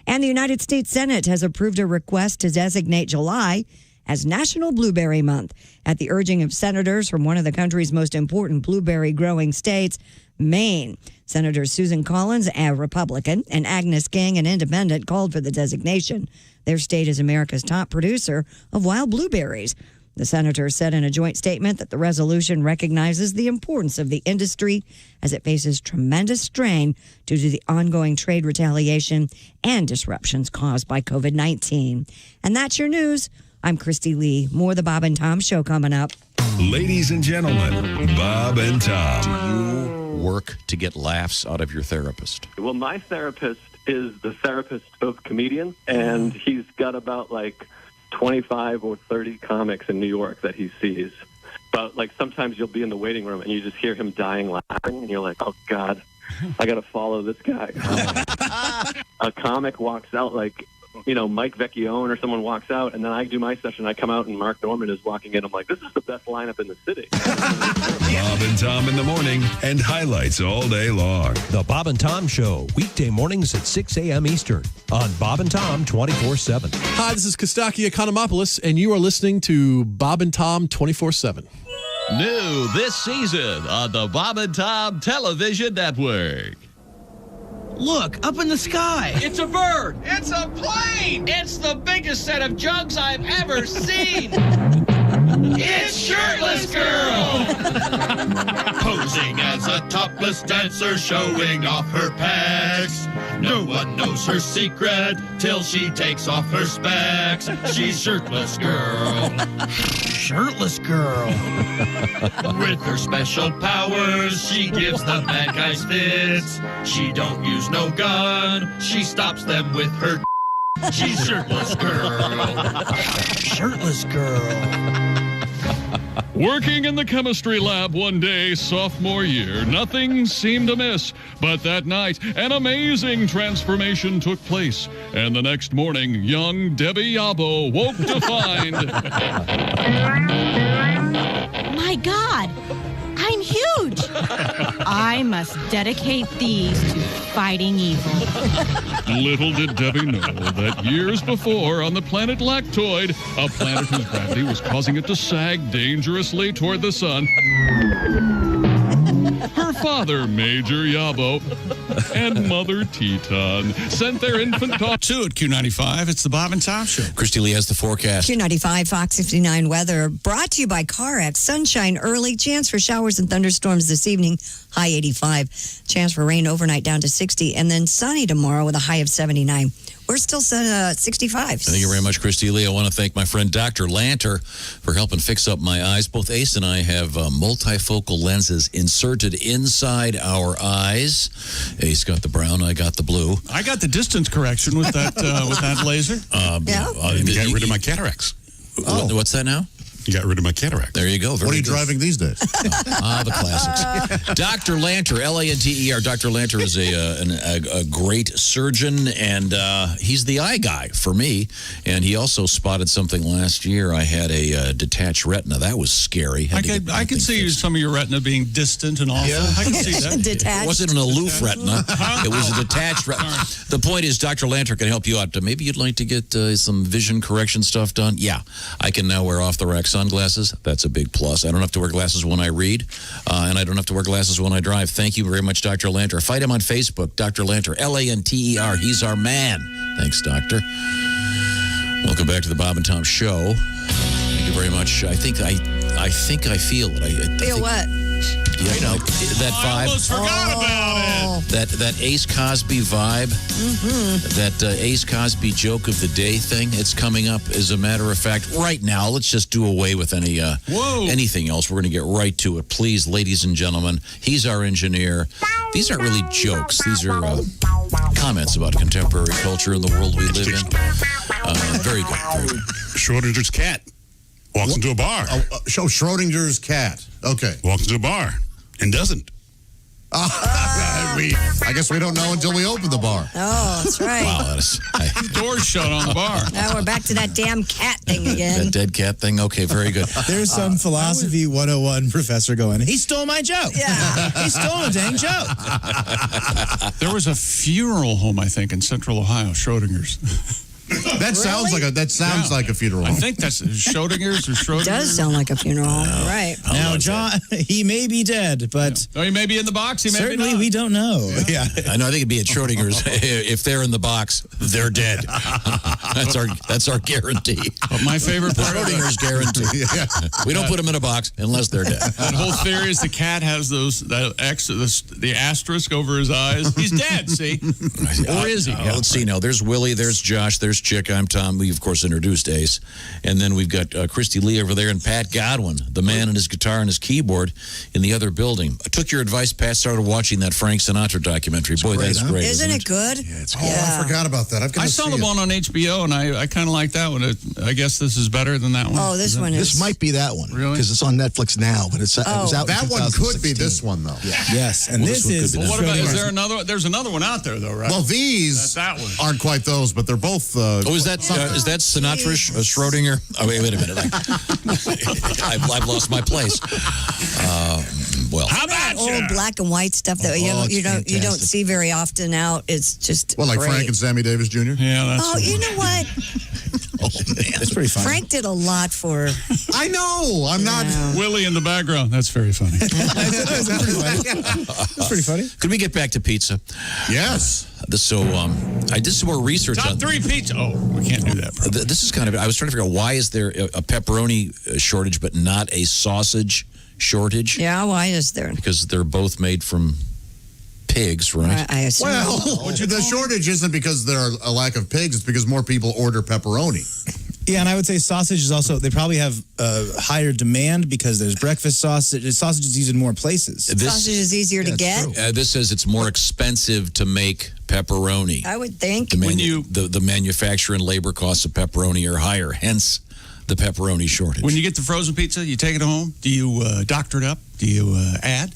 And the United States Senate has approved a request to designate July as National Blueberry Month at the urging of senators from one of the country's most important blueberry growing states, Maine. Senators Susan Collins, a Republican, and Agnes King, an independent, called for the designation. Their state is America's top producer of wild blueberries. The senators said in a joint statement that the resolution recognizes the importance of the industry as it faces tremendous strain due to the ongoing trade retaliation and disruptions caused by COVID-19. And that's your news. I'm Christy Lee. More of the Bob and Tom Show coming up. Ladies and gentlemen, Bob and Tom. Do you work to get laughs out of your therapist? Well, my therapist is the therapist of comedians, and he's got about 25 or 30 comics in New York that he sees. But sometimes you'll be in the waiting room and you just hear him dying laughing, and you're like, oh God, I got to follow this guy. A comic walks out Mike Vecchione or someone walks out, and then I do my session. I come out and Mark Norman is walking in. I'm like, this is the best lineup in the city. Bob and Tom in the morning and highlights all day long. The Bob and Tom Show, weekday mornings at 6 a.m. Eastern on Bob and Tom 24/7. Hi, this is Kostaki Economopoulos, and you are listening to Bob and Tom 24/7. New this season on the Bob and Tom Television Network. Look, up in the sky. It's a bird. It's a plane. It's the biggest set of jugs I've ever seen. It's Shirtless Girl! Posing as a topless dancer, showing off her pecs. No one knows her secret till she takes off her specs. She's Shirtless Girl. Shirtless Girl. With her special powers, she gives the bad guys fits. She don't use no gun, she stops them with her. She's Shirtless Girl. Shirtless Girl. Working in the chemistry lab one day, sophomore year, nothing seemed amiss. But that night, an amazing transformation took place. And the next morning, young Debbie Yabo woke to find... My God, I'm huge. I must dedicate these to fighting evil. Little did Debbie know that years before, on the planet Lactoid, a planet whose gravity was causing it to sag dangerously toward the sun, her father, Major Yabo, and Mother Teton sent their infant daughter. 2 at Q95. It's the Bob and Tom Show. Christy Lee has the forecast. Q95 Fox 59 weather brought to you by CarX. Sunshine early, chance for showers and thunderstorms this evening, high 85. Chance for rain overnight down to 60, and then sunny tomorrow with a high of 79. We're still set at 65. Thank you very much, Christy Lee. I want to thank my friend Dr. Lanter for helping fix up my eyes. Both Ace and I have multifocal lenses inserted inside our eyes. Ace got the brown, I got the blue. I got the distance correction with that laser. You got rid of my cataracts. What's that now? You got rid of my cataract. There you go. What are you driving these days? The classics. Dr. Lanter, Lanter. Dr. Lanter is a great surgeon, and he's the eye guy for me. And he also spotted something last year. I had a detached retina. That was scary. I can see some of your retina being distant and awful. I can see that. Detached. It wasn't an aloof retina. It was a detached retina. The point is, Dr. Lanter can help you out. Maybe you'd like to get some vision correction stuff done. Yeah, I can now wear off-the-rack sunglasses. That's a big plus. I don't have to wear glasses when I read, and I don't have to wear glasses when I drive. Thank you very much, Dr. Lanter. Fight him on Facebook, Dr. Lanter, Lanter. He's our man. Thanks, Doctor. Welcome back to the Bob and Tom Show. Thank you very much. I think I feel it. Feel what? Yeah, that vibe. I almost forgot about it. That Ace Cosby vibe. That Ace Cosby joke of the day thing. It's coming up. As a matter of fact, right now, let's just do away with anything else. We're going to get right to it. Please, ladies and gentlemen, he's our engineer. These aren't really jokes. These are comments about contemporary culture in the world we live in. Very good. Very good. Schrodinger's cat walks into a bar. Schrodinger's cat. Okay. Walks into a bar and doesn't. I guess we don't know until we open the bar. Oh, that's right. Wow, door's shut on the bar. Now we're back to that damn cat thing again. That dead cat thing? Okay, very good. There's some philosophy 101 professor going, he stole my joke. Yeah. He stole a dang joke. There was a funeral home, I think, in Central Ohio, Schrodinger's. That sounds like a funeral home. I think that's Schrodinger's or Schrodinger's. It does sound like a funeral home, right? Now, John, he may be dead, but he may be in the box. He may certainly be not. we don't know. Yeah, I know. I think it'd be at Schrodinger's. If they're in the box, they're dead. That's our guarantee. But my favorite part of Schrodinger's guarantee. We don't put them in a box unless they're dead. That whole theory is the cat has the asterisk over his eyes. He's dead. See, or is he? Let's see now. There's Willie. There's Josh. There's Chick. I'm Tom. We, of course, introduced Ace. And then we've got Christy Lee over there and Pat Godwin, the man and his guitar and his keyboard in the other building. I took your advice, Pat, started watching that Frank Sinatra documentary. Boy, that's great. Isn't it good? Yeah, it's good. I forgot about that. I saw the one on HBO, and I kind of like that one. I guess this is better than that one. Oh, this one is. This might be that one. Really? Because it's on Netflix now, but it was out that in one could be this one, though. Yeah. Yes, and this is. Well, what about, is there another? There's another one out there, though, right? Well, these aren't quite those, but they're both. Is that Sinatra, Schrodinger? Oh, wait a minute. I've lost my place. Well, how about old black and white stuff that you don't see very often out? It's just like great. Frank and Sammy Davis Jr. Yeah, that's. Oh, you know what? man. That's pretty funny. Frank did a lot for. I know. I'm not. Willie in the background. That's very funny. That's pretty funny. Could we get back to pizza? Yes. So I did some more research Top on 3 pizza. Oh, we can't do that. Bro. This is kind of. I was trying to figure out why is there a pepperoni shortage but not a sausage shortage? Yeah, why is there? Because they're both made from pigs, right? I assume. Well, the shortage isn't because there are a lack of pigs. It's because more people order pepperoni. Yeah, and I would say sausage is also, they probably have higher demand because there's breakfast sausage. Sausage is used in more places. Sausage is easier to get. This says it's more expensive to make pepperoni. I would think. The manufacture and labor costs of pepperoni are higher, hence the pepperoni shortage. When you get the frozen pizza, you take it home. Do you doctor it up? Do you add?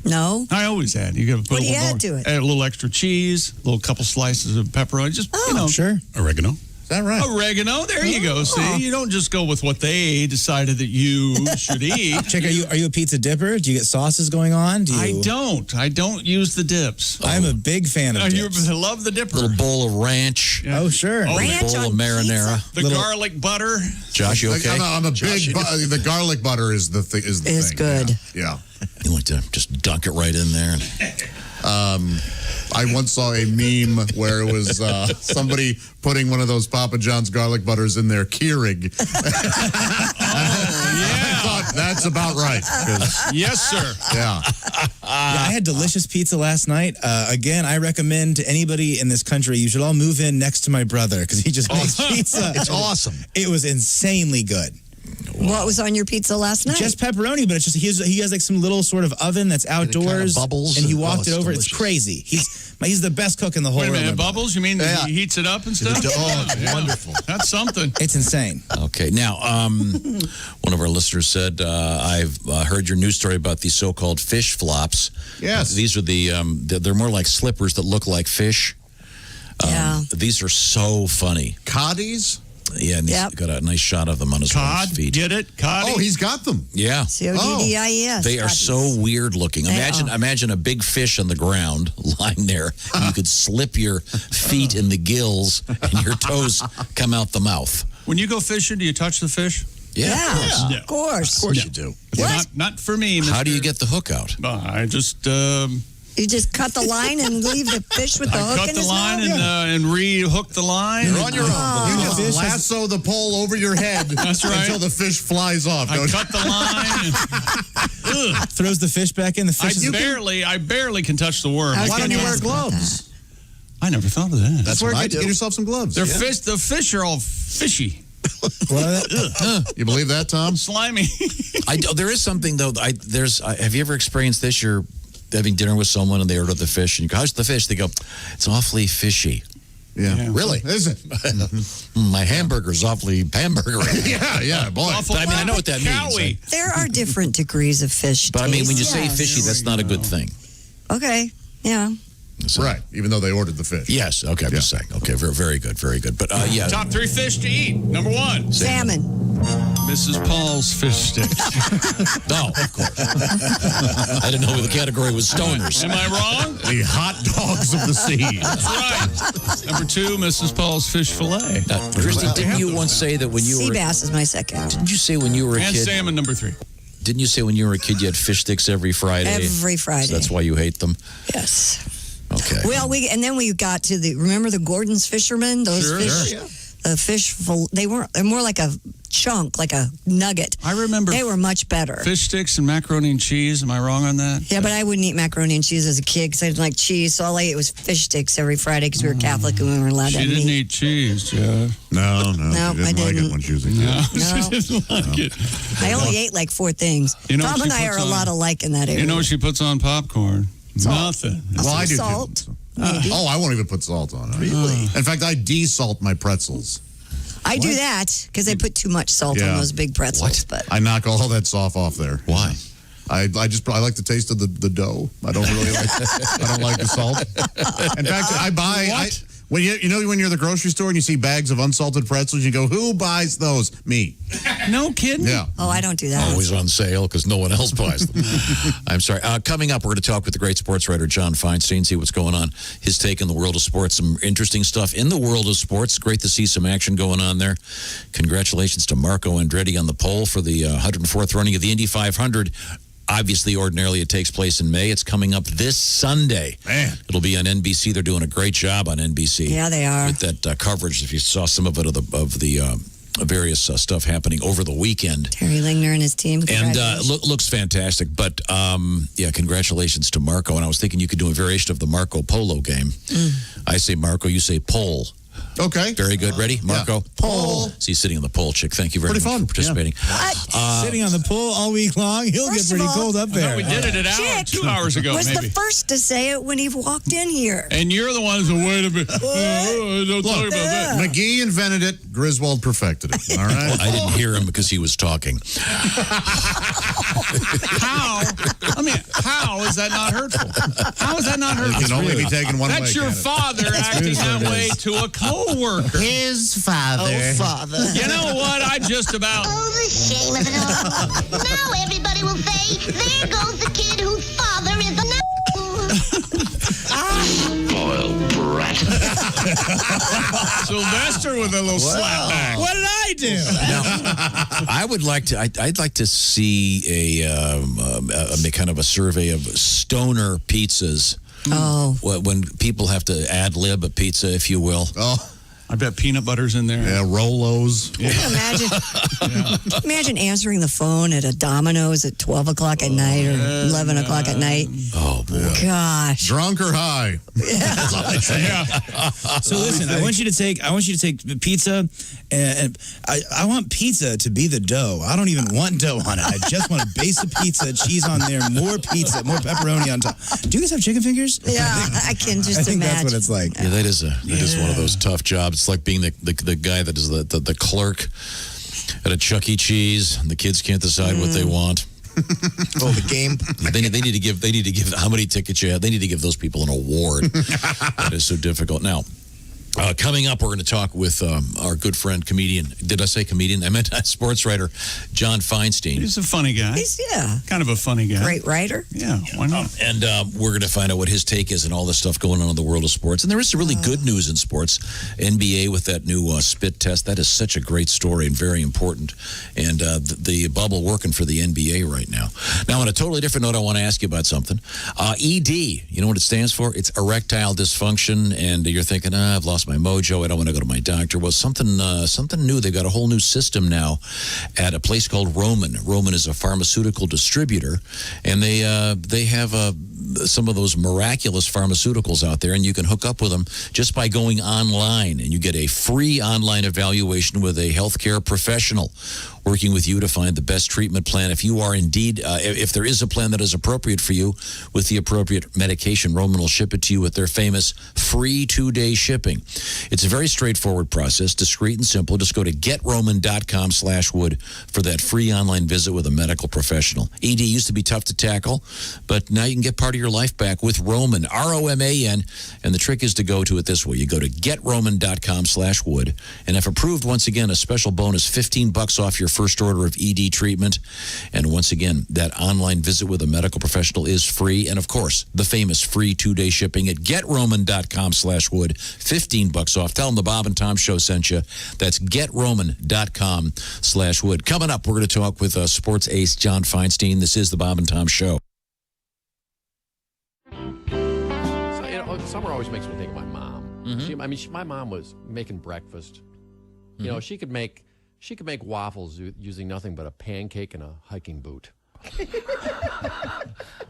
No. I always add. You got to put What a do you little add to it? Add a little extra cheese, a little couple slices of pepperoni. Just sure. Oregano. Is that right? Oregano. There you go. See, you don't just go with what they decided that you should eat. Chick, are you a pizza dipper? Do you get sauces going on? I don't. I don't use the dips. I'm a big fan of dips. I love the dipper. Little bowl of ranch. Yeah. Oh, sure. Ranch bowl on of marinara. The garlic butter. Josh, you okay? I'm a big. The garlic butter is the thing. It's good. Yeah. You want to just dunk it right in there. I once saw a meme where it was somebody putting one of those Papa John's garlic butters in their Keurig. I thought that's about right. Yes, sir. Yeah. I had delicious pizza last night. Again, I recommend to anybody in this country, you should all move in next to my brother because he just makes pizza. It's awesome. It was insanely good. What was on your pizza last night? Just pepperoni, but it's just he has like some little sort of oven that's outdoors, bubbles and he and- walked oh, it it's over. delicious. It's crazy. He's the best cook in the whole Wait a world. minute, my brother. bubbles? You mean he heats it up and stuff? Wonderful. That's something. It's insane. Okay. Now, one of our listeners said, I've heard your news story about these so-called fish flops. Yes. These are they're more like slippers that look like fish. Yeah. These are so funny. Coddies? Yeah, and he's got a nice shot of them on his Cod, feet. get it? Cod. Oh, he's got them. Yeah. CODDIES. They are so weird looking. Imagine a big fish on the ground lying there. And you could slip your feet in the gills and your toes come out the mouth. When you go fishing, do you touch the fish? Yeah. Of course. Of course you do. Not for me, Mr. How do you get the hook out? I just... You just cut the line and leave the fish with the hook cut in the his line mouth? and re-hook the line. You're on your own. You just lasso the pole over your head That's right. until the fish flies off. I cut the line. And, Throws the fish back in. The fish I barely can touch the worm. Why don't you wear gloves? I never thought of that. That's what I do. Get yourself some gloves. The fish are all fishy. You believe that, Tom? Slimy. There is something though. Have you ever experienced this? You're having dinner with someone and they order the fish and you go, "How's the fish?" They go, "It's awfully fishy." Yeah. Really? Is it? My hamburger's awfully hamburgery. yeah, boy. But I mean, I know what that means. There are different degrees of fish But I mean, when you taste. say fishy, that's not a good thing. Okay, yeah. Right, even though they ordered the fish. Yes, okay, I'm just saying. Okay, very good, very good. But yeah. Top 3 fish to eat. Number 1. Salmon. Mrs. Paul's fish sticks. No, of course. I didn't know the category was stoners. Am I wrong? The hot dogs of the sea. That's right. Number 2, Mrs. Paul's fish fillet. Christy, didn't you once say that when you Sea were... bass is my second. Didn't you say when you were a And kid... salmon, number 3. Didn't you say when you were a kid you had fish sticks every Friday? Every Friday. So that's why you hate them? Yes. Okay. Well, then we got to remember the Gordon's fishermen? Those fish. Sure. The fish, they're more like a chunk, like a nugget. I remember They were much better. fish sticks and macaroni and cheese. Am I wrong on that? Yeah, but I wouldn't eat macaroni and cheese as a kid because I didn't like cheese. So all I ate was fish sticks every Friday because we were Catholic and we were allowed to She have didn't meat. eat cheese, Jeff. No, No, she I didn't like didn't. it when she was a kid. No, she didn't like it. I only ate like 4 things. You know Tom what and she I are puts a lot on? alike in that area. You know what she puts on popcorn? Nothing. Well, I do salt. too. Maybe. Oh, I won't even put salt on it. Really? In fact, I desalt my pretzels. I do that because they put too much salt on those big pretzels. But I knock all that sauce off there. Why? I like the taste of the dough. I don't really like. I don't like the salt. In fact, I buy. When you're at the grocery store and you see bags of unsalted pretzels, you go, "Who buys those?" Me. No kidding? Yeah. Oh, I don't do that. Always on sale because no one else buys them. I'm sorry. Coming up, we're going to talk with the great sports writer, John Feinstein, see what's going on. His take in the world of sports, some interesting stuff in the world of sports. Great to see some action going on there. Congratulations to Marco Andretti on the pole for the 104th running of the Indy 500. Obviously, ordinarily, it takes place in May. It's coming up this Sunday. Man. It'll be on NBC. They're doing a great job on NBC. Yeah, they are. With that coverage, if you saw some of it of the various stuff happening over the weekend. Terry Lingner and his team. And looks fantastic. But, yeah, congratulations to Marco. And I was thinking you could do a variation of the Marco Polo game. I say Marco, you say pole. Okay. Very good. Ready? Marco? Pole. See, sitting on the pole, chick. Thank you very much for participating. Sitting on the pole all week long, he'll get pretty cold up there. We did it an hour, 2 hours ago, was maybe. the first to say it when he walked in here. And you're the ones that wait a bit. Don't talk about that. McGee invented it. Griswold perfected it. All right. I didn't hear him because he was talking. How? I mean, how is that not hurtful? How is that not hurtful? It can only be taken one way. That's your can't it? father acting that way to a co-worker. His father. Oh, father. You know what? I just about... Oh, the shame of it all. Now everybody will say, there goes the kid whose father is a Spoiled brat. Sylvester with a little slapback. What did I do? Now, I would like to. I'd like to see a kind of a survey of stoner pizzas. Oh, When people have to ad lib a pizza, if you will. Oh, I bet peanut butter's in there. yeah, Rolos. can you imagine answering the phone at a Domino's at 12 o'clock at night or 11 o'clock at night? Oh, boy. Gosh. Drunk or high? That's all I say. So listen, I want you to take pizza, and I want pizza to be the dough. I don't even want dough on it. I just want a base of pizza, cheese on there, more pizza, more pepperoni on top. Do you guys have chicken fingers? Yeah, I can just I think imagine. that's what it's like. Yeah, that is one of those tough jobs. It's like being the guy that is the clerk at a Chuck E. Cheese. And the kids can't decide what they want. Oh, the game. They need to give how many tickets you have. They need to give those people an award. That is so difficult. Now, coming up, we're going to talk with our good friend, comedian. Did I say comedian? I meant sports writer, John Feinstein. He's a funny guy. He's, kind of a funny guy. Great writer. Yeah, why not? And we're going to find out what his take is and all this stuff going on in the world of sports. And there is some really good news in sports. NBA with that new spit test. That is such a great story and very important. And the bubble working for the NBA right now. Now, on a totally different note, I want to ask you about something. ED, you know what it stands for? It's erectile dysfunction. And you're thinking, I've lost my mojo. I don't want to go to my doctor. Well, something new. They've got a whole new system now at a place called Roman. Roman is a pharmaceutical distributor, and they have some of those miraculous pharmaceuticals out there, and you can hook up with them just by going online, and you get a free online evaluation with a healthcare professional working with you to find the best treatment plan. If you are indeed, if there is a plan that is appropriate for you with the appropriate medication, Roman will ship it to you with their famous free 2-day shipping. It's a very straightforward process, discreet and simple. Just go to getroman.com/wood for that free online visit with a medical professional. ED used to be tough to tackle, but now you can get part of your life back with Roman, ROMAN. And the trick is to go to it this way. You go to getroman.com/wood. And if approved, once again, a special bonus, $15 off your first order of ED treatment. And once again, that online visit with a medical professional is free. And of course, the famous free 2-day shipping at getroman.com/wood. $15 off. Tell them the Bob and Tom Show sent you. That's getroman.com/wood. Coming up, we're going to talk with sports ace John Feinstein. This is the Bob and Tom Show. So, summer always makes me think of my mom. My mom was making breakfast. You know, she could make waffles using nothing but a pancake and a hiking boot.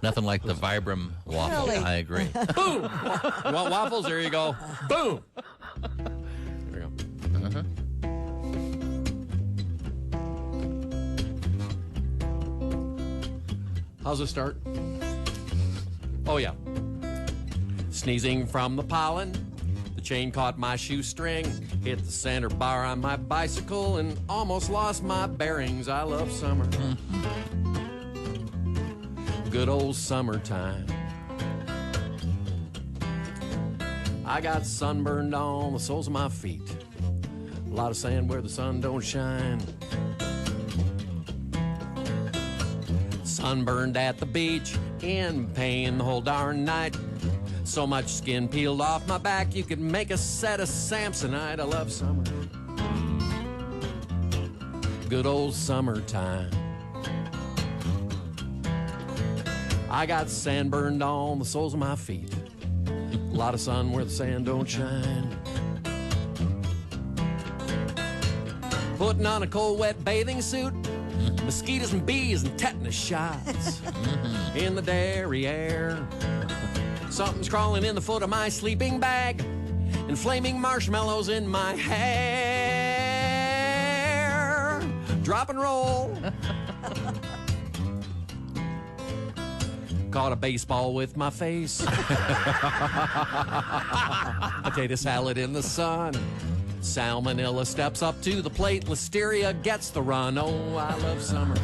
Nothing like the Vibram waffle. Really? I agree. Boom! You want waffles? There you go. Boom! There you go. How's it start? Oh, yeah. Sneezing from the pollen. The chain caught my shoestring. Hit the center bar on my bicycle and almost lost my bearings. I love summer. Good old summertime. I got sunburned on the soles of my feet. A lot of sand where the sun don't shine. Sunburned at the beach, in pain the whole darn night. So much skin peeled off my back, you could make a set of Samsonite. I love summer. Good old summertime. I got sand burned on the soles of my feet. A lot of sun where the sand don't shine. Putting on a cold, wet bathing suit. Mosquitoes and bees and tetanus shots in the derriere. Something's crawling in the foot of my sleeping bag, and flaming marshmallows in my hair. Drop and roll. Caught a baseball with my face. Potato salad in the sun. Salmonella steps up to the plate. Listeria gets the run. Oh, I love summer.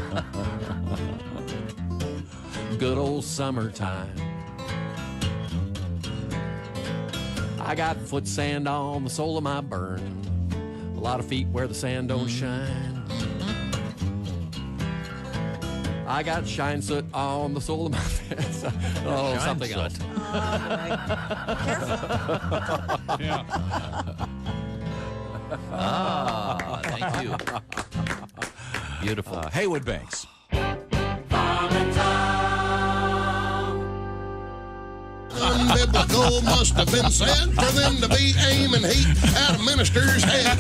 Good old summertime. I got foot sand on the sole of my burn. A lot of feet where the sand don't shine. I got shine soot on the sole of my fence. Oh, Shine something soot. else. Yeah. Ah, thank you. Beautiful. Haywood Banks. Unbiblical must have been said for them to be aiming heat at a minister's head.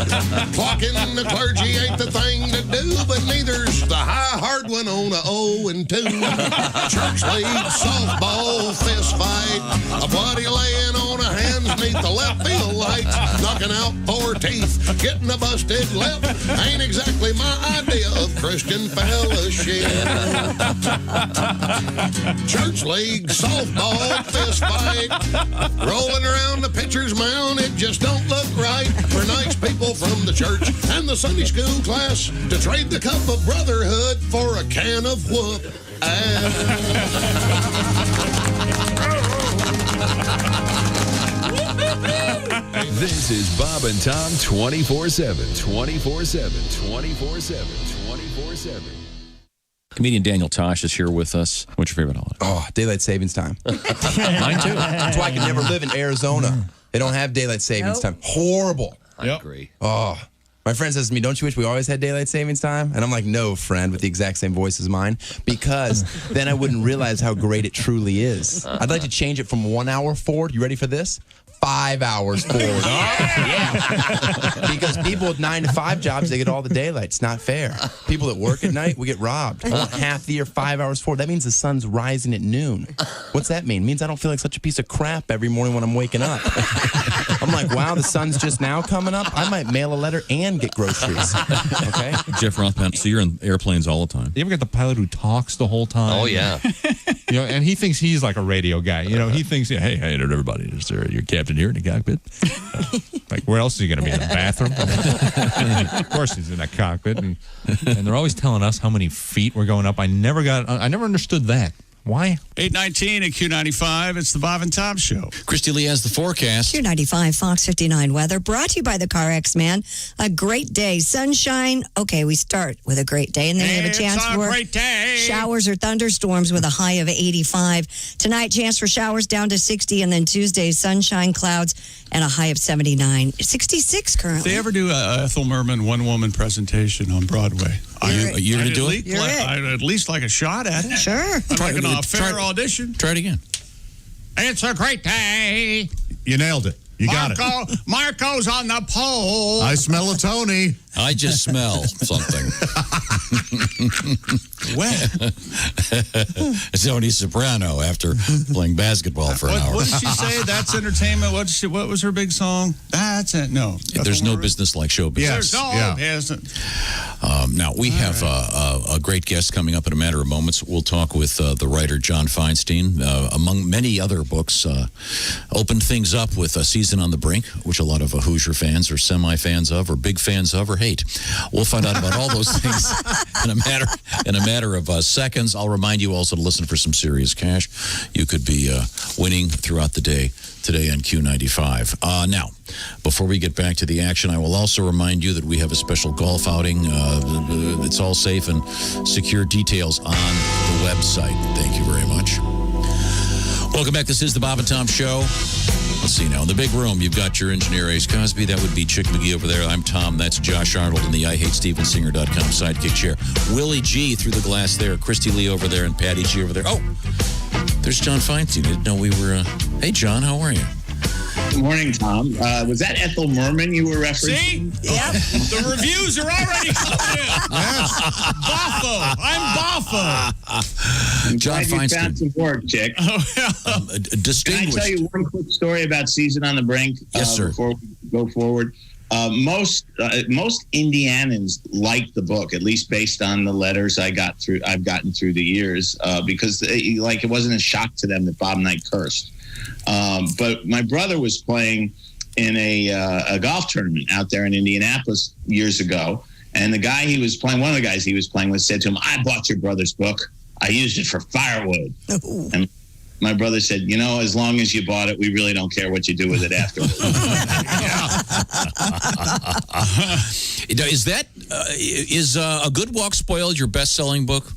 Clocking the clergy ain't the thing to do, but neither's the high hard one on a 0-2. Church league, softball, fist fight. A bloody laying on a hands neath the left field lights. Knocking out 4 teeth, getting a busted lip. Ain't exactly my idea of Christian fellowship. Church league, softball, fist fight. Rolling around the pitcher's mound, it just don't look right for nice people from the church and the Sunday school class to trade the cup of brotherhood for a can of whoop ass. This is Bob and Tom 24/7. 24/7. 24/7. 24/7. Comedian Daniel Tosh is here with us. What's your favorite holiday? Oh, daylight savings time. Mine too. That's why I can never live in Arizona. They don't have daylight savings time. Horrible. I agree. Oh, my friend says to me, "Don't you wish we always had daylight savings time?" And I'm like, "No, friend," with the exact same voice as mine, because then I wouldn't realize how great it truly is. I'd like to change it from 1 hour forward. You ready for this? 5 hours forward. Yeah. Because people with 9 to 5 jobs, they get all the daylight. It's not fair. People that work at night, we get robbed. I want half the year, 5 hours forward. That means the sun's rising at noon. What's that mean? It means I don't feel like such a piece of crap every morning when I'm waking up. I'm like, wow, the sun's just now coming up. I might mail a letter and get groceries. Okay? Jeff Rothman, so you're in airplanes all the time. You ever get the pilot who talks the whole time? Oh, yeah. You know, and he thinks he's like a radio guy. You know, he thinks, hey, everybody, is there your captain here in the cockpit? Like, where else is he going to be? In the bathroom? Of course he's in that cockpit. And they're always telling us how many feet we're going up. I never understood that. Why? 8:19 at Q95. It's the Bob and Tom Show. Christy Lee has the forecast. Q95 Fox 59 weather brought to you by the CarX Man. A great day. Sunshine. Okay, we start with a great day, and then you have a chance for great day. Showers or thunderstorms with a high of 85. Tonight, chance for showers down to 60, and then Tuesday, sunshine, clouds, and a high of 79. 66 currently. If they ever do a Ethel Merman one-woman presentation on Broadway, You're going to do it? I'd at least like a shot at it. Sure. I'm making a fair audition. Try it again. It's a great day. You nailed it. You got it. Marco's on the pole. I smell a Tony. I just smell something. Tony Soprano after playing basketball for an hour. What did she say? That's entertainment. What was her big song? That's it. No. There's no business like show business. There's no business. Now, we have a great guest coming up in a matter of moments. We'll talk with the writer John Feinstein. Among many other books, opened things up with A Season on the Brink, which a lot of Hoosier fans are semi-fans of or big fans of or hate. We'll find out about all those things in a matter of seconds. I'll remind you also to listen for some serious cash. You could be winning throughout the day today on Q95. Now, before we get back to the action, I will also remind you that we have a special golf outing. It's all safe and secure. Details on the website. Thank you very much. Welcome back. This is the Bob and Tom Show. Let's see now. In the big room, you've got your engineer, Ace Cosby. That would be Chick McGee over there. I'm Tom. That's Josh Arnold in the IHateStevensinger.com sidekick chair. Willie G through the glass there. Christy Lee over there and Patty G over there. Oh, there's John Feinstein. Didn't know we were... Hey, John, how are you? Good morning, Tom. Was that Ethel Merman you were referencing? See? Yep. The reviews are already coming in. Boffo. I'm Boffo. John Feinstein. You found some work, Chick. Distinguished. Can I tell you one quick story about Season on the Brink? Yes, sir. Before we go forward. Most Indianans liked the book, at least based on the letters I've gotten through the years, because it wasn't a shock to them that Bob Knight cursed. But my brother was playing in a golf tournament out there in Indianapolis years ago, and one of the guys he was playing with said to him, "I bought your brother's book. I used it for firewood." Ooh. And my brother said, "As long as you bought it, we really don't care what you do with it afterwards." Is A Good Walk Spoiled your best-selling book?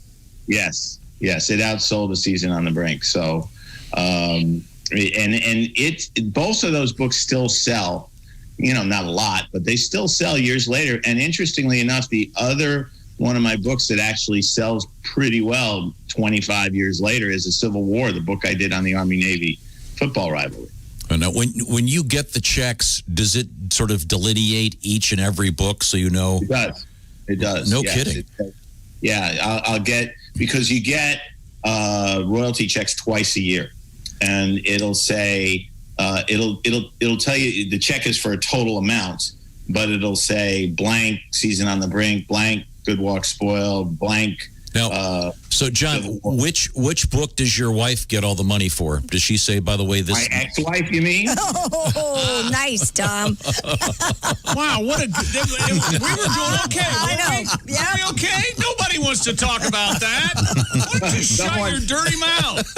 Yes, it outsold A Season on the Brink. So, and both of those books still sell. Not a lot, but they still sell years later. And interestingly enough, the other one of my books that actually sells pretty well 25 years later is A Civil War, the book I did on the Army-Navy football rivalry. Now, when you get the checks, does it sort of delineate each and every book so you know? It does. No kidding. Yeah, I'll get, because you get royalty checks twice a year, and it'll say it'll tell you the check is for a total amount, but it'll say blank Season on the Brink, blank Good Walk Spoiled, blank. Now, so John, which book does your wife get all the money for? Does she say, by the way, this? My ex-wife, you mean? Oh, nice, Tom. Wow, what a good... We were doing okay. I know. Are we okay? Nobody wants to talk about that. Why don't you shut your dirty mouth?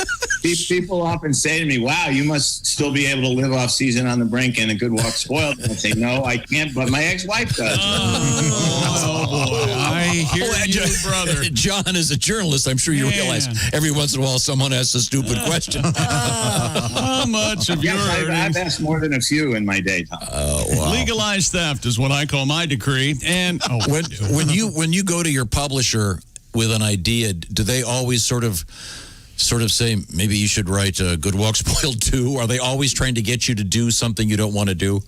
People often say to me, "Wow, you must still be able to live off Season on the Brink and A Good Walk Spoiled." And I say, "No, I can't, but my ex-wife does." Oh boy, I hear you, brother. John, as a journalist, I'm sure you realize every once in a while someone asks a stupid question. How much of your earnings? I've asked more than a few in my day, Tom. Wow. Legalized theft is what I call my decree. And when you go to your publisher with an idea, do they always sort of say, maybe you should write Good Walk Spoiled 2? Are they always trying to get you to do something you don't want to do?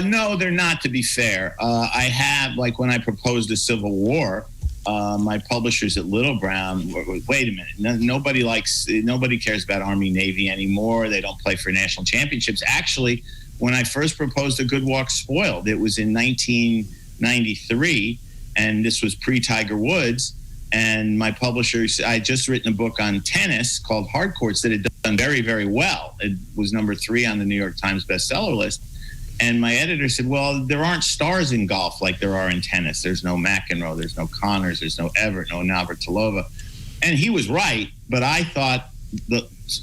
No, they're not, to be fair. I have, like when I proposed A Civil War, my publishers at Little Brown, wait a minute, nobody cares about Army Navy anymore. They don't play for national championships. Actually, when I first proposed A Good Walk Spoiled, it was in 1993, and this was pre-Tiger Woods. And my publishers, I had just written a book on tennis called Hard Courts that had done very, very well. It was number 3 on the New York Times bestseller list. And my editor said, "Well, there aren't stars in golf like there are in tennis. There's no McEnroe, there's no Connors, there's no Everett, no Navratilova." And he was right, but I thought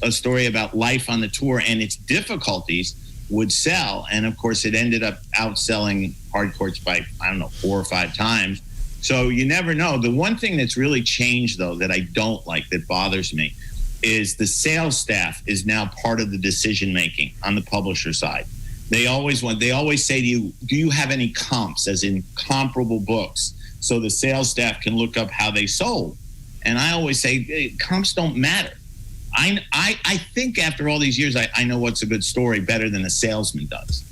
a story about life on the tour and its difficulties would sell. And of course, it ended up outselling Hard Courts by, 4 or 5 times. So you never know. The one thing that's really changed, though, that I don't like, that bothers me, is the sales staff is now part of the decision-making on the publisher side. They always say to you, "Do you have any comps, as in comparable books?" So the sales staff can look up how they sold. And I always say, hey, comps don't matter. I think after all these years, I know what's a good story better than a salesman does.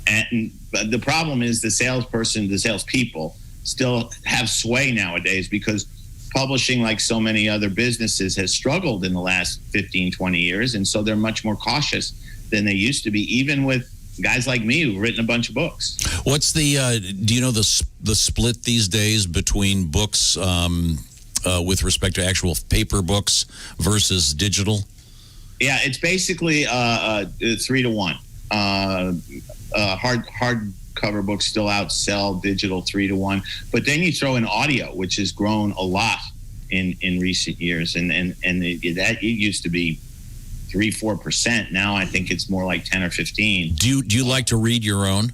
And the problem is the salespeople still have sway nowadays, because publishing, like so many other businesses, has struggled in the last 15, 20 years. And so they're much more cautious than they used to be, even with guys like me who've written a bunch of books. What's do you know the split these days between books with respect to actual paper books versus digital? Yeah, it's basically 3 to 1. Hard hardcover books still outsell digital 3-to-1. But then you throw in audio, which has grown a lot in recent years, and that it used to be 3-4%. Now I think it's more like 10 or 15. Do you like to read your own?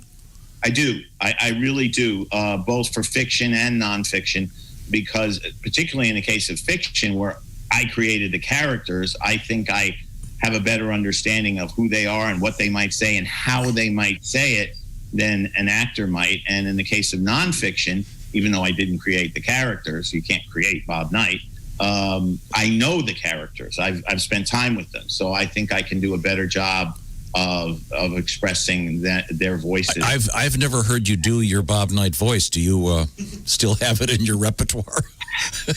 I do. I really do, both for fiction and nonfiction, because particularly in the case of fiction, where I created the characters, I think I have a better understanding of who they are and what they might say and how they might say it than an actor might. And in the case of nonfiction, even though I didn't create the characters, you can't create Bob Knight, I know the characters. I've spent time with them. So I think I can do a better job of expressing their voices. I've never heard you do your Bob Knight voice. Do you still have it in your repertoire?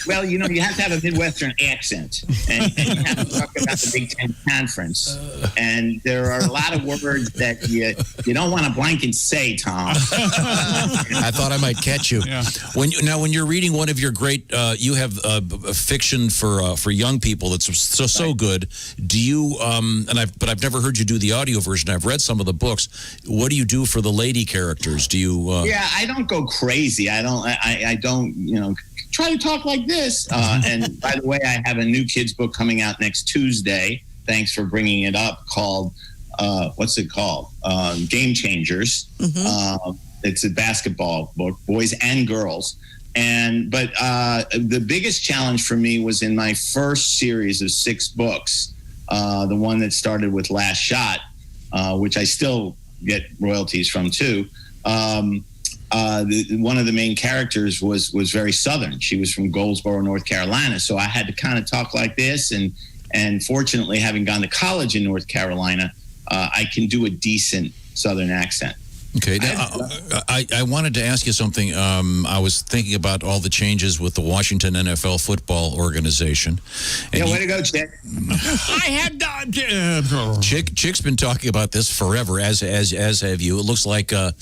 Well, you have to have a Midwestern accent, and you have to talk about the Big Ten Conference. And there are a lot of words that you don't want to blank and say, Tom. I thought I might catch you. Yeah. When you're reading one of your great, you have fiction for young people that's so good. Do you? But I've never heard you do the audio version. I've read some of the books. What do you do for the lady characters? Do you? Yeah, I don't go crazy. I don't. Try to talk like this. And by the way, I have a new kids book coming out next Tuesday. Thanks for bringing it up. Called what's it called? Game Changers. It's a basketball book, boys and girls. But the biggest challenge for me was in my first series of 6 books, the one that started with Last Shot, which I still get royalties from too. One of the main characters was very Southern. She was from Goldsboro, North Carolina. So I had to kind of talk like this. And fortunately, having gone to college in North Carolina, I can do a decent Southern accent. Okay. Now, I wanted to ask you something. I was thinking about all the changes with the Washington NFL football organization. And way to go, Chick. I have done. Chick's been talking about this forever, as have you. It looks like they're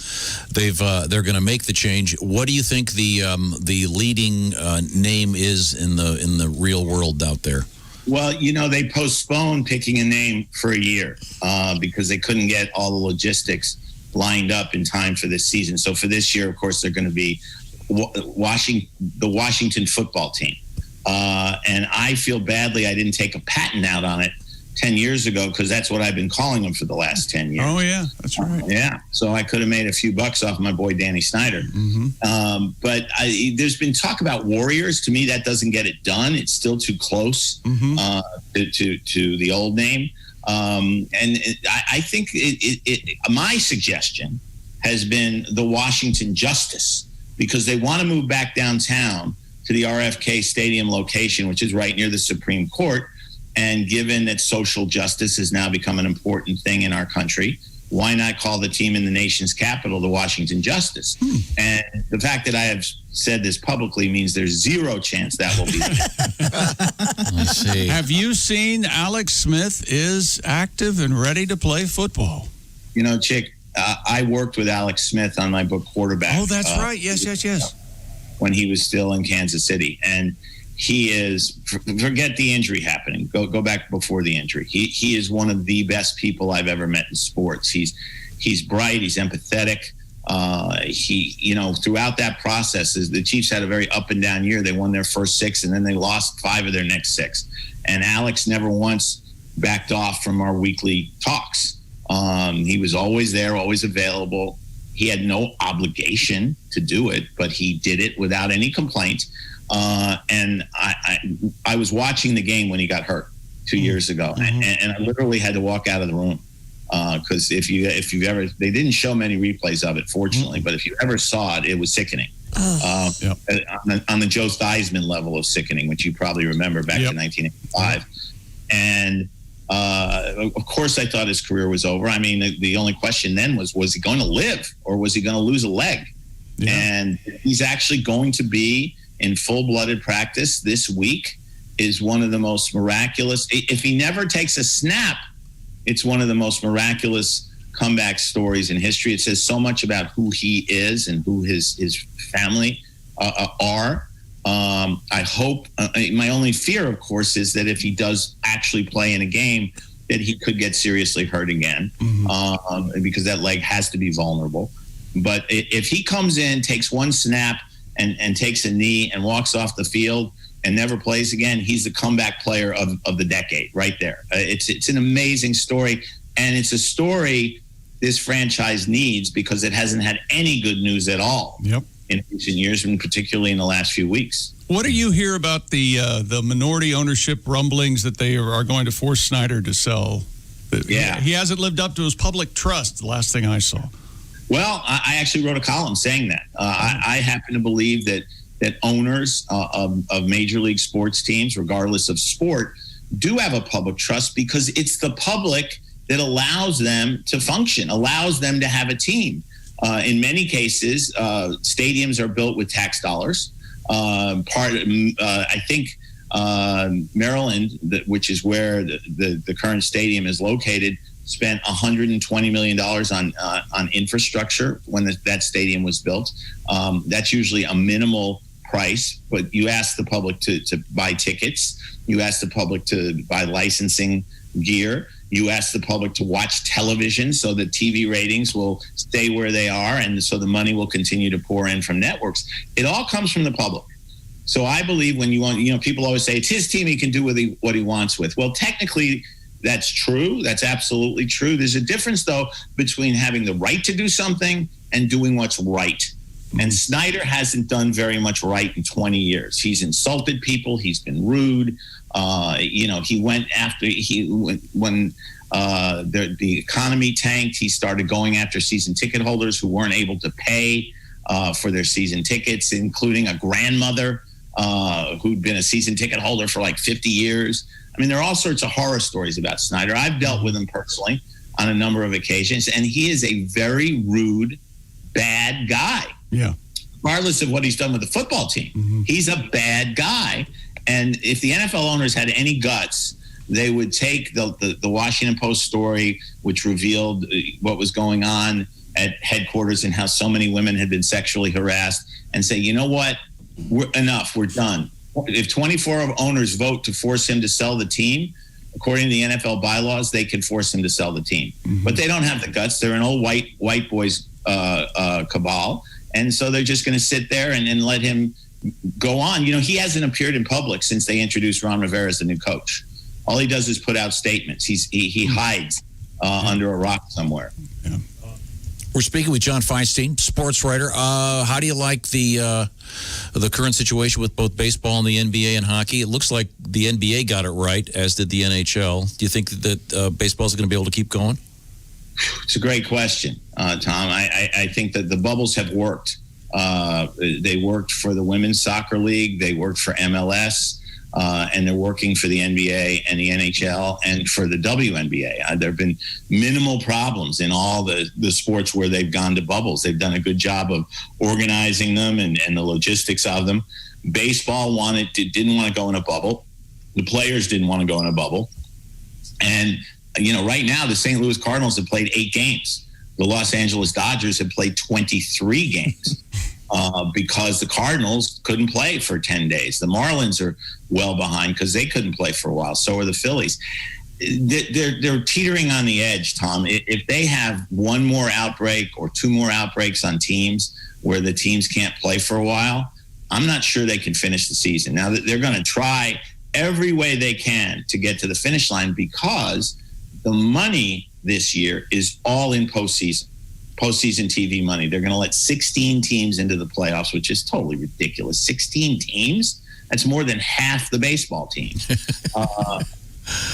going to make the change. What do you think the leading name is in the real world out there? Well, they postponed picking a name for a year because they couldn't get all the logistics lined up in time for this season. So for this year, of course, they're going to be the Washington football team. And I feel badly I didn't take a patent out on it 10 years ago, because that's what I've been calling them for the last 10 years. Oh, yeah, that's right. Yeah. So I could have made a few bucks off my boy, Danny Snyder. But there's been talk about Warriors. To me, that doesn't get it done. It's still too close to the old name. I think my suggestion has been the Washington Justice, because they want to move back downtown to the RFK Stadium location, which is right near the Supreme Court. And given that social justice has now become an important thing in our country, why not call the team in the nation's capital the Washington Justice? And the fact that I have said this publicly means there's zero chance that will be I see. Have you seen Alex Smith is active and ready to play football? Chick, I worked with Alex Smith on my book Quarterback. Oh, that's right. Yes. When he was still in Kansas City. And he is, forget the injury happening. Go back before the injury. He is one of the best people I've ever met in sports. He's bright. He's empathetic. Throughout that process, the Chiefs had a very up and down year. They won their first 6, and then they lost 5 of their next 6. And Alex never once backed off from our weekly talks. He was always there, always available. He had no obligation to do it, but he did it without any complaint. And I was watching the game when he got hurt 2 years ago, and I literally had to walk out of the room because if you ever, they didn't show many replays of it, fortunately, but if you ever saw it, it was sickening. On the Joe Theismann level of sickening, which you probably remember back in 1985. And of course, I thought his career was over. I mean, the only question then was he going to live or was he going to lose a leg? And he's actually going to be in full-blooded practice this week. Is one of the most miraculous. If he never takes a snap, it's one of the most miraculous comeback stories in history. It says so much about who he is and who his family are. I hope, my only fear, of course, is that if he does actually play in a game, that he could get seriously hurt again because that leg has to be vulnerable. But if he comes in, takes one snap, and takes a knee and walks off the field and never plays again, he's the comeback player of the decade right there. It's an amazing story, and it's a story this franchise needs because it hasn't had any good news at all in recent years, and particularly in the last few weeks. What do you hear about the minority ownership rumblings that they are going to force Snyder to sell? Yeah. He hasn't lived up to his public trust, the last thing I saw. Well, I actually wrote a column saying that. I happen to believe that owners of major league sports teams, regardless of sport, do have a public trust because it's the public that allows them to function, allows them to have a team. In many cases, stadiums are built with tax dollars. I think Maryland, which is where the current stadium is located, spent $120 million on infrastructure when that stadium was built. That's usually a minimal price, but you ask the public to buy tickets. You ask the public to buy licensing gear. You ask the public to watch television so that TV ratings will stay where they are, and so the money will continue to pour in from networks. It all comes from the public. So I believe when people always say it's his team, he can do what he wants with. Well, technically, that's true. That's absolutely true. There's a difference, though, between having the right to do something and doing what's right. And Snyder hasn't done very much right in 20 years. He's insulted people. He's been rude. He went after when the economy tanked. He started going after season ticket holders who weren't able to pay for their season tickets, including a grandmother who'd been a season ticket holder for like 50 years. I mean, there are all sorts of horror stories about Snyder. I've dealt with him personally on a number of occasions, and he is a very rude, bad guy. Yeah. Regardless of what he's done with the football team, he's a bad guy. And if the NFL owners had any guts, they would take the Washington Post story, which revealed what was going on at headquarters and how so many women had been sexually harassed, and say, you know what, we're done. If 24 owners vote to force him to sell the team, according to the NFL bylaws, they can force him to sell the team. But they don't have the guts. They're an old white boys cabal. And so they're just going to sit there and let him go on. He hasn't appeared in public since they introduced Ron Rivera as the new coach. All he does is put out statements. He hides under a rock somewhere. Yeah. We're speaking with John Feinstein, sports writer. How do you like the current situation with both baseball and the NBA and hockey? It looks like the NBA got it right, as did the NHL. Do you think that baseball is going to be able to keep going? It's a great question, Tom. I think that the bubbles have worked. They worked for the Women's Soccer League. They worked for MLS. And they're working for the NBA and the NHL and for the WNBA. There have been minimal problems in all the sports where they've gone to bubbles. They've done a good job of organizing them and the logistics of them. Baseball didn't want to go in a bubble. The players didn't want to go in a bubble. And, right now the St. Louis Cardinals have played 8 games. The Los Angeles Dodgers have played 23 games. Because the Cardinals couldn't play for 10 days. The Marlins are well behind because they couldn't play for a while. So are the Phillies. They're teetering on the edge, Tom. If they have one more outbreak or 2 more outbreaks on teams where the teams can't play for a while, I'm not sure they can finish the season. Now, they're going to try every way they can to get to the finish line because the money this year is all in postseason TV money. They're going to let 16 teams into the playoffs, which is totally ridiculous. 16 teams? That's more than half the baseball teams.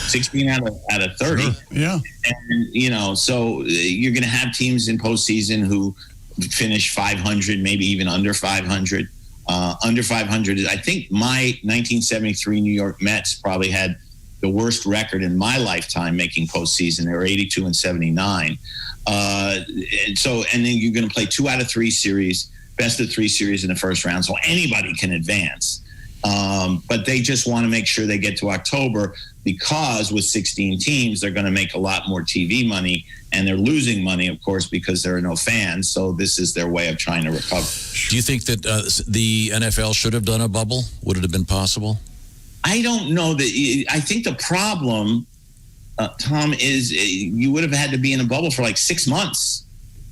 16 out of 30. Sure. Yeah. And, so you're going to have teams in postseason who finish 500, maybe even under 500. Under 500, I think my 1973 New York Mets probably had the worst record in my lifetime making postseason. They were 82-79. And then you're going to play 2 out of 3 series, best of 3 series in the first round, so anybody can advance. But they just want to make sure they get to October because with 16 teams, they're going to make a lot more TV money, and they're losing money, of course, because there are no fans. So this is their way of trying to recover. Do you think that the NFL should have done a bubble? Would it have been possible? I don't know that. I think the problem, Tom, is you would have had to be in a bubble for like 6 months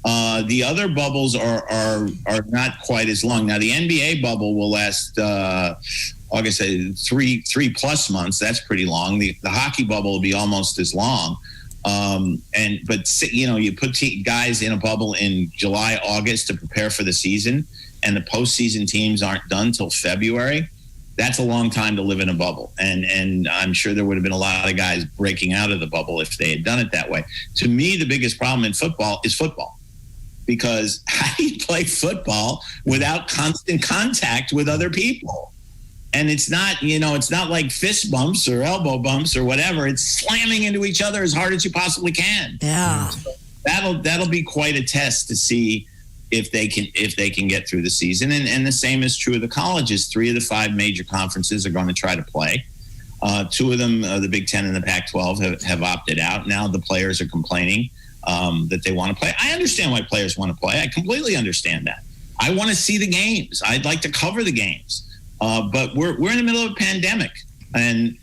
The other bubbles are not quite as long. Now, the NBA bubble will last, August, 3+ months. That's pretty long. The hockey bubble will be almost as long. But you put guys in a bubble in July, August to prepare for the season, and the postseason teams aren't done till February. That's a long time to live in a bubble. And I'm sure there would have been a lot of guys breaking out of the bubble if they had done it that way. To me, the biggest problem in football is football. Because how do you play football without constant contact with other people? And it's not, it's not like fist bumps or elbow bumps or whatever. It's slamming into each other as hard as you possibly can. Yeah. So that'll be quite a test to see if they can get through the season. And the same is true of the colleges. 3 of the 5 major conferences are going to try to play. 2 of them, the Big Ten and the Pac-12, have opted out. Now the players are complaining that they want to play. I understand why players want to play. I completely understand that. I want to see the games. I'd like to cover the games. But we're in the middle of a pandemic, and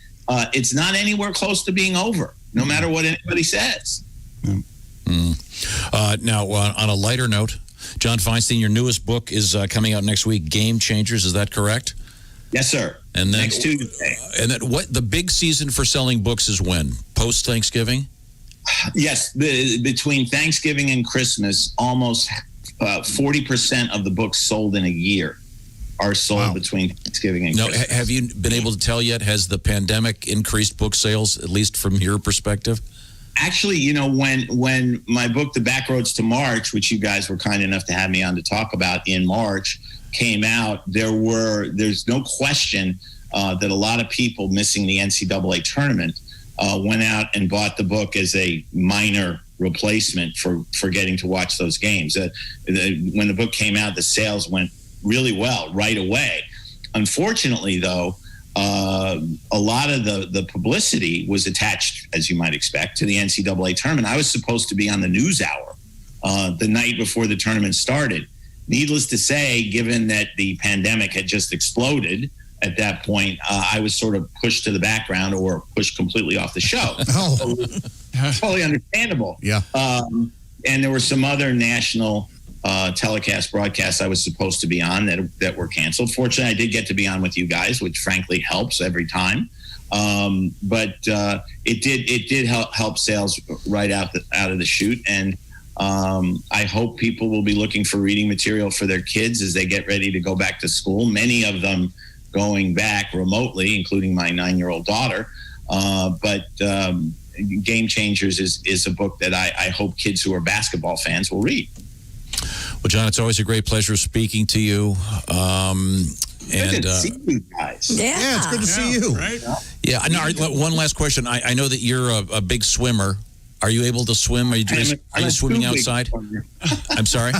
it's not anywhere close to being over, no matter what anybody says. Now, on a lighter note, John Feinstein, your newest book is coming out next week, Game Changers. Is that correct? Yes, sir. And then, next Tuesday. And then what the big season for selling books is when? Post-Thanksgiving? Yes. Between Thanksgiving and Christmas, almost 40% of the books sold in a year are sold between Thanksgiving and Christmas. Have you been able to tell yet? Has the pandemic increased book sales, at least from your perspective? Actually, when my book, The Back Roads to March, which you guys were kind enough to have me on to talk about in March, came out, there's no question that a lot of people missing the NCAA tournament went out and bought the book as a minor replacement for getting to watch those games. When the book came out, the sales went really well right away. Unfortunately, though, a lot of the publicity was attached, as you might expect, to the NCAA tournament. I was supposed to be on the news hour the night before the tournament started. Needless to say, given that the pandemic had just exploded at that point, I was sort of pushed to the background or pushed completely off the show. Totally understandable. Yeah. And there were some other national broadcasts I was supposed to be on that were canceled. Fortunately, I did get to be on with you guys, which frankly helps every time. But it did help sales right out of the chute. And I hope people will be looking for reading material for their kids as they get ready to go back to school. Many of them going back remotely, including my 9-year-old daughter. But Game Changers is a book that I hope kids who are basketball fans will read. Well, John, it's always a great pleasure speaking to you. Good to see you guys. Yeah, it's good to see you. Right? Yeah. No, one last question. I know that you're a big swimmer. Are you able to swim? Are you swimming outside? I'm sorry?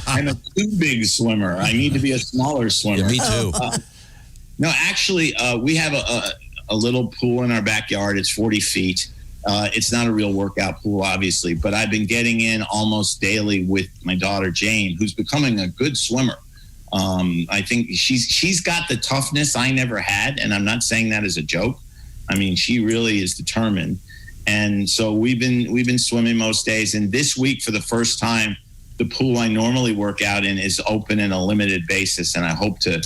I'm a too big swimmer. I need to be a smaller swimmer. Yeah, me too. No, actually, we have a little pool in our backyard. It's 40 feet. It's not a real workout pool, obviously, but I've been getting in almost daily with my daughter, Jane, who's becoming a good swimmer. I think she's got the toughness I never had, and I'm not saying that as a joke. I mean, she really is determined. And so we've been swimming most days. And this week, for the first time, the pool I normally work out in is open in a limited basis, and I hope to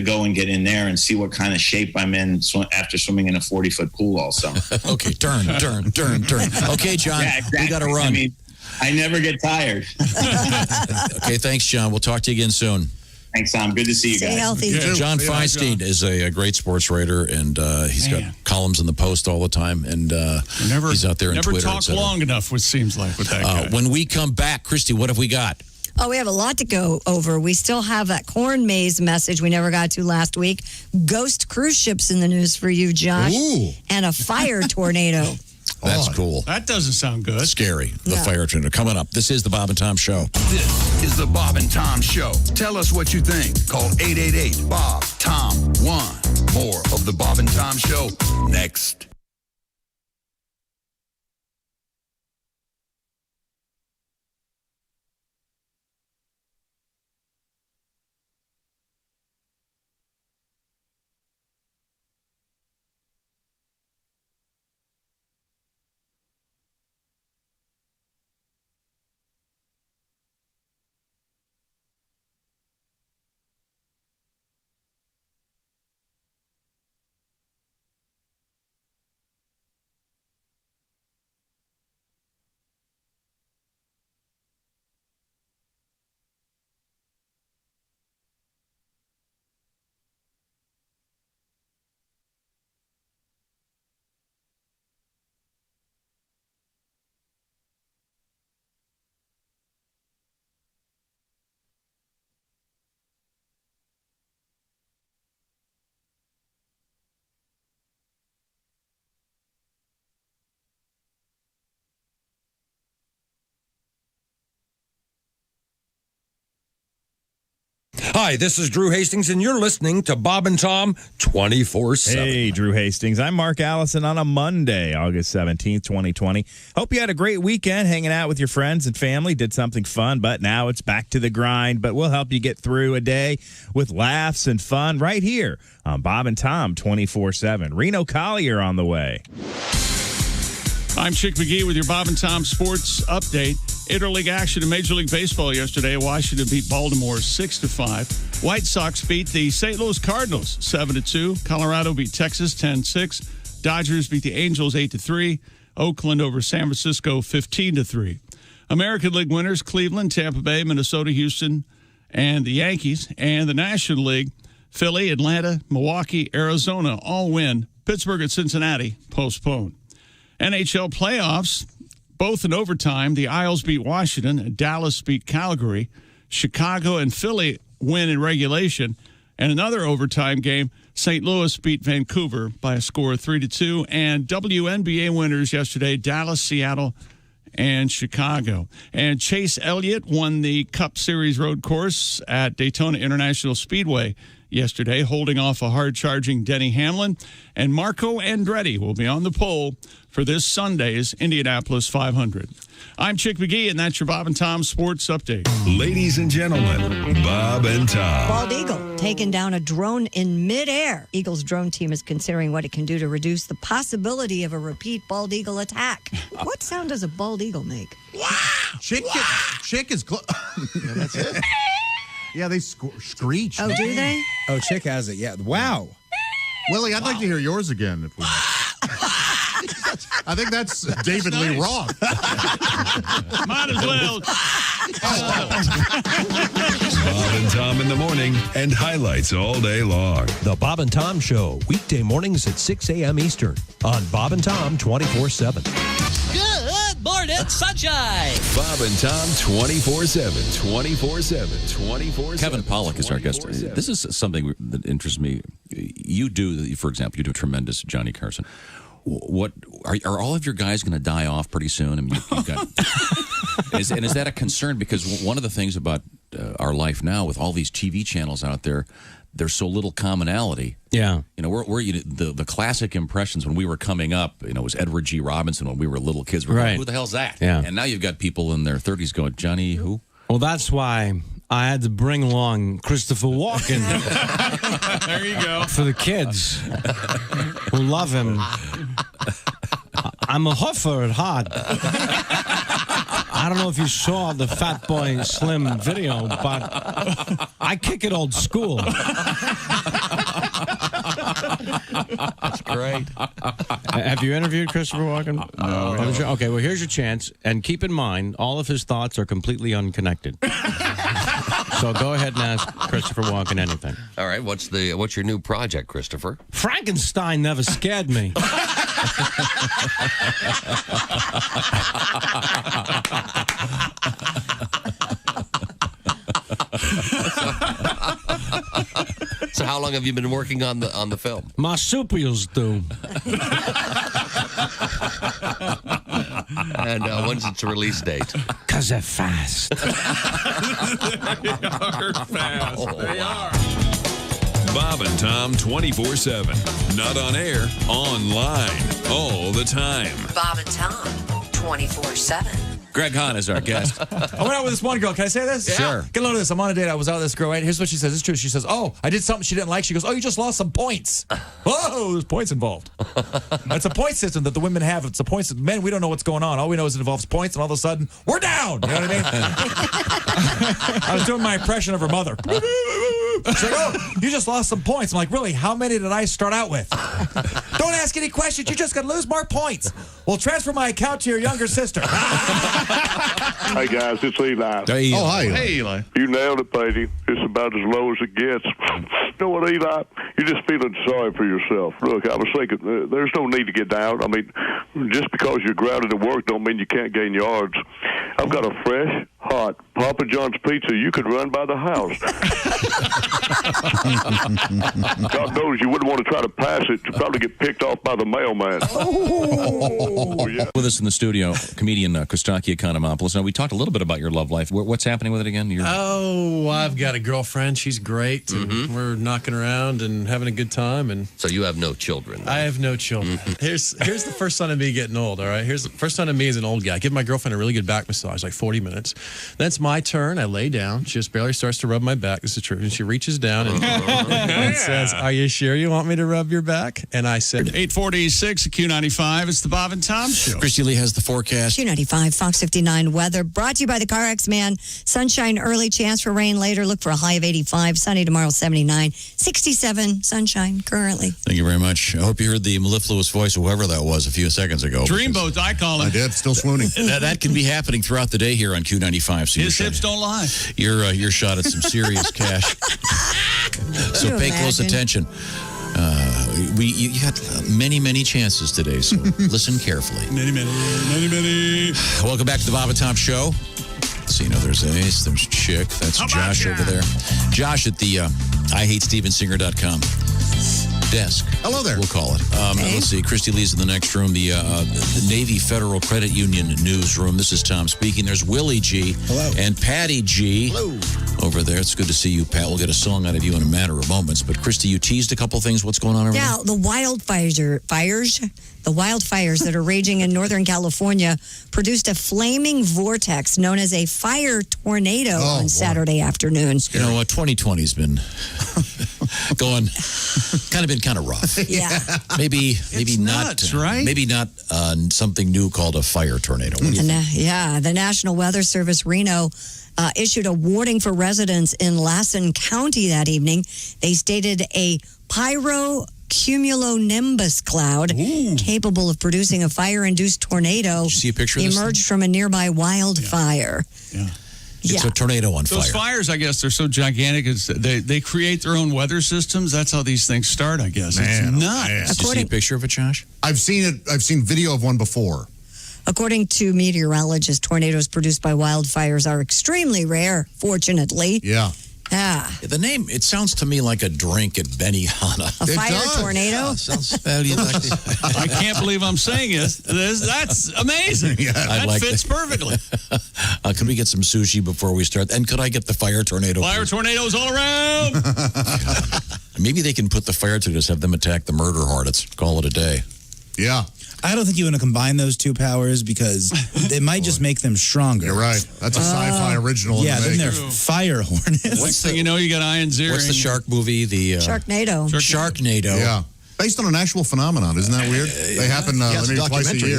go and get in there and see what kind of shape I'm in after swimming in a 40-foot pool all summer. Okay, turn. Okay, John, yeah, exactly. We got to run. I mean, I never get tired. Okay, thanks, John. We'll talk to you again soon. Thanks, Tom. Good to see you guys. Stay healthy. Yeah. John Yeah, Feinstein is a great sports writer, and he's got columns in the Post all the time, and he's out there on Never Twitter. talk long enough, what seems like, with that guy. When we come back, Christy, what have we got? Oh, we have a lot to go over. We still have that corn maze message we never got to last week. Ghost cruise ships in the news for you, Josh. Ooh. And a fire tornado. That's cool. That doesn't sound good. Scary. The Yeah. fire tornado. Coming up. This is the Bob and Tom Show. This is the Bob and Tom Show. Tell us what you think. Call 888-BOB-TOM-1. More of the Bob and Tom Show next. Hi, this is Drew Hastings, and you're listening to Bob and Tom 24/7. Hey, Drew Hastings. I'm Mark Allison on a Monday, August 17th, 2020. Hope you had a great weekend hanging out with your friends and family, did something fun, but now it's back to the grind. But we'll help you get through a day with laughs and fun right here on Bob and Tom 24/7. Reno Collier on the way. I'm Chick McGee with your Bob and Tom Sports Update. Interleague action in Major League Baseball yesterday. Washington beat Baltimore 6-5. White Sox beat the St. Louis Cardinals 7-2. Colorado beat Texas 10-6. Dodgers beat the Angels 8-3. Oakland over San Francisco 15-3. American League winners Cleveland, Tampa Bay, Minnesota, Houston, and the Yankees. And the National League, Philly, Atlanta, Milwaukee, Arizona all win. Pittsburgh and Cincinnati postponed. NHL playoffs, both in overtime. The Isles beat Washington. Dallas beat Calgary. Chicago and Philly win in regulation. And another overtime game, St. Louis beat Vancouver by a score of 3-2. And WNBA winners yesterday, Dallas, Seattle, and Chicago. And Chase Elliott won the Cup Series road course at Daytona International Speedway yesterday, holding off a hard-charging Denny Hamlin. And Marco Andretti will be on the pole for this Sunday's Indianapolis 500. I'm Chick McGee, and that's your Bob and Tom Sports Update. Ladies and gentlemen, Bob and Tom. Bald eagle taking down a drone in midair. Eagle's drone team is considering what it can do to reduce the possibility of a repeat bald eagle attack. What sound does a bald eagle make? Chick is close. Yeah, that's it. Yeah, they screech. Oh, do they? Oh, Chick has it. Yeah. Wow. Willie, I'd like to hear yours again. If we I think that's David Lee Roth. Might as well. Bob and Tom in the morning and highlights all day long. The Bob and Tom Show, weekday mornings at 6 a.m. Eastern on Bob and Tom 24/7. Good morning, sunshine. Bob and Tom 24/7, 24/7, 24/7. Kevin Pollak is our guest. This is something that interests me. You do, for example, you do a tremendous Johnny Carson. What are all of your guys going to die off pretty soon? I mean, you've got, is that a concern? Because one of the things about our life now, with all these TV channels out there, there's so little commonality. Yeah, you know, we're the classic impressions when we were coming up. You know, was Edward G. Robinson when we were little kids. We're right. Going, who the hell's that? Yeah. And now you've got people in their 30s going, Johnny, who? Well, that's why I had to bring along Christopher Walken. There you go. For the kids who love him. I'm a huffer at heart. I don't know if you saw the Fat Boy Slim video, but I kick it old school. That's great. Have you interviewed Christopher Walken? No. Okay, well, here's your chance. And keep in mind, all of his thoughts are completely unconnected. So go ahead and ask Christopher Walken anything. All right, what's your new project, Christopher? Frankenstein never scared me. So how long have you been working on the film? Marsupials do. And when's its release date? 'Cause they're fast. They are fast. They are. Bob and Tom 24/7. Not on air, online, all the time. Bob and Tom, 24/7. Greg Hahn is our guest. I went out with this one girl. Can I say this? Sure. Get a load of this. I'm on a date. I was out with this girl, right? Here's what she says. It's true. She says, oh, I did something she didn't like. She goes, oh, you just lost some points. Whoa, there's points involved. It's a point system that the women have. It's a point system. Men, we don't know what's going on. All we know is it involves points, and all of a sudden, we're down. You know what I mean? I was doing my impression of her mother. She's like, oh, you just lost some points. I'm like, really? How many did I start out with? Don't ask any questions. You're just going to lose more points. Well, transfer my account to your younger sister. Hey, guys, it's Eli. Hey, oh, hi. Hey, Eli. You nailed it, baby. It's about as low as it gets. You know what, Eli? You're just feeling sorry for yourself. Look, I was thinking, there's no need to get down. I mean, just because you're grounded at work don't mean you can't gain yards. I've got a fresh, hot pot Papa John's Pizza, you could run by the house. God knows you wouldn't want to try to pass it. You'd probably get picked off by the mailman. Oh, yeah. With us in the studio, comedian Kostaki Economopoulos. Now, we talked a little bit about your love life. What's happening with it again? Oh, I've got a girlfriend. She's great. And we're knocking around and having a good time. And so you have no children. I have no children. Here's the first sign of me getting old, all right? Here's the first sign of me as an old guy. I give my girlfriend a really good back massage, like 40 minutes. Then it's my turn. I lay down. She just barely starts to rub my back. This is true. And she reaches down and says, "Are you sure you want me to rub your back?" And I said, 846 Q95. It's the Bob and Tom Show. Christy Lee has the forecast. Q95, Fox 59 weather. Brought to you by the CarX Man. Sunshine early, chance for rain later. Look for a high of 85. Sunny tomorrow, 79. 67, sunshine currently. Thank you very much. I hope you heard the mellifluous voice, whoever that was, a few seconds ago. Dreamboat, I call it. I did. Still swooning. That can be happening throughout the day here on Q95. So his hips don't lie. You're shot at some serious cash. So pay close attention. You got many chances today, so listen carefully. Many. Welcome back to the Bob and Tom Show. So, there's Ace, there's Chick, that's Josh over there. Josh at the IHateStevensinger.com desk. Hello there. We'll call it. Let's see. Christy Lee's in the next room, the Navy Federal Credit Union newsroom. This is Tom speaking. There's Willie G. Hello. And Patty G. Hello. Over there. It's good to see you, Pat. We'll get a song out of you in a matter of moments. But Christy, you teased a couple things. What's going on over there? Yeah, the wildfires that are raging in Northern California produced a flaming vortex known as a fire tornado on Saturday afternoon. 2020's been kind of rough. Yeah. Maybe it's not nuts, right? Maybe not something new called a fire tornado. What do you think? Yeah, the National Weather Service Reno issued a warning for residents in Lassen County that evening. They stated a pyrocumulonimbus cloud capable of producing a fire-induced tornado. Did you see a picture of this emerged from a nearby wildfire. Yeah. It's a tornado on fire. Those fires, I guess, they're so gigantic. They create their own weather systems. That's how these things start, I guess. Man, it's nuts. Did you see a picture of it, Josh? I've seen it. I've seen video of one before. According to meteorologists, tornadoes produced by wildfires are extremely rare, fortunately. Yeah. The name, it sounds to me like a drink at Benihana. A fire tornado? Yeah, sounds I can't believe I'm saying it. That's amazing. Yeah, that fits perfectly. Could we get some sushi before we start? And could I get the fire tornado? Fire tornadoes all around. Maybe they can put the fire tornadoes, have them attack the murder hornets. Call it a day. Yeah. I don't think you want to combine those two powers because it might just make them stronger. You're right. That's a sci-fi original. Yeah, then they're fire hornets. Next thing you know, you got Iron Zero. What's the shark movie? The Sharknado. Sharknado. Yeah. Based on an actual phenomenon. Isn't that weird? They happen maybe twice a year.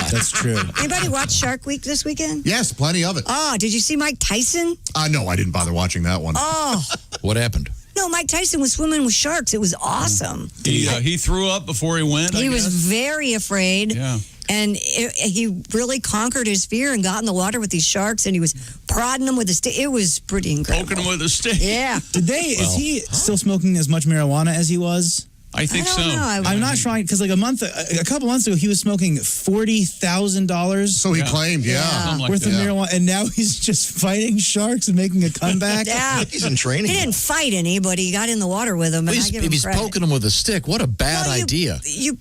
That's true. Anybody watch Shark Week this weekend? Yes, plenty of it. Oh, did you see Mike Tyson? No, I didn't bother watching that one. Oh. What happened? No, Mike Tyson was swimming with sharks. It was awesome. He threw up before he went. He was very afraid. Yeah. And he really conquered his fear and got in the water with these sharks, and he was prodding them with a stick. It was pretty incredible. Poking them with a stick. Yeah. Is he still smoking as much marijuana as he was? I think so. I'm not trying because a couple months ago, he was smoking $40,000. So he claimed, worth of marijuana, and now he's just fighting sharks and making a comeback. Yeah, he's in training. He didn't fight any, but he got in the water with them. And He's poking them with a stick. What a bad idea. You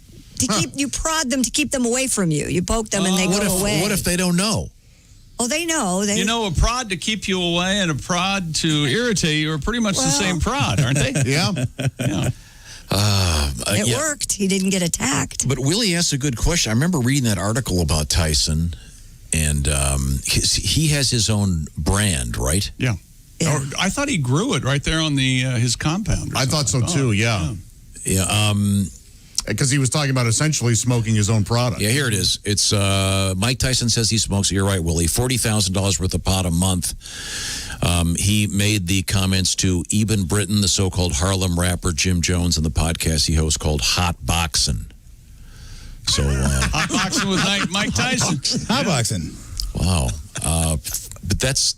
prod them to keep them away from you. You poke them and they go away. What if they don't know? Oh, they know. A prod to keep you away and a prod to irritate you are pretty much the same prod, aren't they? Yeah. It worked. He didn't get attacked. But Willie asked a good question. I remember reading that article about Tyson, and he has his own brand, right? Yeah. Or, I thought he grew it right there on his compound. I thought so too. Yeah. Because he was talking about essentially smoking his own product. Yeah, here it is. It's Mike Tyson says he smokes. You're right, Willie. $40,000 worth of pot a month. He made the comments to Eben Britton, the so-called Harlem rapper Jim Jones, and the podcast he hosts called Hot Boxin'. So Hot Boxin' with Mike Tyson. Hot Boxin'. Wow. But that's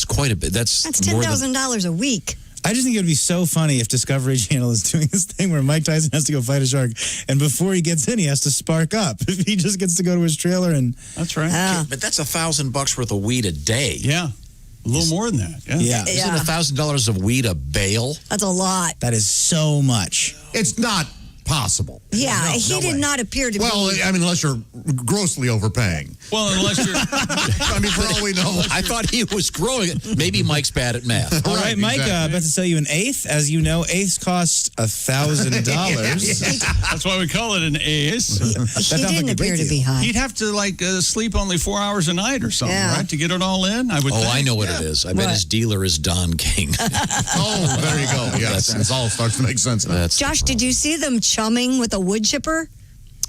quite a bit. That's $10,000 a week. I just think it would be so funny if Discovery Channel is doing this thing where Mike Tyson has to go fight a shark, and before he gets in, he has to spark up. If he just gets to go to his trailer and... That's right. But that's $1,000 worth of weed a day. Yeah. A little more than that. Yeah. Isn't $1,000 of weed a bail? That's a lot. That is so much. It's not possible. Yeah, No, he no did way. not appear to Well, be. I mean, unless you're grossly overpaying. Well, unless you're... I mean, for all we know. I thought he was growing it. Maybe Mike's bad at math. All right, Mike, about to sell you an eighth. As you know, eighths cost $1,000. That's why we call it an ace. He didn't appear to be high. He'd have to sleep only 4 hours a night or something, Yeah. right, to get it all in. I would. Oh, think. I know what it is. I bet his dealer is Don King. Oh, there you go. Yes, it all starts to make sense now. Josh, did you see them chumming with a wood chipper?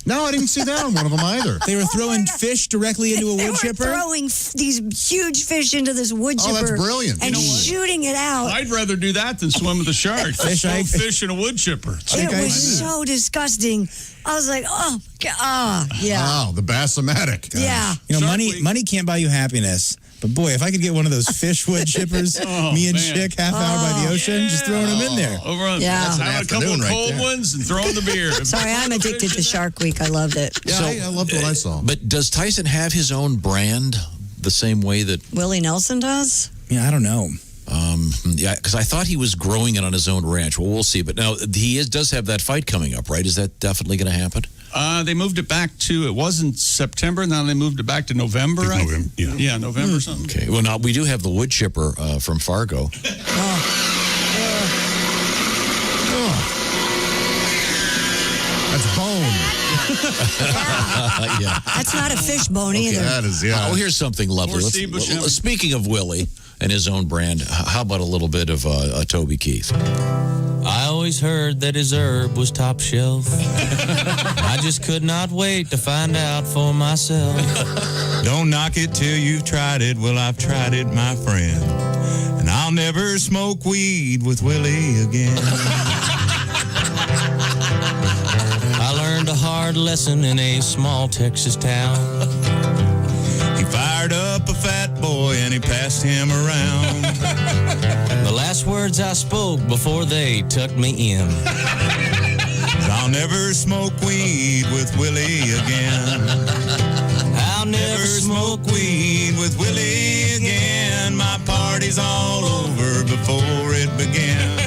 No, I didn't see that on one of them either. They were throwing fish directly into a They wood were chipper? throwing these huge fish into this wood chipper. Oh, that's brilliant. And You know what? shooting it out. I'd rather do that than swim with a shark. Throw fish in a wood chipper. It was so disgusting. I was like, oh, God. Yeah. Wow, the Bassomatic. Yeah. You know, money can't buy you happiness. But boy, if I could get one of those fish wood chippers, me and man. Chick, half hour by the ocean, just throwing them in there. Over on Yeah. have a couple of cold ones and throw in the beer. Sorry, I'm addicted to Shark Week. I loved it. Yeah, I loved what I saw. But does Tyson have his own brand the same way that... Willie Nelson does? Yeah, I don't know. Yeah, because I thought he was growing it on his own ranch. Well, we'll see. But now he does have that fight coming up, right? Is that definitely going to happen? They moved it back to, it wasn't September, now they moved it back to November, right? November, yeah. Yeah, November something. Okay. Well, now we do have the wood chipper from Fargo. That's bone. Yeah. That's not a fish bone either. That is, yeah. Oh, here's something lovely. Or Steve Buscemi. Speaking of Willie and his own brand, how about a little bit of Toby Keith? I always heard that his herb was top shelf. I just could not wait to find out for myself. Don't knock it till you've tried it. Well, I've tried it, my friend. And I'll never smoke weed with Willie again. I learned a hard lesson in a small Texas town. He fired up a fat boy and he passed him around. The last words I spoke before they tucked me in. I'll never smoke weed with Willie again. I'll never smoke weed with Willie again. My party's all over before it began.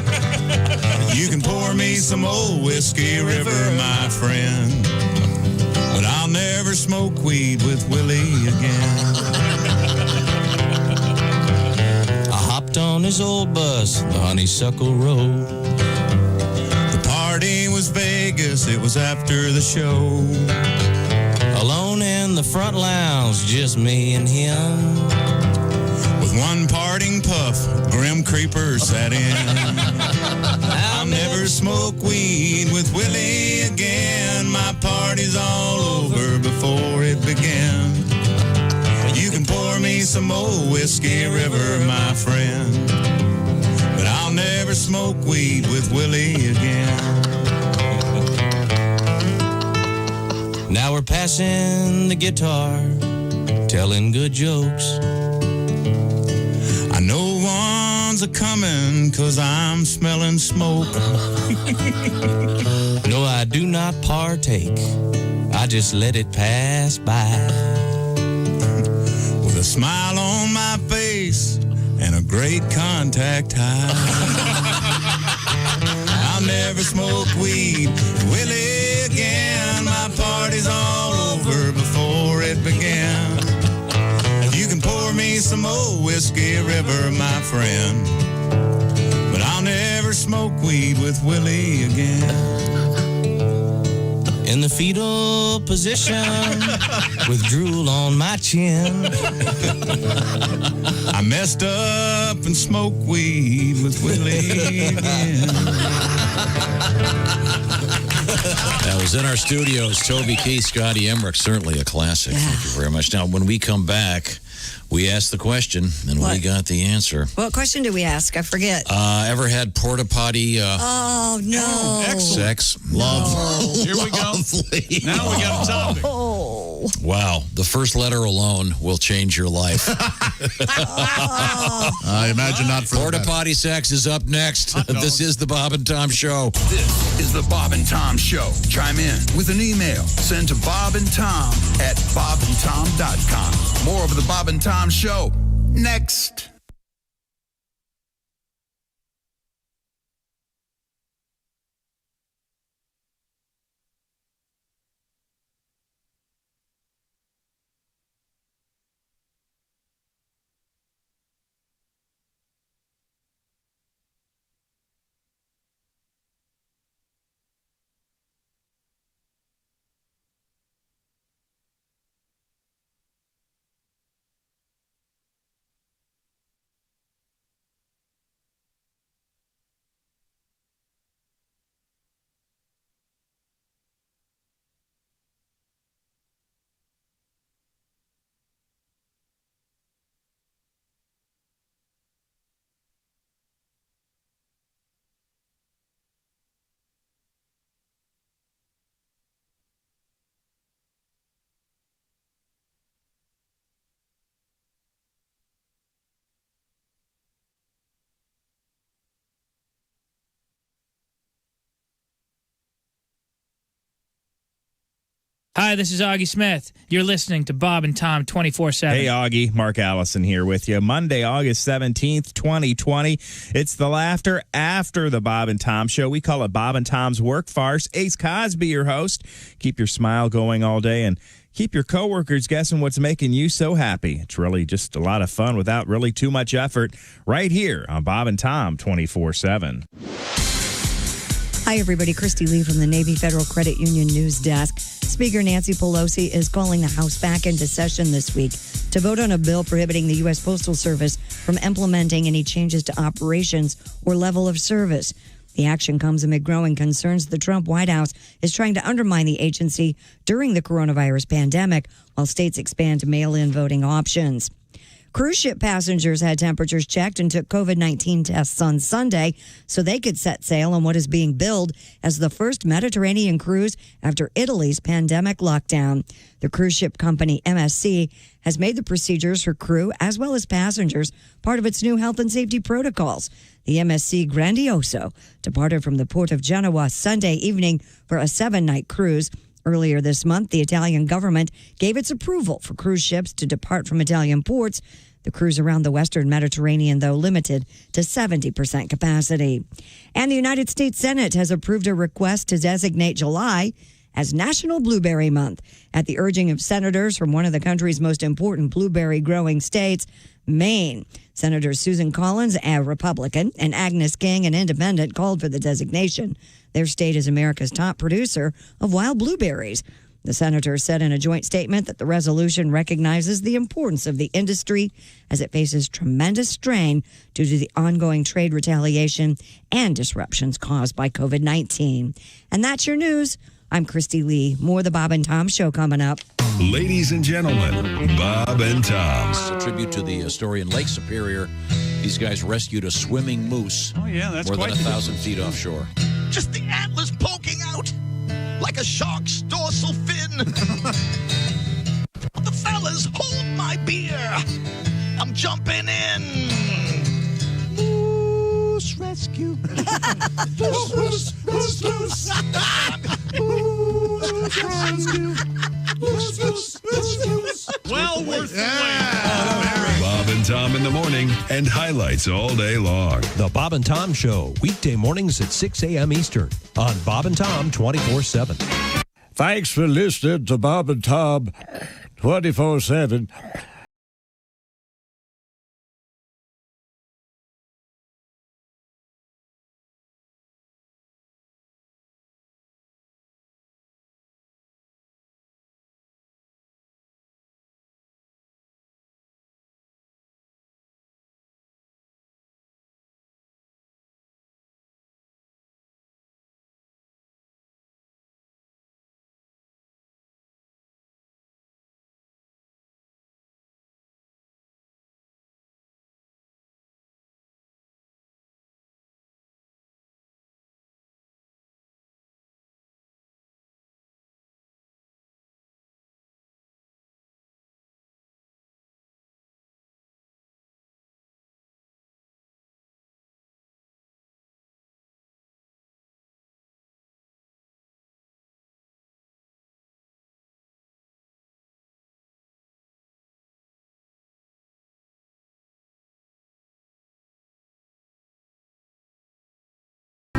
You can pour me some old Whiskey River, my friend, but I'll never smoke weed with Willie again. I hopped on his old bus, the Honeysuckle Road. The party was Vegas, it was after the show. Alone in the front lounge, just me and him. With one parting puff, Grim Creeper sat in. I'll never smoke weed with Willie again. My party's all over before it began. You can pour me some old Whiskey River, my friend, but I'll never smoke weed with Willie again. Now we're passing the guitar, telling good jokes. I know one's a coming 'cause I'm smelling smoke. No, I do not partake. I just let it pass by. With a smile on my face and a great contact high. I'll never smoke weed with Willie again. My party's all over before it began. You can pour me some old Whiskey River, my friend, but I'll never smoke weed with Willie again. In the fetal position, with drool on my chin. I messed up and smoked weed with Willie again. That was in our studios. Toby Keith, Scotty Emmerich, certainly a classic. Thank you very much. Now, when we come back, we asked the question, and we got the answer. What question did we ask? I forget. Ever had porta potty Oh, no. sex? Love. Here we go. Now we got a topic. Oh. No. Wow. The first letter alone will change your life. I imagine not for Porta potty sex is up next. This is the Bob and Tom Show. This is the Bob and Tom Show. Chime in with an email. Send to Bob and Tom at bobandtom.com. More of the Bob and Tom Show next. Hi, this is Augie Smith. You're listening to Bob and Tom 24/7. Hey, Augie. Mark Allison here with you. Monday, August 17th, 2020. It's the laughter after the Bob and Tom Show. We call it Bob and Tom's Work Farce. Ace Cosby, your host. Keep your smile going all day and keep your coworkers guessing what's making you so happy. It's really just a lot of fun without really too much effort right here on Bob and Tom 24/7. Hi, everybody. Christy Lee from the Navy Federal Credit Union News Desk. Speaker Nancy Pelosi is calling the House back into session this week to vote on a bill prohibiting the U.S. Postal Service from implementing any changes to operations or level of service. The action comes amid growing concerns the Trump White House is trying to undermine the agency during the coronavirus pandemic while states expand mail-in voting options. Cruise ship passengers had temperatures checked and took COVID-19 tests on Sunday so they could set sail on what is being billed as the first Mediterranean cruise after Italy's pandemic lockdown. The cruise ship company MSC has made the procedures for crew as well as passengers part of its new health and safety protocols. The MSC Grandioso departed from the port of Genoa Sunday evening for a 7-night cruise. Earlier this month, the Italian government gave its approval for cruise ships to depart from Italian ports. The cruise around the Western Mediterranean, though, limited to 70% capacity. And the United States Senate has approved a request to designate July as National Blueberry Month at the urging of senators from one of the country's most important blueberry growing states, Maine. Senators Susan Collins, a Republican, and Agnes King, an independent, called for the designation. Their state is America's top producer of wild blueberries. The senator said in a joint statement that the resolution recognizes the importance of the industry as it faces tremendous strain due to the ongoing trade retaliation and disruptions caused by COVID-19. And that's your news. I'm Christy Lee. More of the Bob and Tom Show coming up. Ladies and gentlemen, Bob and Tom. This is a tribute to the story in Lake Superior. These guys rescued a swimming moose. Oh, yeah, that's more quite than 1,000 feet offshore. Just the antlers poking out like a shark's dorsal fin. The fellas, hold my beer. I'm jumping in. Moose rescue. Moose rescue. Well worth the wait. Bob and Tom in the morning and highlights all day long. The Bob and Tom Show, weekday mornings at 6 a.m. Eastern on Bob and Tom 24/7. Thanks for listening to Bob and Tom 24/7.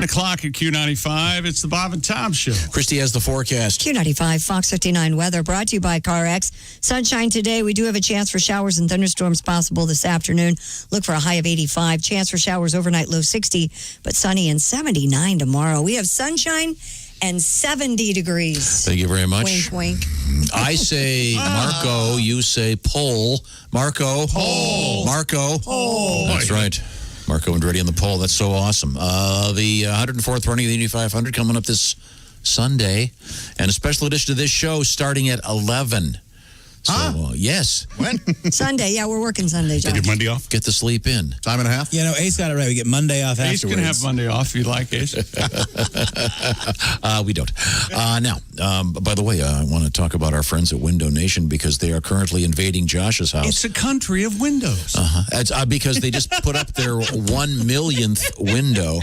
o'clock at Q95. It's the Bob and Tom Show. Christy has the forecast. Q95, Fox 59 weather brought to you by CarX. Sunshine today. We do have a chance for showers and thunderstorms possible this afternoon. Look for a high of 85. Chance for showers overnight, low 60, but sunny and 79 tomorrow. We have sunshine and 70 degrees. Thank you very much. Wink, wink. I say Marco, you say Pole. Marco. Pole. Marco. Pole. That's right. Marco Andretti on the pole. That's so awesome. The 104th running of the Indy 500 coming up this Sunday. And a special edition of this show starting at 11. So, yes. When? Sunday. Yeah, we're working Sunday, John. Take your Monday off. Get the sleep in. Time and a half? Yeah, no, Ace got it right. We get Monday off Ace afterwards. can have Monday off if you like, Ace. We don't. Now, by the way, I want to talk about our friends at Window Nation because they are currently invading Josh's house. It's a country of windows. It's, because they just put up their 1 millionth window.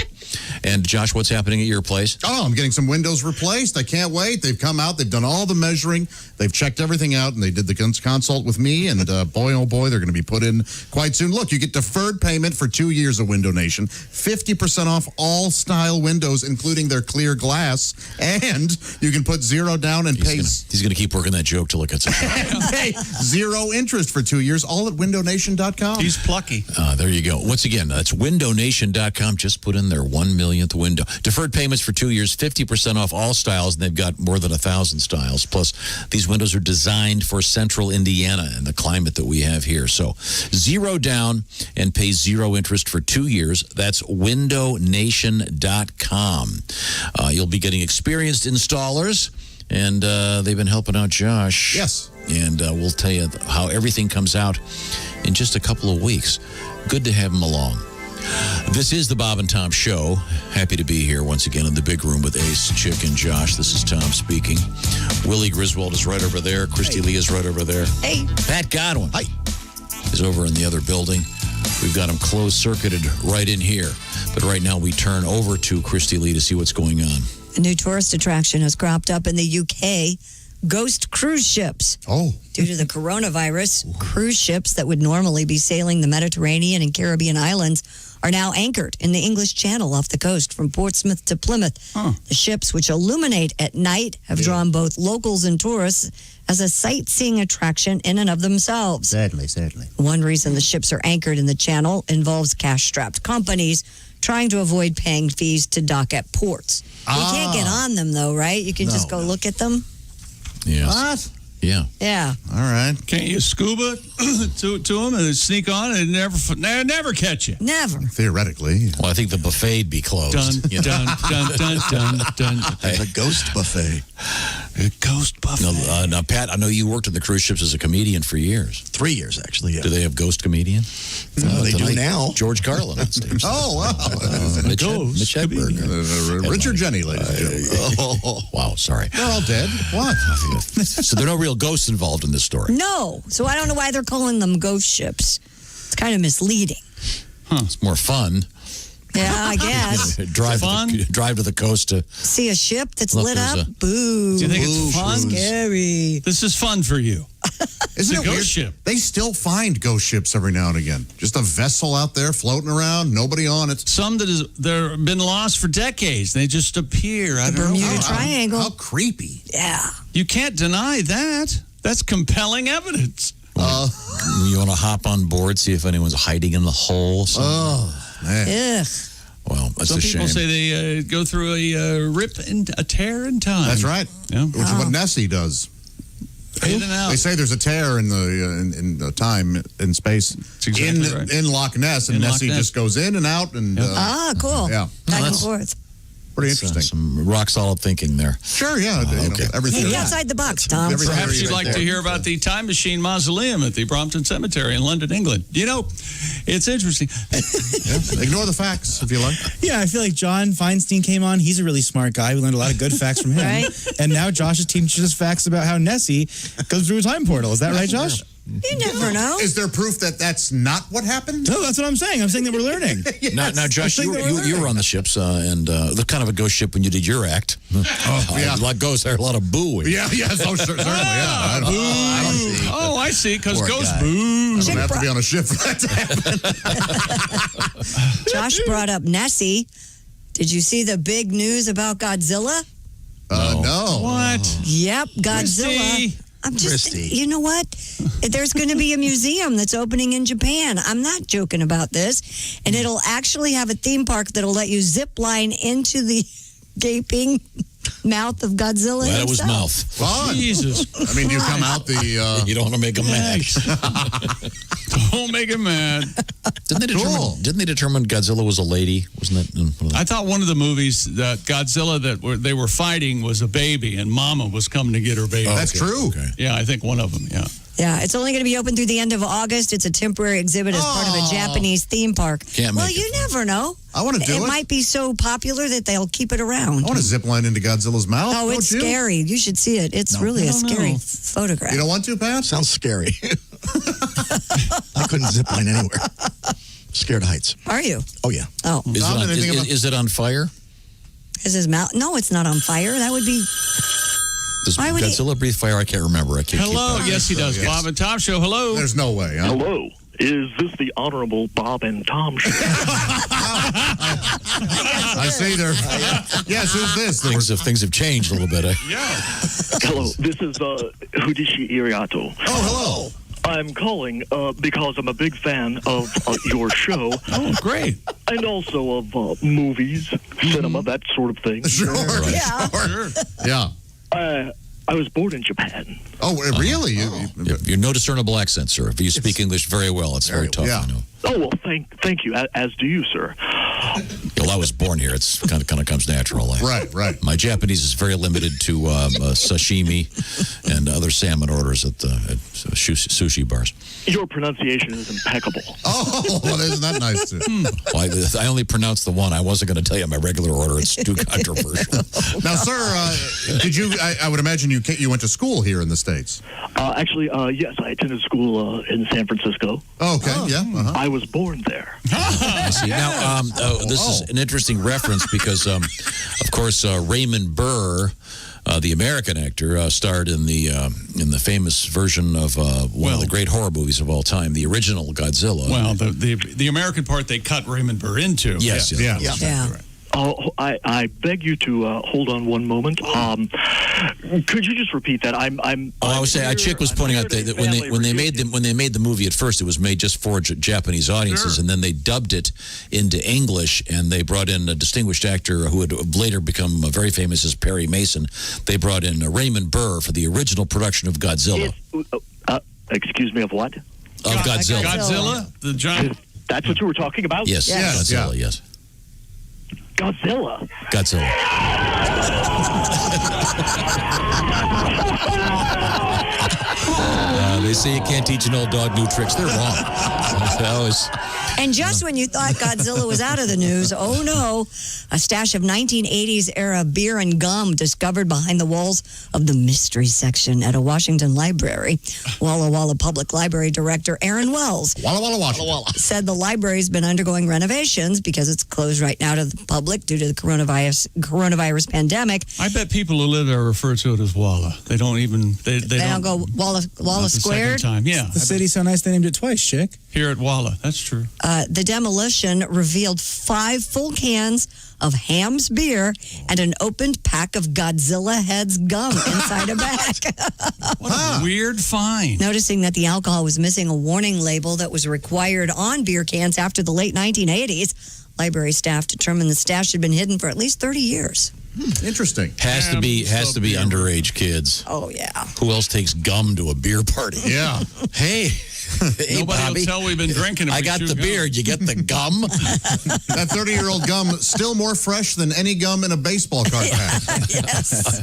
And Josh, what's happening at your place? Oh, I'm getting some windows replaced. I can't wait. They've come out. They've done all the measuring. They've checked everything out, and they did the consult with me. And boy, oh boy, they're going to be put in quite soon. Look, you get deferred payment for 2 years of Window Nation, 50% off all style windows, including their clear glass, and you can put zero down and pay. He's going to keep working that joke till it gets pay zero interest for 2 years, all at windownation.com. He's plucky. There you go. Once again, that's windownation.com. Just put in their 1 millionth window. Deferred payments for 2 years, 50% off all styles, and they've got more than 1,000 styles. Plus, these windows are designed for central Indiana and the climate that we have here. So, zero down and pay zero interest for 2 years. That's windownation.com. You'll be getting experienced installers, and they've been helping out Josh. Yes. And we'll tell you how everything comes out in just a couple of weeks. Good to have him along. This is the Bob and Tom Show. Happy to be here once again in the big room with Ace, Chick, and Josh. This is Tom speaking. Willie Griswold is right over there. Christy Lee is right over there. Hey. Pat Godwin is over in the other building. We've got him closed-circuited right in here. But right now we turn over to Christy Lee to see what's going on. A new tourist attraction has cropped up in the UK. Ghost cruise ships. Oh. Due to the coronavirus, cruise ships that would normally be sailing the Mediterranean and Caribbean islands are now anchored in the English Channel off the coast from Portsmouth to Plymouth. The ships, which illuminate at night, have drawn both locals and tourists as a sightseeing attraction in and of themselves. Certainly. One reason the ships are anchored in the Channel involves cash-strapped companies trying to avoid paying fees to dock at ports. You can't get on them, though, right? You can just go look at them. Yes. What? Yeah. Yeah. All right. Can't you scuba to them and sneak on and never catch you? Never. Theoretically. Well, I think the buffet'd be closed. Dun, dun, dun, dun, dun. The ghost buffet. A ghost buffet. Now, Pat, I know you worked on the cruise ships as a comedian for years. 3 years, actually, yeah. Do they have ghost comedian? They do now. George Carlin on stage. Oh, wow. Mitch Hedberg. Richard Jenny, ladies and gentlemen. Wow, sorry. They're all dead. What? So there are no real ghosts involved in this story. No. So I don't know why they're calling them ghost ships. It's kind of misleading. It's more fun. Yeah, I guess. drive to the coast to See a ship that's Look, lit up? there's Boo. Do you think it's fun? Scary. This is fun for you. Isn't It's a it ghost weird? ship. They still find ghost ships every now and again. Just a vessel out there floating around, nobody on it. Some they're been lost for decades. They just appear. I The don't know. Bermuda Triangle. How creepy. Yeah. You can't deny that. That's compelling evidence. You want to hop on board, see if anyone's hiding in the hole. Man. Ugh. Well, that's Some a shame. people say they go through a tear in time. That's right. Yeah. Which is what Nessie does. In and out. They say there's a tear in the time in space exactly right. in Loch Ness, and In Loch Nessie Ness. just goes in and out. And Cool. Yeah. Back and that's- forth. Pretty interesting. Some rock solid thinking there. Sure, yeah. okay. Everything. Think outside the box, Tom. Everything Perhaps you'd right like there. to hear about the Time Machine Mausoleum at the Brompton Cemetery in London, England. You know, it's interesting. Yeah. Ignore the facts if you like. Yeah, I feel like John Feinstein came on. He's a really smart guy. We learned a lot of good facts from him. Right. And now Josh is teaching us facts about how Nessie goes through a time portal. Is that right, Josh? You never know. Is there proof that that's not what happened? No, that's what I'm saying. I'm saying that we're learning. Now, Josh, I think you were on the ships and looked kind of a ghost ship when you did your act. yeah. A lot of ghosts there, a lot of booing. Yeah, certainly, yeah. I See, because Poor ghost guy. boo. don't have to be on a ship for that to happen. Josh brought up Nessie. Did you see the big news about Godzilla? No. What? Yep, Godzilla. Christy. I'm just, Christy. you know what? There's going to be a museum that's opening in Japan. I'm not joking about this. And it'll actually have a theme park that'll let you zip line into the gaping mouth of Godzilla That was himself. mouth. Fun. Jesus. I mean, you come out the. You don't want to make him mad. Don't make him mad. Didn't they determine Godzilla was a lady? Wasn't that? I thought one of the movies that Godzilla they were fighting was a baby, and Mama was coming to get her baby. That's true. Okay. Yeah, I think one of them. Yeah. Yeah, it's only going to be open through the end of August. It's a temporary exhibit as part of a Japanese theme park. Can't well, make you never know. I want to do it. It might be so popular that they'll keep it around. I want to zip line into Godzilla's mouth. Oh, it's Don't you? scary. You should see it. It's really a scary photograph. You don't want to, Pat? Sounds scary. I couldn't zip line anywhere. Scared of heights. Are you? Oh, yeah. Oh. Is it on fire? Is his mouth? No, it's not on fire. That would be. Does Why would he- Godzilla breathe fire? I can't remember. I can't Hello. keep Yes, he does. Yes. Bob and Tom Show. Hello. There's no way. Huh? Hello. Is this the Honorable Bob and Tom Show? I see there. Yes, who's this? Things have changed a little bit. Hello. This is Hudishi Iriato. Oh, hello. I'm calling because I'm a big fan of your show. Oh, great. And also of movies, cinema, that sort of thing. Sure. Yeah. Sure. Yeah. I was born in Japan. Oh, really? You're no discernible accent, sir. If you speak English very well, it's very tough. Yeah. I know. Oh, well, thank you, as do you, sir. Well, I was born here. It's kind of comes natural. Right. My Japanese is very limited to sashimi and other salmon orders at sushi bars. Your pronunciation is impeccable. Oh, well, isn't that nice, too? Well, I only pronounced the one. I wasn't going to tell you my regular order. It's too controversial. Now, sir, did you? I would imagine you went to school here in the States. Actually, yes, I attended school in San Francisco. Oh, okay, yeah. I was born there. I see. Now, this is an interesting reference because, of course, Raymond Burr, the American actor, starred in the famous version of one of the great horror movies of all time, the original Godzilla. Well, the American part they cut Raymond Burr into. Yes. Yeah. Right. I beg you to hold on one moment. Could you just repeat that? I was saying, a chick was pointing out that when they made the movie at first, it was made just for Japanese audiences, and then they dubbed it into English, and they brought in a distinguished actor who had later become very famous as Perry Mason. They brought in Raymond Burr for the original production of Godzilla. Excuse me, of what? Of Godzilla. Godzilla? The giant. That's what you were talking about? Yes. Godzilla. Yes. Godzilla. They say you can't teach an old dog new tricks. They're wrong. And just when you thought Godzilla was out of the news, oh no, a stash of 1980s era beer and gum discovered behind the walls of the mystery section at a Washington library. Walla Walla Public Library Director Aaron Wells Walla Walla, Washington. said the library's been undergoing renovations because it's closed right now to the public due to the coronavirus pandemic. I bet people who live there refer to it as Walla. They don't even they don't go Walla Squared. Time. Yeah, The city's so nice they named it twice, chick. Here at Walla, that's true. The demolition revealed 5 full cans of Ham's beer and an opened pack of Godzilla Heads gum inside a bag. What a weird find. Noticing that the alcohol was missing a warning label that was required on beer cans after the late 1980s, library staff determined the stash had been hidden for at least 30 years. Interesting. Has to be underage kids. Oh, yeah. Who else takes gum to a beer party? Yeah. Hey, Nobody Bobby. will tell we've been drinking. I got the beer. You get the gum? That 30-year-old gum still more fresh than any gum in a baseball card pack. Yes.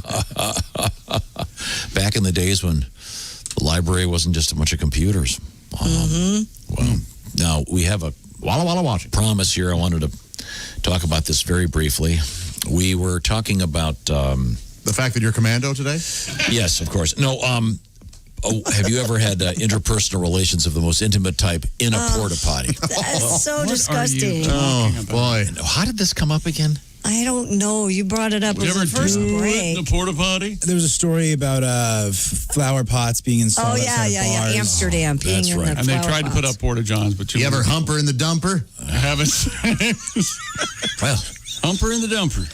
Back in the days when the library wasn't just a bunch of computers. Well, now we have a Walla Walla Washington promise here. I wanted to talk about this very briefly. We were talking about the fact that you're commando today. Yes, of course. No. Have you ever had interpersonal relations of the most intimate type in a porta potty? That's so disgusting. Oh boy! How did this come up again? I don't know. You brought it up. It was the first break. The porta potty. There was a story about flower pots being installed. Oh yeah, bars. Amsterdam. That's being right. in the And they flower tried to put up porta johns, but You ever humper in the dumper? I haven't. Well, Humper and the Dumper.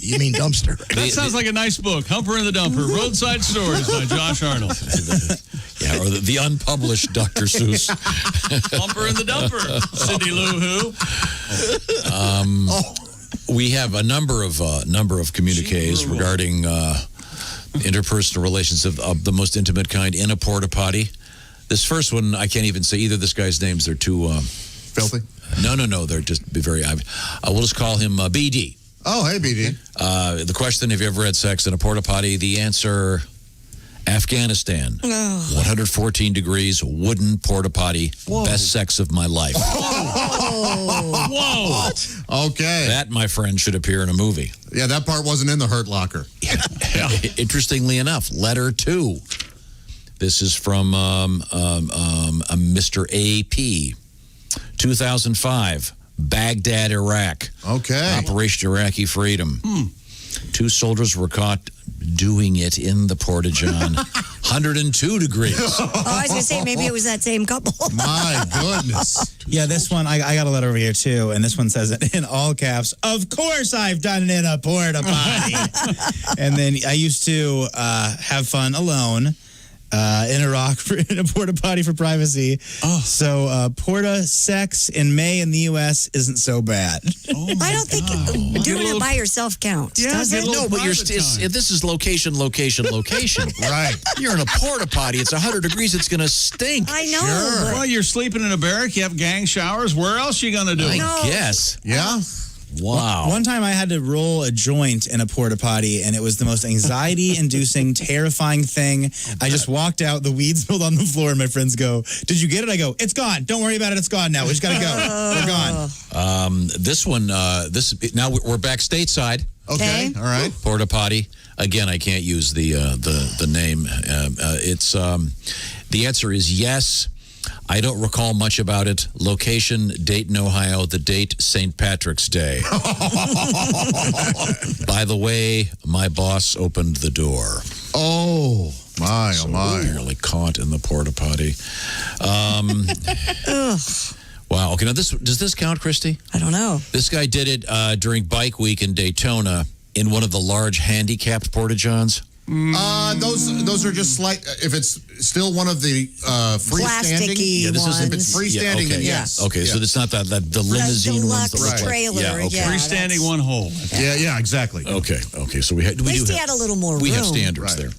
You mean dumpster? That sounds like a nice book. Humper and the Dumper. Roadside Stories by Josh Arnold. Yeah, or the unpublished Dr. Seuss. Humper and the Dumper. Cindy Lou Who. We have a number of communiques regarding interpersonal relations of the most intimate kind in a porta potty. This first one, I can't even say either of this guy's names. They're too filthy. No. They're just very. We'll just call him BD. Oh, hey, BD. The question: have you ever had sex in a porta potty? The answer: Afghanistan. 114 degrees, wooden porta potty. Whoa. Best sex of my life. Whoa. Okay. That, my friend, should appear in a movie. Yeah, that part wasn't in the Hurt Locker. Interestingly enough, letter 2. This is from Mr. AP. 2005, Baghdad, Iraq. Okay. Operation Iraqi Freedom. 2 soldiers were caught doing it in the Porta-John. 102 degrees. Oh, I was going to say, maybe it was that same couple. My goodness. Yeah, this one, I got a letter over here, too, and this one says it in all caps. Of course I've done it in a porta potty. And then I used to have fun alone in Iraq in a porta potty for privacy. So porta sex in May in the U.S. isn't so bad. I don't think doing it by yourself counts. Does it? No, but this is location. Right. You're in a porta potty. It's 100 degrees. It's going to stink. I know. Sure. Well, you're sleeping in a barrack. You have gang showers. Where else are you going to do it? I guess. Yeah. Wow. One time I had to roll a joint in a porta potty, and it was the most anxiety-inducing, terrifying thing. I just walked out, the weed spilled on the floor, and my friends go, "Did you get it?" I go, "It's gone. Don't worry about it. It's gone now. We just got to go. We're gone." This one, now we're back stateside. Okay. All right. Porta potty. Again, I can't use the name. It's the answer is yes. I don't recall much about it. Location, Dayton, Ohio. The date, St. Patrick's Day. By the way, my boss opened the door. Oh, my, so oh, my. Apparently caught in the porta potty. Wow. Okay, now does this count, Christy? I don't know. This guy did it during Bike Week in Daytona in one of the large handicapped porta-johns. Those are just slight. If it's still one of the freestanding, plasticky ones. If it's freestanding, okay. then yes. Okay, so it's not that the limousine ones. Deluxe That trailer. Yeah, okay. Freestanding one hole. Yeah, exactly. Okay. So we At least he had a little more room. We have standards there.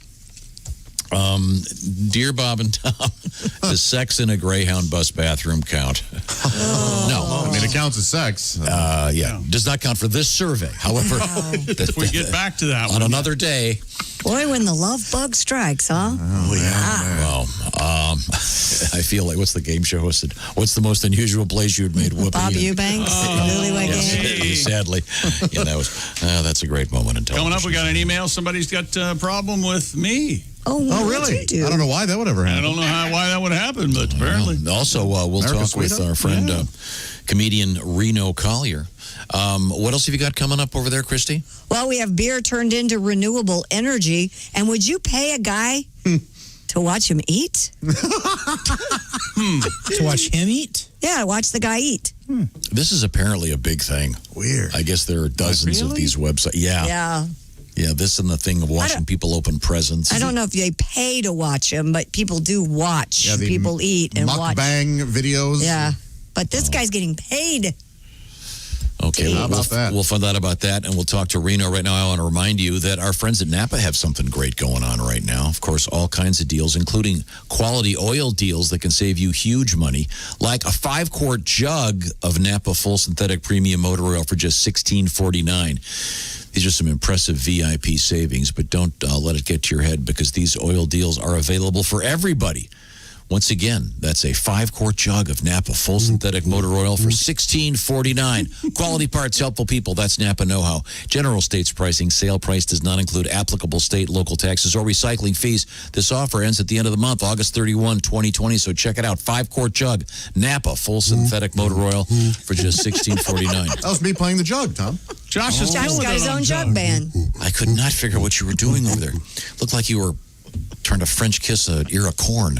Dear Bob and Tom, does sex in a Greyhound bus bathroom count? No. I mean, it counts as sex. Yeah. Does not count for this survey. However, If we get back to that on one. another day. Boy, when the love bug strikes, huh? Oh, yeah. Well, I feel like, what's the game show hosted? What's the most unusual place you'd made whoopee? Bob Eubanks, Newlywed Game. Sadly. Yeah, that's a great moment in television. Coming up, we got an email. Somebody's got a problem with me. Oh, really? What'd you do? I don't know why that would ever happen. I don't know why that would happen, but apparently. Also, we'll talk with our friend, comedian Reno Collier. What else have you got coming up over there, Christy? Well, we have beer turned into renewable energy. And would you pay a guy to watch him eat? To watch him eat? Yeah, watch the guy eat. This is apparently a big thing. Weird. I guess there are dozens of these websites. Yeah. Yeah, this and the thing of watching people open presents. I don't know if they pay to watch him, but people do watch people eat and watch. Mukbang videos. Yeah. But this guy's getting paid. Okay, How about that? We'll find out about that, and we'll talk to Reno right now. I want to remind you that our friends at Napa have something great going on right now. Of course, all kinds of deals, including quality oil deals that can save you huge money, like a 5-quart jug of Napa full synthetic premium motor oil for just $16.49. These are some impressive VIP savings, but don't let it get to your head because these oil deals are available for everybody. Once again, that's a 5-quart jug of Napa full synthetic motor oil for $16.49. Quality parts, helpful people. That's Napa know-how. General States pricing. Sale price does not include applicable state, local taxes, or recycling fees. This offer ends at the end of the month, August 31, 2020. So check it out. 5-quart jug, Napa full synthetic motor oil for just $16.49. That was me playing the jug, Tom. Josh has got his own jug band. I could not figure what you were doing over there. Looked like you were trying to French kiss an ear of corn.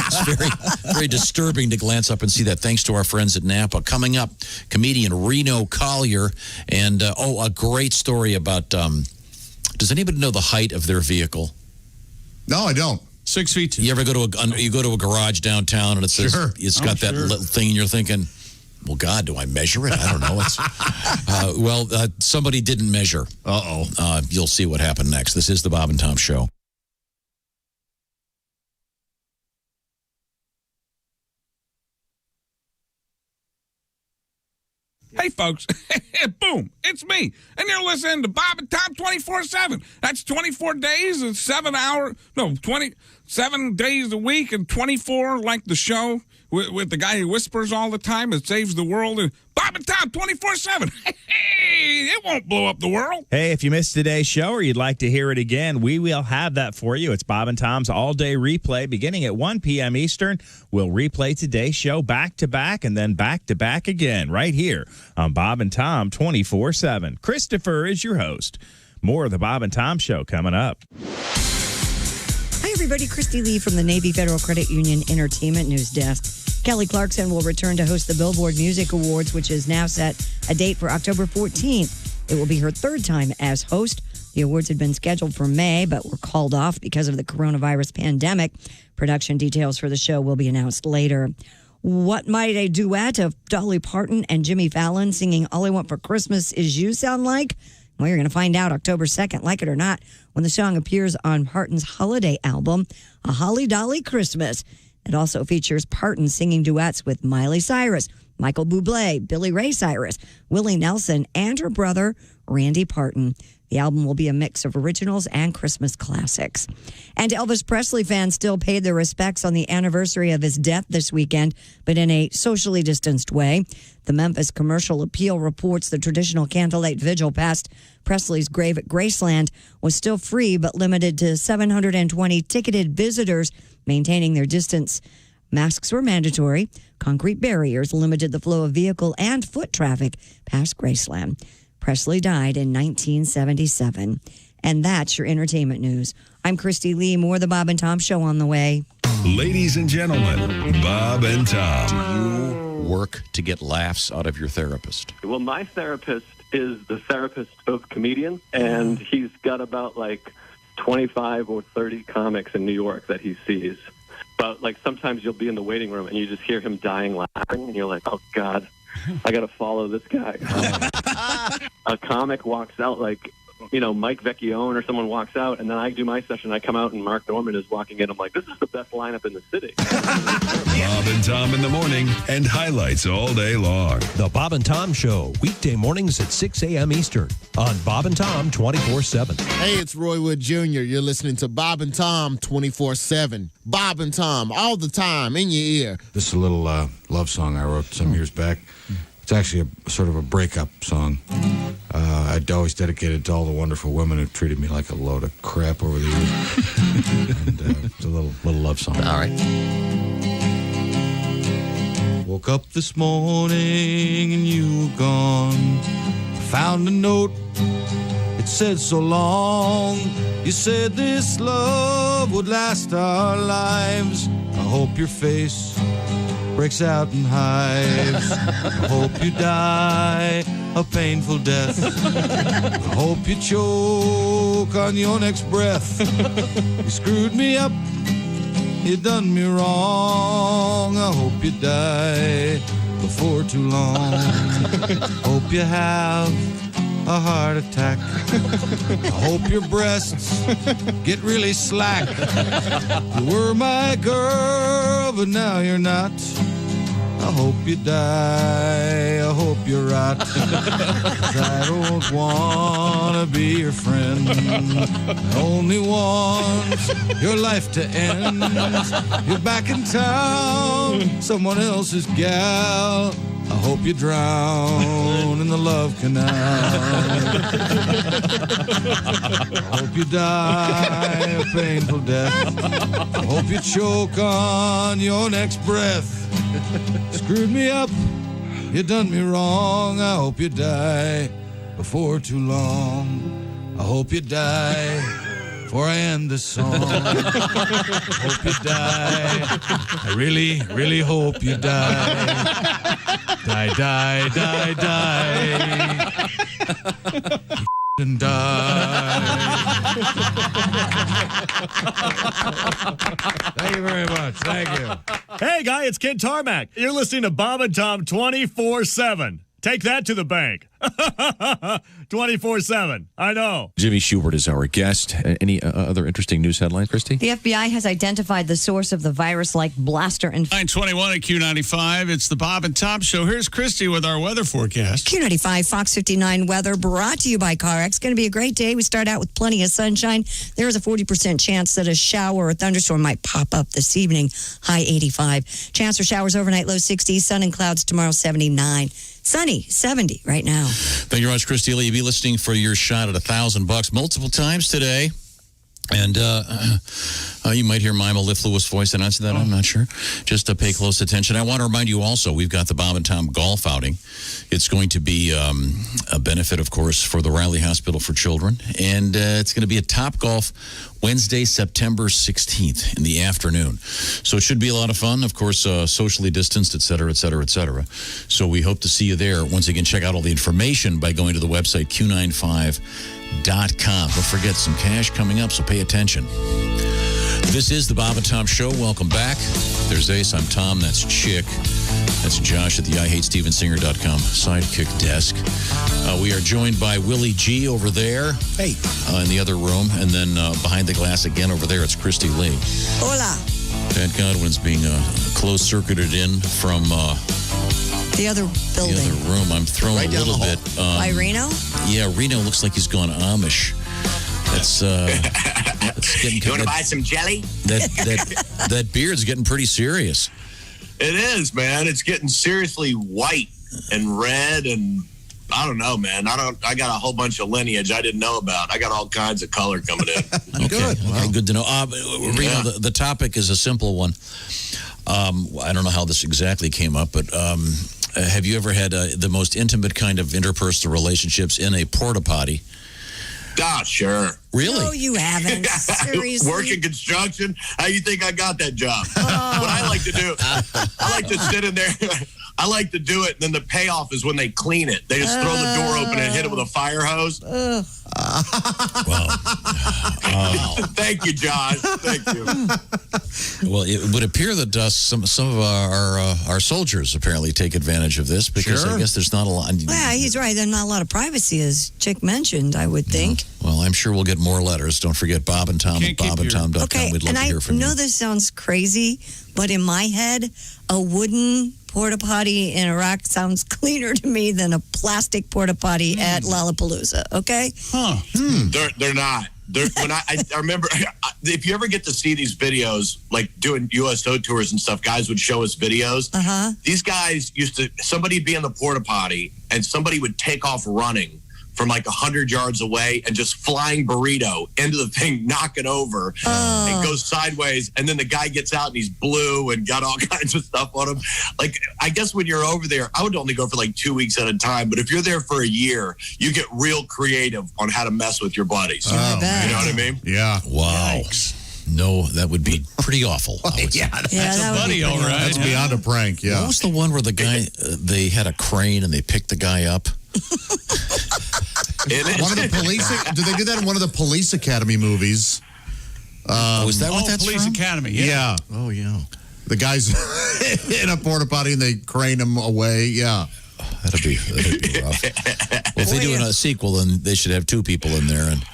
It's very, very disturbing to glance up and see that. Thanks to our friends at Napa. Coming up, comedian Reno Collier, and a great story about. Does anybody know the height of their vehicle? No, I don't. 6 feet. You ever go to a garage downtown and it says it's got that little thing and you're thinking, well, God, do I measure it? I don't know. Somebody didn't measure. You'll see what happened next. This is the Bob and Tom Show. Hey, folks. Boom. It's me. And you're listening to Bob and Tom 24/7. That's 24 days and 7 days a week and 24 like the show with the guy who whispers all the time and saves the world. And Bob and Tom 24/7. Hey, it won't blow up the world. Hey, if you missed today's show or you'd like to hear it again, we will have that for you. It's Bob and Tom's all-day replay beginning at 1 p.m. Eastern. We'll replay today's show back-to-back and then back-to-back again right here on Bob and Tom 24/7. Christopher is your host. More of the Bob and Tom Show coming up. Hi, everybody. Christy Lee from the Navy Federal Credit Union Entertainment News Desk. Kelly Clarkson will return to host the Billboard Music Awards, which is now set a date for October 14th. It will be her third time as host. The awards had been scheduled for May, but were called off because of the coronavirus pandemic. Production details for the show will be announced later. What might a duet of Dolly Parton and Jimmy Fallon singing All I Want for Christmas Is You sound like? Well, you're going to find out October 2nd, like it or not, when the song appears on Parton's holiday album, A Holly Dolly Christmas. It also features Parton singing duets with Miley Cyrus, Michael Bublé, Billy Ray Cyrus, Willie Nelson, and her brother, Randy Parton. The album will be a mix of originals and Christmas classics. And Elvis Presley fans still paid their respects on the anniversary of his death this weekend, but in a socially distanced way. The Memphis Commercial Appeal reports the traditional candlelight vigil past Presley's grave at Graceland was still free, but limited to 720 ticketed visitors, maintaining their distance. Masks were mandatory. Concrete barriers limited the flow of vehicle and foot traffic past Graceland. Presley died in 1977. And that's your entertainment news. I'm Christy Lee. More of the Bob and Tom Show on the way. Ladies and gentlemen, Bob and Tom. Do you work to get laughs out of your therapist? Well, my therapist is the therapist of comedians, and he's got about 25 or 30 comics in New York that he sees. But sometimes you'll be in the waiting room and you just hear him dying laughing, and you're like, oh God, I got to follow this guy. A comic walks out Mike Vecchione or someone walks out, and then I do my session. I come out and Mark Norman is walking in. I'm like, this is the best lineup in the city. Bob and Tom in the morning and highlights all day long. The Bob and Tom Show, weekday mornings at 6 a.m. Eastern on Bob and Tom 24/7. Hey, it's Roy Wood Jr. You're listening to Bob and Tom 24/7. Bob and Tom, all the time, in your ear. This is a little love song I wrote some years back. It's actually a sort of a breakup song. I'd always dedicated to all the wonderful women who treated me like a load of crap over the years. And it's a little love song. All right. Woke up this morning and you were gone. Found a note. It said so long. You said this love would last our lives. I hope your face breaks out in hives. I hope you die a painful death. I hope you choke on your next breath. You screwed me up. You done me wrong. I hope you die before too long. Hope you have a heart attack. I hope your breasts get really slack. You were my girl, but now you're not. I hope you die. I hope you rot. 'Cause I don't want to be your friend. I only want your life to end. You're back in town, someone else's gal. I hope you drown in the love canal. I hope you die a painful death. I hope you choke on your next breath. Screwed me up, you done me wrong. I hope you die before too long. I hope you die before I end this song. Hope you die. I really, really hope you die. Die, die, die, die. You and die. Thank you very much. Thank you. Hey, guy, it's Ken Tarmac. You're listening to Bob and Tom 24/7. Take that to the bank. 24/7. I know. Jimmy Schubert is our guest. Any other interesting news headlines, Christy? The FBI has identified the source of the virus-like blaster infection. 9:21 at Q95. It's the Bob and Tom Show. Here's Christy with our weather forecast. Q95 Fox 59 weather brought to you by CarX. Going to be a great day. We start out with plenty of sunshine. There is a 40% chance that a shower or thunderstorm might pop up this evening. High 85. Chance for showers overnight, low 60. Sun and clouds tomorrow, 79. Sunny, 70 right now. Thank you very much, Christy Lee. You'll be listening for your shot at $1,000 multiple times today. And you might hear Mima Liflewis' voice and answer that. I'm not sure. Just to pay close attention. I want to remind you also, we've got the Bob and Tom golf outing. It's going to be a benefit, of course, for the Riley Hospital for Children. And it's going to be at Top Golf Wednesday, September 16th in the afternoon. So it should be a lot of fun. Of course, socially distanced, et cetera, et cetera, et cetera. So we hope to see you there. Once again, check out all the information by going to the website Q95.com. Don't forget, some cash coming up, so pay attention. This is the Bob and Tom Show. Welcome back. There's Ace. I'm Tom. That's Chick. That's Josh at the IHateStevenSinger.com sidekick desk. We are joined by Willie G over there. Hey. In the other room. And then behind the glass again over there, it's Christy Lee. Hola. Pat Godwin's being closed-circuited in from the other building. The other room. I'm thrown a little bit. By Reno? Yeah, Reno looks like he's gone Amish. That's getting. You want to buy some jelly? That beard's getting pretty serious. It is, man. It's getting seriously white and red, and I don't know, man. I got a whole bunch of lineage I didn't know about. I got all kinds of color coming in. Good. Okay, good to know. Reno, the topic is a simple one. I don't know how this exactly came up, but have you ever had the most intimate kind of interpersonal relationships in a porta potty? Gosh, sure. Really? No, you haven't. Seriously. Work in construction? How you think I got that job? What I like to do, I like to sit in there. I like to do it, and then the payoff is when they clean it. They just throw the door open and hit it with a fire hose. Thank you, Josh. Thank you. Well, it would appear that some of our soldiers apparently take advantage of this because I guess there's not a lot. Yeah, he's right. There's not a lot of privacy, as Chick mentioned, I would think. Well, I'm sure we'll get more letters. Don't forget Bob and Tom at bobandtom.com. Okay, We'd love to hear from you. I know this sounds crazy, but in my head, a wooden porta potty in Iraq sounds cleaner to me than a plastic porta potty at Lollapalooza. Okay? They're not. When I remember, if you ever get to see these videos, like doing USO tours and stuff, guys would show us videos. These guys somebody would be in the porta potty and somebody would take off running from like 100 yards away and just flying burrito into the thing, knock it over. It goes sideways, and then the guy gets out and he's blue and got all kinds of stuff on him. Like, I guess when you're over there, I would only go for like 2 weeks at a time, but if you're there for a year, you get real creative on how to mess with your buddies. You know what I mean? Yeah. Wow. Yikes. No, that would be pretty awful. That's a buddy, all right. That's beyond a prank, yeah. What was the one where the guy, they had a crane and they picked the guy up? One of the police, did they do that in one of the Police Academy movies? Is that what that's Police from? Academy, Yeah. Oh, yeah. The guy's in a porta potty and they crane him away. Yeah. That'd be rough. If they do a sequel, then they should have two people in there, and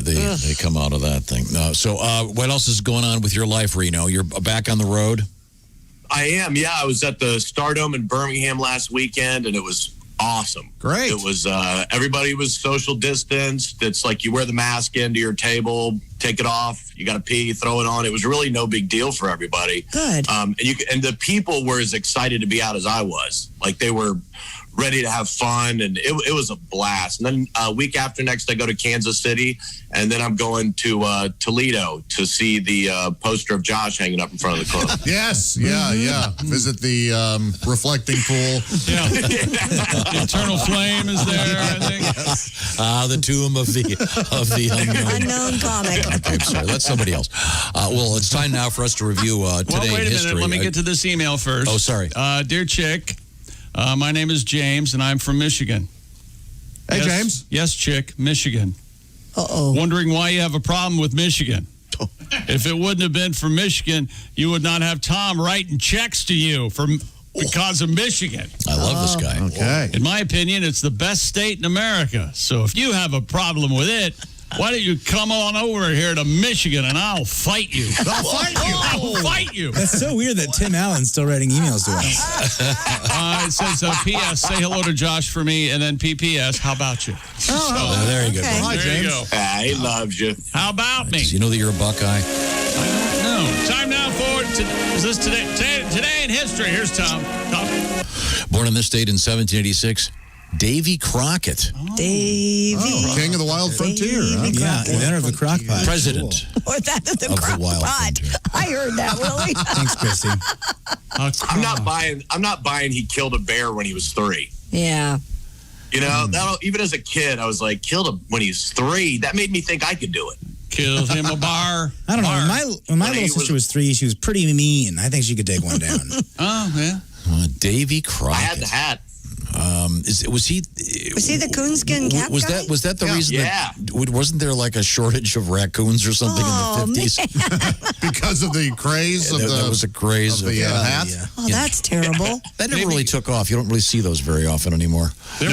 they come out of that thing. So what else is going on with your life, Reno? You're back on the road? I am, yeah. I was at the Stardome in Birmingham last weekend, and it was awesome. Great. It was, everybody was social distanced. It's like you wear the mask into your table. take it off. You got to pee, throw it on. It was really no big deal for everybody. Good. And the people were as excited to be out as I was. Like they were ready to have fun, and it was a blast. And then a week after next, I go to Kansas City, and then I'm going to Toledo to see the poster of Josh hanging up in front of the club. Yes, yeah. Visit the reflecting pool. Yeah. The eternal flame is there, I think. The tomb of the unknown comic. Okay, I'm sorry. That's somebody else. Well, it's time now for us to review today Well, wait a history. minute. Let me get to this email first. Oh, sorry. Dear Chick, my name is James, and I'm from Michigan. Hey, Yes, James. Yes, Chick, Michigan. Uh-oh. Wondering why you have a problem with Michigan. If it wouldn't have been for Michigan, you would not have Tom writing checks to you because of Michigan. I love this guy. Okay. In my opinion, it's the best state in America. So if you have a problem with it, why don't you come on over here to Michigan and I'll fight you. I'll fight you. I'll fight you. That's so weird that Tim Allen's still writing emails to us. It says, P.S., say hello to Josh for me, and then P.P.S., how about you? There you go. Okay. Hi, There you James. go. He loves you. How about me? You know that you're a Buckeye? No. Time now for is this today in history. Here's Tom. Born in this state in 1786, Davy Crockett. Davy. King of the Wild Frontier. Davy Huh? Yeah, Crockett. inventor of the crock pot. President. Or that of the Of the crock wild pot. frontier. I heard that, Willie. Thanks, Christy. I'm not buying he killed a bear when he was 3. Yeah. You know, even as a kid, I was like, killed him when he's 3. That made me think I could do it. Killed him a bar. I don't know. When my little sister was 3, she was pretty mean. I think she could take one down. Oh, yeah. Davy Crockett. I had the hat. Was he the coonskin cap was guy? that the reason? Yeah. Wasn't there like a shortage of raccoons or something in the 50s? Because of the craze of There was a craze of the hat. Yeah. Oh, that's terrible. That never really took off. You don't really see those very often anymore. There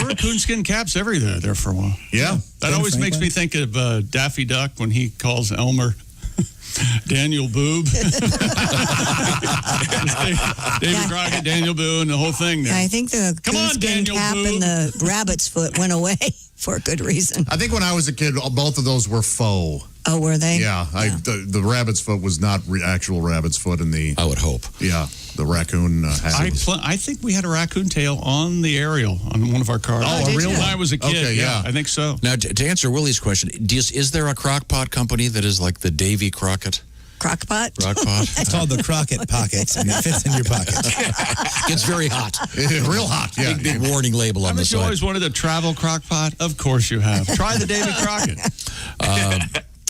were coonskin caps everywhere there for a while. Yeah. That always makes me think of Daffy Duck when he calls Elmer Daniel Boob. David Crockett, Daniel Boo, and the whole thing there. I think the Come on, coonskin Daniel cap Boo. and the rabbit's foot went away for a good reason. I think when I was a kid, both of those were faux. Oh, were they? Yeah. The rabbit's foot was not actual rabbit's foot in the... I would hope. Yeah. The raccoon hat. I think we had a raccoon tail on the aerial on one of our cars. Oh, a real When one? I was a kid. Okay, yeah. I think so. Now, to answer Willie's question, is there a crock pot company that is like the Davy Crockett? Crockpot? Crockpot? It's called the Crockett Pocket, and it fits in your pocket. Gets very hot. Real hot, yeah. Big warning label on the Haven't you side. always wanted a travel crock pot? Of course you have. Try the David Crockett.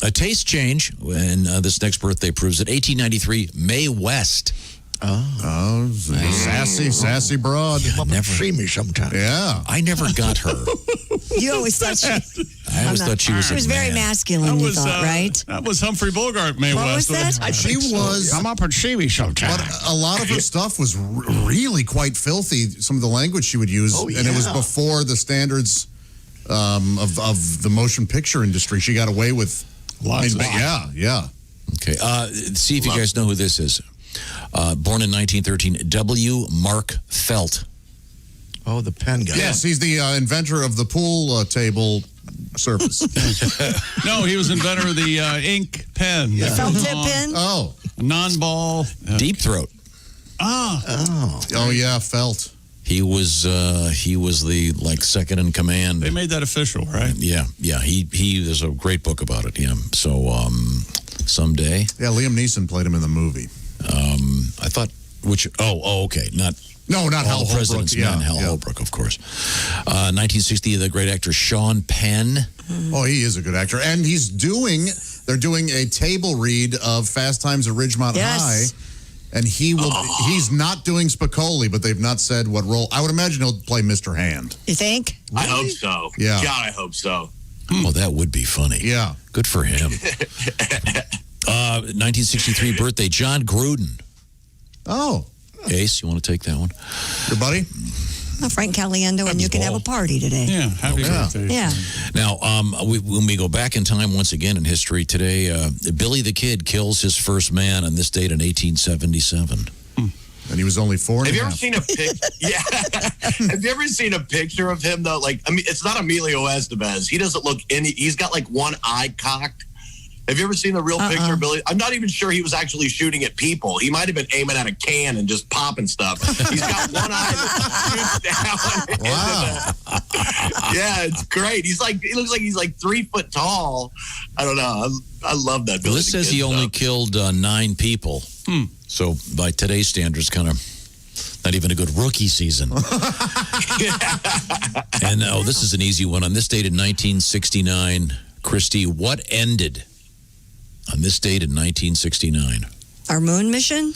A taste change, and this next birthday proves it. 1893, Mae West. Oh, sassy broad. See me sometime. Yeah. I never got her. You always thought she... I always thought she was She was a very man. masculine, you thought, right? That was Humphrey Bogart, Mae What West. was that? She was... Come up and see me sometime. But a lot of her stuff was really quite filthy, some of the language she would use. Oh, And it was yeah. before the standards of the motion picture industry. She got away with... Lots of Yeah. Okay. See if you guys know who this is. Born in 1913, W. Mark Felt. Oh, the pen guy. Yes, he's the inventor of the pool table surface. No, he was inventor of the ink pen. The felt tip pen? Oh. Non-ball. Deep Throat. Oh, yeah, Felt. He was the second in command. They made that official, right? Yeah. He there's a great book about it. Yeah. So someday. Yeah, Liam Neeson played him in the movie. I thought okay, not Not Hal All the President's Holbrook. Men, Hal Holbrook, of course. 1960, the great actor Sean Penn. Oh, he is a good actor. And they're doing a table read of Fast Times at Ridgemont High. And he's not doing Spicoli, but they've not said what role. I would imagine he'll play Mr. Hand. You think? I hope so. Yeah. God, I hope so. Well, that would be funny. Yeah. Good for him. 1963 birthday, John Gruden. Oh. Ace, you want to take that one? Your buddy? Well, Frank Caliendo, and you can have a party today. Yeah, happy birthday. Yeah. Now, when we go back in time once again in history today, Billy the Kid kills his first man on this date in 1877. And he was only 4 and Have a you ever half. seen a pic? Yeah. Have you ever seen a picture of him though? Like, I mean, it's not Emilio Estevez. He doesn't look any. He's got like one eye cocked. Have you ever seen the real picture, Billy? I'm not even sure he was actually shooting at people. He might have been aiming at a can and just popping stuff. He's got one eye that shoots down. Wow. Yeah, it's great. He looks like he's like 3 foot tall. I don't know. I love that. Well, Billy this the says Kid he only stuff. killed 9 people. So by today's standards, kind of not even a good rookie season. And this is an easy one. On this date in 1969, Christy, what ended on this date in 1969? Our moon mission?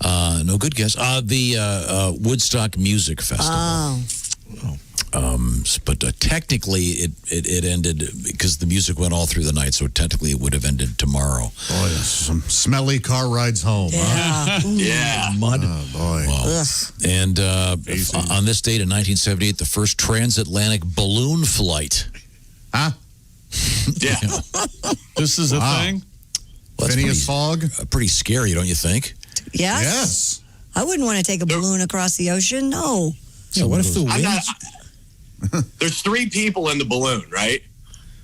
No, good guess. The Woodstock Music Festival. But technically, it ended because the music went all through the night. So technically, it would have ended tomorrow. Boy, some smelly car rides home. Yeah. Yeah. Mud. Oh, boy. Wow. And on this date in 1978, the first transatlantic balloon flight. Huh? Yeah. This is a thing? Well, that's Phineas Fogg? Pretty scary, don't you think? Yes. Yes. I wouldn't want to take a balloon across the ocean. No. Yeah, what if the I'm wind? not, there's 3 people in the balloon, right?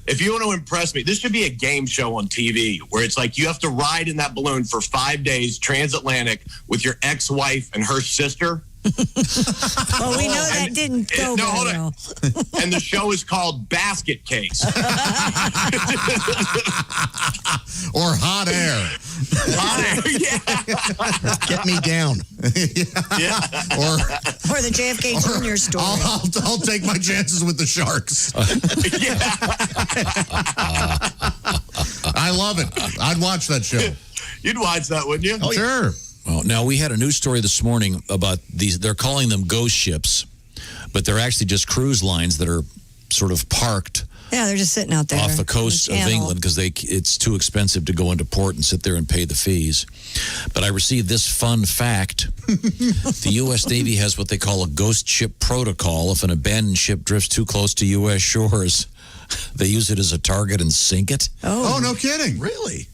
If you want to impress me, this should be a game show on TV where it's like you have to ride in that balloon for 5 days transatlantic with your ex-wife and her sister. Well, we know that didn't go No, very hold on. well. And the show is called Basket Case. Or hot air. Hot air, yeah. Get me down. Yeah. Or the JFK Jr. story. I'll take my chances with the Sharks. I love it. I'd watch that show. You'd watch that, wouldn't you? Oh, sure. Well, now we had a news story this morning about these. They're calling them ghost ships, but they're actually just cruise lines that are sort of parked Yeah, they're just sitting out there. off the coast of channel. England because it's too expensive to go into port and sit there and pay the fees. But I received this fun fact. The U.S. Navy has what they call a ghost ship protocol. If an abandoned ship drifts too close to U.S. shores, they use it as a target and sink it. Oh, no kidding. Really?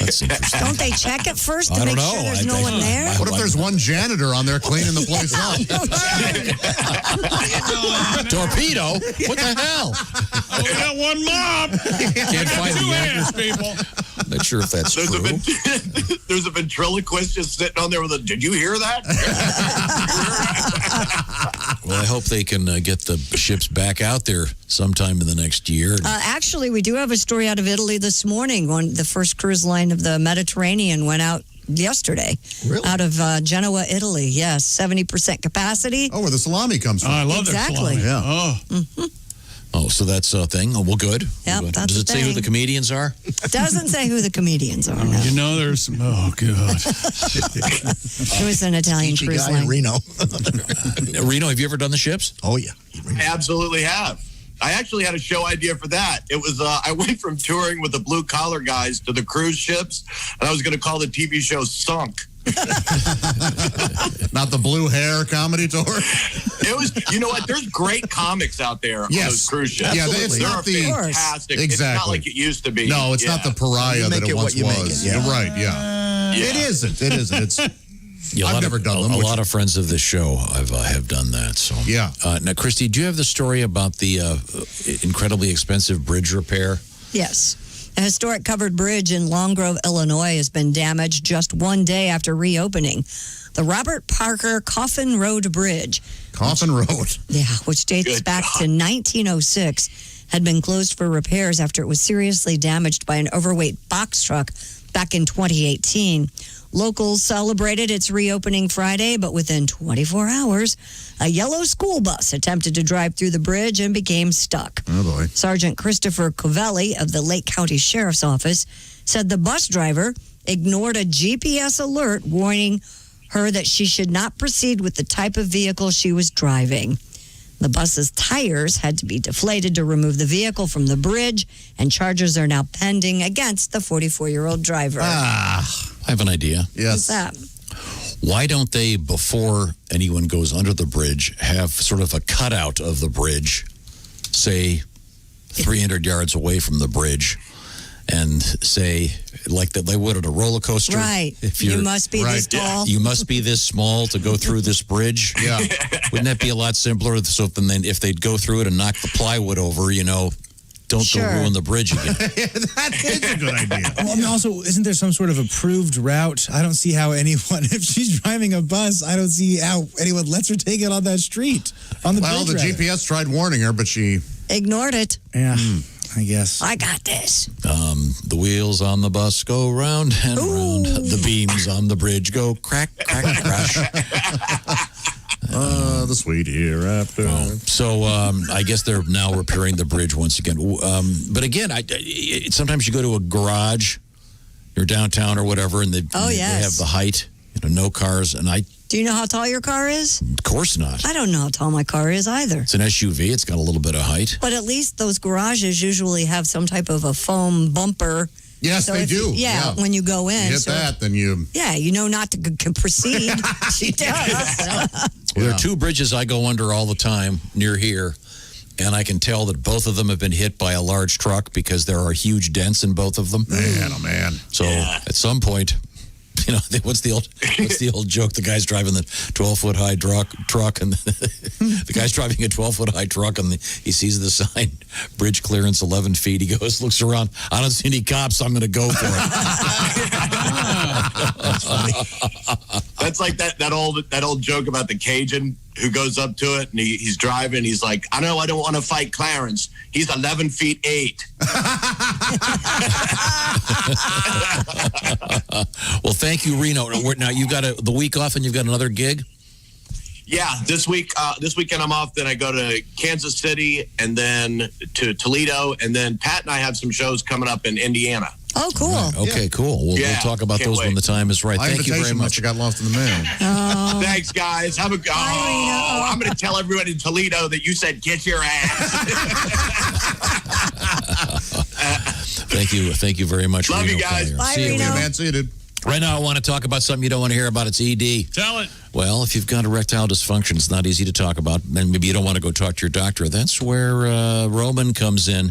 That's interesting. Don't they check it first to I don't make know. sure there's no one there? What if there's one janitor on there cleaning the place up? Torpedo? What the hell? We got one mob. Can't find Two the hands, people. Not sure if that's There's true. there's a ventriloquist just sitting on there with a, did you hear that? Well, I hope they can get the ships back out there sometime in the next year. Actually, we do have a story out of Italy this morning. The first cruise line of the Mediterranean went out yesterday. Really? Out of Genoa, Italy. Yes, 70% capacity. Oh, where the salami comes from. I love Exactly. their salami. Yeah. Oh. Oh, so that's a thing? Oh, well, good. Yep, Good. that's Does a it say who thing. the comedians are? Doesn't say who the comedians are. No. You know, there's some. Oh, God. It was an Italian Peachy cruise guy line. in Reno. Reno, have you ever done the ships? Oh, yeah. I absolutely have. I actually had a show idea for that. It was, I went from touring with the blue collar guys to the cruise ships, and I was going to call the TV show Sunk. Not the blue hair comedy tour. It was, you know what? There's great comics out there on those cruise ships. Yeah, it's They're not the fantastic. It's not exactly like it used to be. No, it's not the pariah You that make it it once what you make was. it, yeah. You're right. Yeah. It isn't. It isn't. It's. Yeah, I've never done them. A which- lot of friends of this show have done that. So Yeah. Now, Christy, do you have the story about the incredibly expensive bridge repair? Yes. A historic covered bridge in Long Grove, Illinois has been damaged just one day after reopening. The Robert Parker Coffin Road Bridge. Coffin Road. Yeah, which dates Good back God. to 1906, had been closed for repairs after it was seriously damaged by an overweight box truck back in 2018. Locals celebrated its reopening Friday, but within 24 hours, a yellow school bus attempted to drive through the bridge and became stuck. Oh, boy. Sergeant Christopher Covelli of the Lake County Sheriff's Office said the bus driver ignored a GPS alert warning her that she should not proceed with the type of vehicle she was driving. The bus's tires had to be deflated to remove the vehicle from the bridge, and charges are now pending against the 44-year-old driver. I have an idea. What's that? Why don't they, before anyone goes under the bridge, have sort of a cutout of the bridge, say 300 yards away from the bridge, and say, like that they would at a roller coaster. Right. If You must be this tall. You must be this small to go through this bridge. Yeah. Wouldn't that be a lot simpler? So then if they'd go through it and knock the plywood over, don't go ruin the bridge again. That is a good idea. Well, I mean, also, isn't there some sort of approved route? I don't see how anyone, if she's driving a bus, I don't see how anyone lets her take it on that street. On the Well, the bridge, GPS tried warning her, but she ignored it. Yeah, I guess. I got this. The wheels on the bus go round and round. The beams on the bridge go crack, crack, crash. The sweet hereafter. So I guess they're now repairing the bridge once again. But again, sometimes you go to a garage, you're downtown or whatever, and they have the height, no cars. And do you know how tall your car is? Of course not. I don't know how tall my car is either. It's an SUV. It's got a little bit of height. But at least those garages usually have some type of a foam bumper. Yes, So they if do. you- yeah, when you go in. You hit that, then you... Yeah, you know not to proceed. She does. Well, there are two bridges I go under all the time near here, and I can tell that both of them have been hit by a large truck because there are huge dents in both of them. Man, oh man. So at some point, what's the old joke? The guy's driving the 12-foot high truck, and the guy's driving a 12-foot high truck, and he sees the sign, bridge clearance 11 feet. He goes, looks around. I don't see any cops. I'm going to go for it. That's funny. That's like that old joke about the Cajun who goes up to it and he's driving. He's like, I know I don't want to fight Clarence. He's 11 feet 8. Well, thank you, Reno. Now you've got the week off, and you've got another gig. Yeah, this weekend I'm off. Then I go to Kansas City and then to Toledo, and then Pat and I have some shows coming up in Indiana. Oh, cool. Right. Okay, cool. We'll talk about those when the time is right. Thank you very much. I got lost in the mail. Thanks, guys. I'm going to tell everybody in Toledo that you said get your ass. Thank you very much. Love Reno, you guys. Collier. Bye, See you, Reno. Man, see you, dude. Right now, I want to talk about something you don't want to hear about. It's ED. Tell it. Well, if you've got erectile dysfunction, it's not easy to talk about, and maybe you don't want to go talk to your doctor. That's where Roman comes in.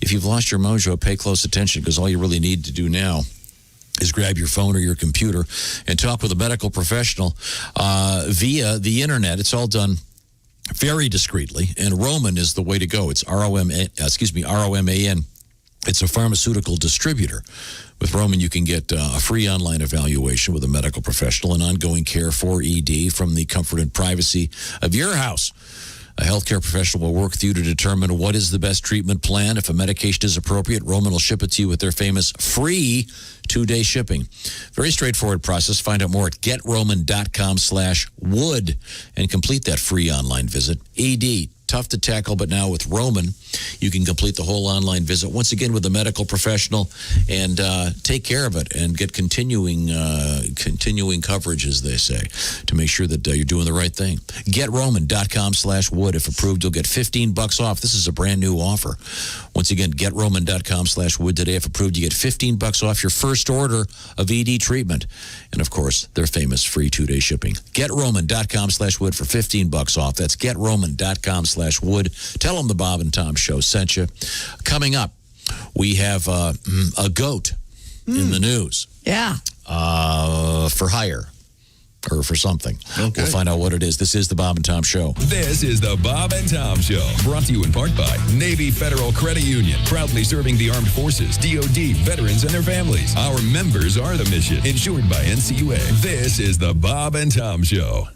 If you've lost your mojo, pay close attention, because all you really need to do now is grab your phone or your computer and talk with a medical professional via the internet. It's all done very discreetly, and Roman is the way to go. It's ROMAN. It's a pharmaceutical distributor. With Roman, you can get a free online evaluation with a medical professional and ongoing care for ED from the comfort and privacy of your house. A healthcare professional will work with you to determine what is the best treatment plan. If a medication is appropriate, Roman will ship it to you with their famous free 2-day shipping. Very straightforward process. Find out more at getroman.com/wood and complete that free online visit. ED, tough to tackle, but now with Roman, you can complete the whole online visit once again with a medical professional and take care of it and get continuing coverage, as they say, to make sure that you're doing the right thing. GetRoman.com/wood. If approved, you'll get $15 off. This is a brand new offer. Once again, GetRoman.com/wood today. If approved, you get $15 off your first order of ED treatment. And of course, their famous free 2-day shipping. GetRoman.com/wood for $15 off. That's GetRoman.com/wood. Tell them the Bob and Tom Show sent you. Coming up, we have a goat in the news. Yeah. For hire. Or for something. Okay. We'll find out what it is. This is the Bob and Tom Show. This is the Bob and Tom Show, brought to you in part by Navy Federal Credit Union, proudly serving the armed forces, DoD, veterans, and their families. Our members are the mission, insured by NCUA. This is the Bob and Tom Show.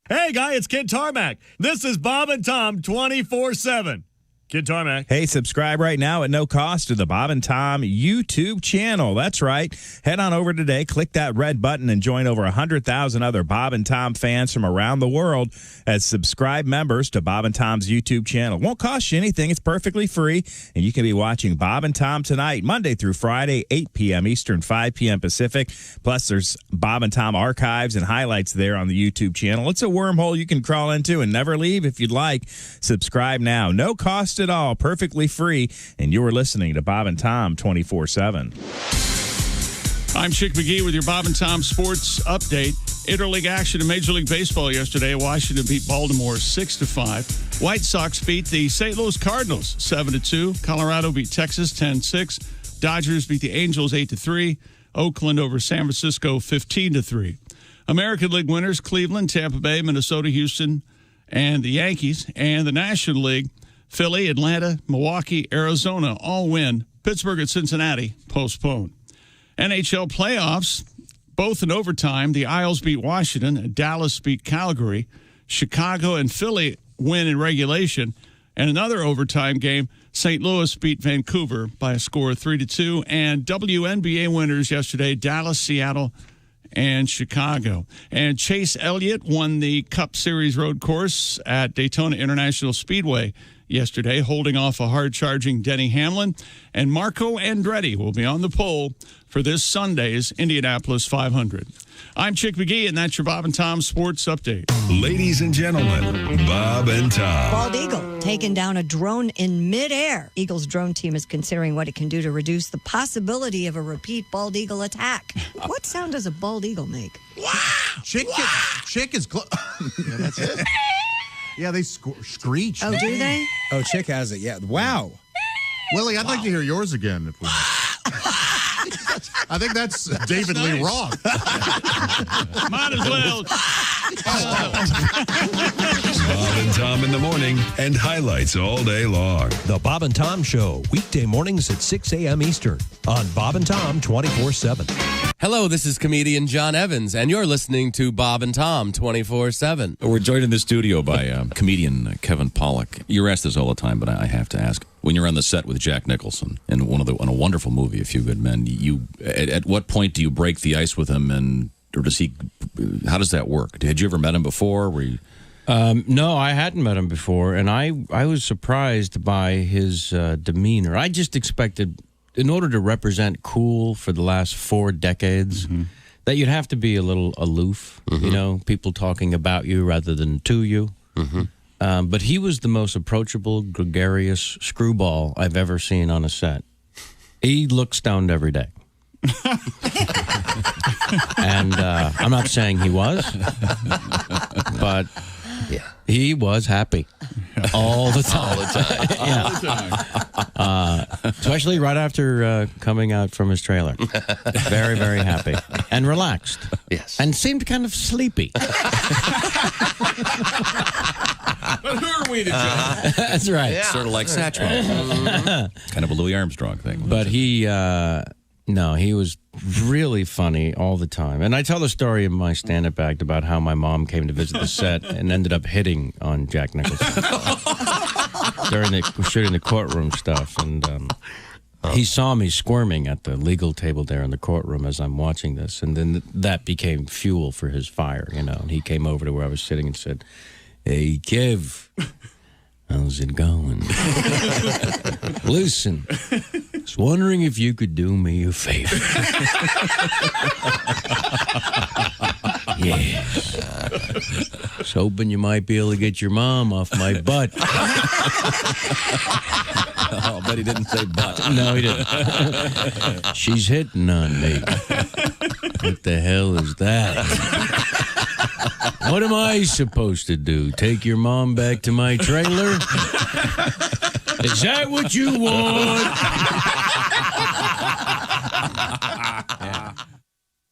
Hey, guy, it's Kid Tarmac. This is Bob and Tom 24/7. Kid Tarmac. Hey, subscribe right now at no cost to the Bob and Tom YouTube channel. That's right. Head on over today, click that red button, and join over 100,000 other Bob and Tom fans from around the world as subscribe members to Bob and Tom's YouTube channel. Won't cost you anything. It's perfectly free, and you can be watching Bob and Tom tonight, Monday through Friday, 8 p.m. Eastern, 5 p.m. Pacific. Plus, there's Bob and Tom archives and highlights there on the YouTube channel. It's a wormhole you can crawl into and never leave if you'd like. Subscribe now. No cost at all, perfectly free, and you're listening to Bob and Tom 24/7. I'm Chick McGee with your Bob and Tom Sports Update. Interleague action in Major League Baseball yesterday. Washington beat Baltimore 6-5. White Sox beat the St. Louis Cardinals 7-2. Colorado beat Texas 10-6. Dodgers beat the Angels 8-3. Oakland over San Francisco 15-3. American League winners Cleveland, Tampa Bay, Minnesota, Houston, and the Yankees. And the National League, Philly, Atlanta, Milwaukee, Arizona all win. Pittsburgh and Cincinnati postponed. NHL playoffs, both in overtime. The Isles beat Washington. Dallas beat Calgary. Chicago and Philly win in regulation. And another overtime game, St. Louis beat Vancouver by a score of 3-2. And WNBA winners yesterday, Dallas, Seattle, and Chicago. And Chase Elliott won the Cup Series road course at Daytona International Speedway yesterday, holding off a hard-charging Denny Hamlin. And Marco Andretti will be on the pole for this Sunday's Indianapolis 500. I'm Chick McGee, and that's your Bob and Tom Sports Update. Ladies and gentlemen, Bob and Tom. Bald eagle taking down a drone in midair. Eagle's drone team is considering what it can do to reduce the possibility of a repeat bald eagle attack. What sound does a bald eagle make? Chick is close. Yeah, that's it. Yeah, they screech. Oh, do they? Oh, Chick has it. Yeah. Wow. Willie, I'd like to hear yours again. If we... I think that's David Lee Roth. Might as well. Bob and Tom in the morning and highlights all day long. The Bob and Tom Show, weekday mornings at 6 a.m. Eastern on Bob and Tom 24/7. Hello, this is comedian John Evans, and you're listening to Bob and Tom 24/7. We're joined in the studio by comedian Kevin Pollak. You're asked this all the time, but I have to ask. When you're on the set with Jack Nicholson in on a wonderful movie, A Few Good Men, at what point do you break the ice with him, or does he? How does that work? Had you ever met him before? Were you? No, I hadn't met him before, and I was surprised by his demeanor. I just expected, in order to represent cool for the last 4 decades, that you'd have to be a little aloof, you know, people talking about you rather than to you. But he was the most approachable, gregarious screwball I've ever seen on a set. He looked stoned every day. And I'm not saying he was, but he was happy all the time. Especially right after coming out from his trailer. Very, very happy and relaxed. Yes. And seemed kind of sleepy. But who are we to judge? That's right. Yeah. Sort of like Satchmo. Kind of a Louis Armstrong thing. But he, no, he was really funny all the time. And I tell the story in my stand-up act about how my mom came to visit the set and ended up hitting on Jack Nicholson during shooting the courtroom stuff. And he saw me squirming at the legal table there in the courtroom as I'm watching this. And then that became fuel for his fire, you know. And he came over to where I was sitting and said, "Hey, Kev, how's it going? Listen, I was wondering if you could do me a favor." Yes. I was hoping you might be able to get your mom off my butt. I'll bet he didn't say butt. No, he didn't. She's hitting on me. What the hell is that? What am I supposed to do? Take your mom back to my trailer? Is that what you want?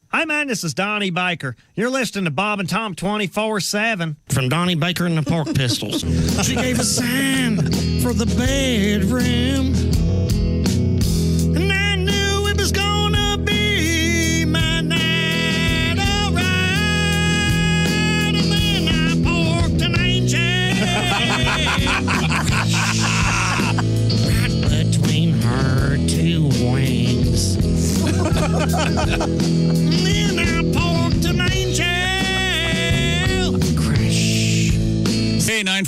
Hi, man, this is Donnie Baker. You're listening to Bob and Tom 24/7 from Donnie Baker and the Pork Pistols. She gave a sign for the bedroom, and I knew it was gonna be my night, all right. And then I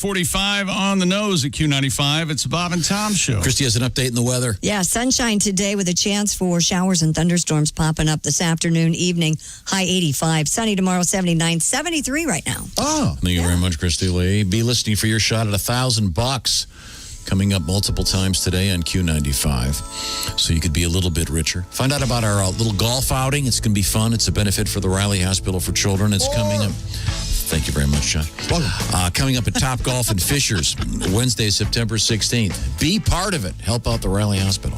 9:45 on the nose at Q95. It's the Bob and Tom Show. Christy has an update in the weather. Yeah, sunshine today with a chance for showers and thunderstorms popping up this afternoon, evening. High 85. Sunny tomorrow, 79. 73 right now. Oh. Thank you very much, Christy Lee. Be listening for your shot at $1,000 coming up multiple times today on Q95. So you could be a little bit richer. Find out about our little golf outing. It's going to be fun. It's a benefit for the Riley Hospital for Children. It's coming up. Thank you very much, John. Coming up at Top Golf in Fishers, Wednesday, September 16th. Be part of it. Help out the Riley Hospital.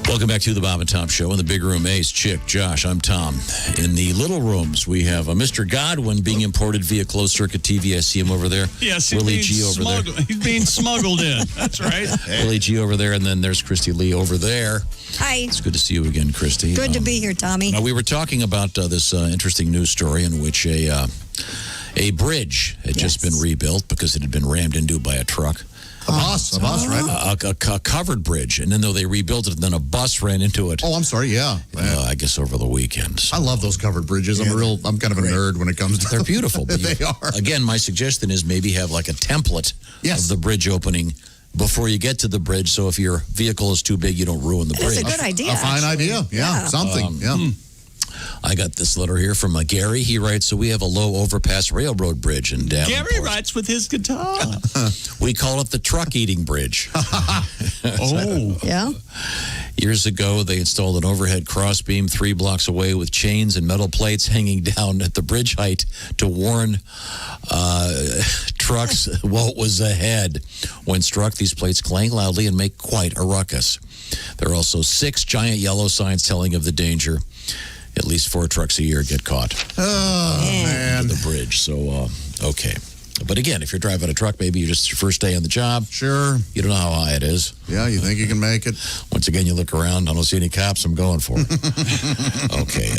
Welcome back to the Bob and Tom Show. In the big room, Ace, Chick, Josh, I'm Tom. In the little rooms, we have Mr. Godwin being imported via closed circuit TV. I see him over there. Yes, Willie G over there. He's being smuggled in. That's right. Willie G over there, and then there's Christy Lee over there. Hi. It's good to see you again, Christy. Good to be here, Tommy. Now, we were talking about this interesting news story in which a bridge had just been rebuilt because it had been rammed into by a truck. A bus, right? A covered bridge, and then though they rebuilt it, then a bus ran into it. Oh, I'm sorry, yeah. I guess over the weekend. I love those covered bridges. I'm kind of a nerd when it comes to They're beautiful. But they are. Again, my suggestion is maybe have like a template of the bridge opening before you get to the bridge, so if your vehicle is too big, you don't ruin the bridge. That's a good idea. A fine idea. Yeah, something. I got this letter here from Gary. He writes, so we have a low overpass railroad bridge in Davenport. Gary writes with his guitar. We call it the truck eating bridge. Yeah. Years ago, they installed an overhead crossbeam 3 blocks away with chains and metal plates hanging down at the bridge height to warn trucks what was ahead. When struck, these plates clang loudly and make quite a ruckus. There are also 6 giant yellow signs telling of the danger. At least 4 trucks a year get caught. Oh, man. The bridge. So, okay. But again, if you're driving a truck, maybe you're just your first day on the job. Sure. You don't know how high it is. Yeah, you think you can make it. Once again, you look around. I don't see any cops. I'm going for it. Okay.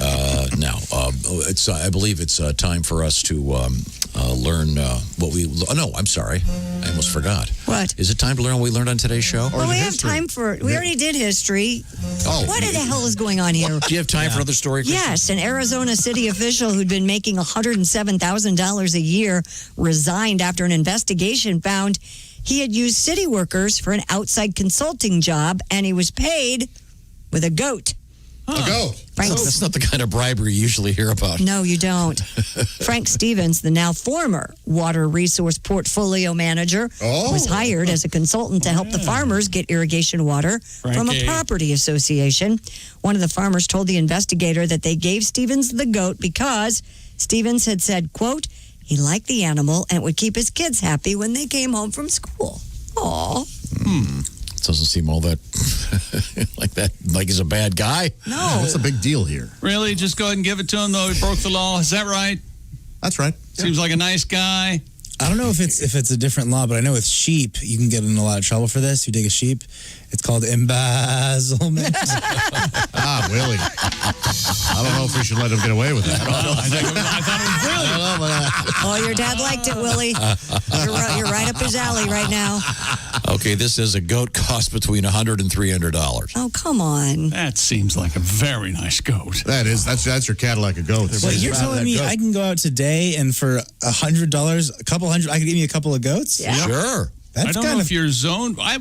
Now, I believe it's time for us to learn what we... No, I'm sorry. I almost forgot. What? Is it time to learn what we learned on today's show? Well, we have time for... We already did history. Oh. What the hell is going on here? Do you have time for another story, Christian? Yes, an Arizona city official who'd been making $107,000 a year resigned after an investigation found he had used city workers for an outside consulting job, and he was paid with a goat. A goat? That's not the kind of bribery you usually hear about. No, you don't. Frank Stevens, the now former water resource portfolio manager, was hired as a consultant to help the farmers get irrigation water from a property association. One of the farmers told the investigator that they gave Stevens the goat because Stevens had said, quote, he liked the animal and would keep his kids happy when they came home from school. Aw. Doesn't seem all that like he's a bad guy. No. What's the big deal here? Really? Just go ahead and give it to him, though he broke the law. Is that right? That's right. Seems like a nice guy. I don't know if it's a different law, but I know with sheep, you can get in a lot of trouble for this. You take a sheep, it's called embezzlement. Willie. I don't know if we should let him get away with that. I thought it was brilliant. Oh, your dad liked it, Willie. You're right up his alley right now. Okay, this says a goat costs between $100 and $300. Oh, come on. That seems like a very nice goat. That's your Cadillac of goats. Well, you're telling me I can go out today and for $100, a couple hundred, I can give me a couple of goats? Yeah. Sure. That's I don't know if you're zoned. I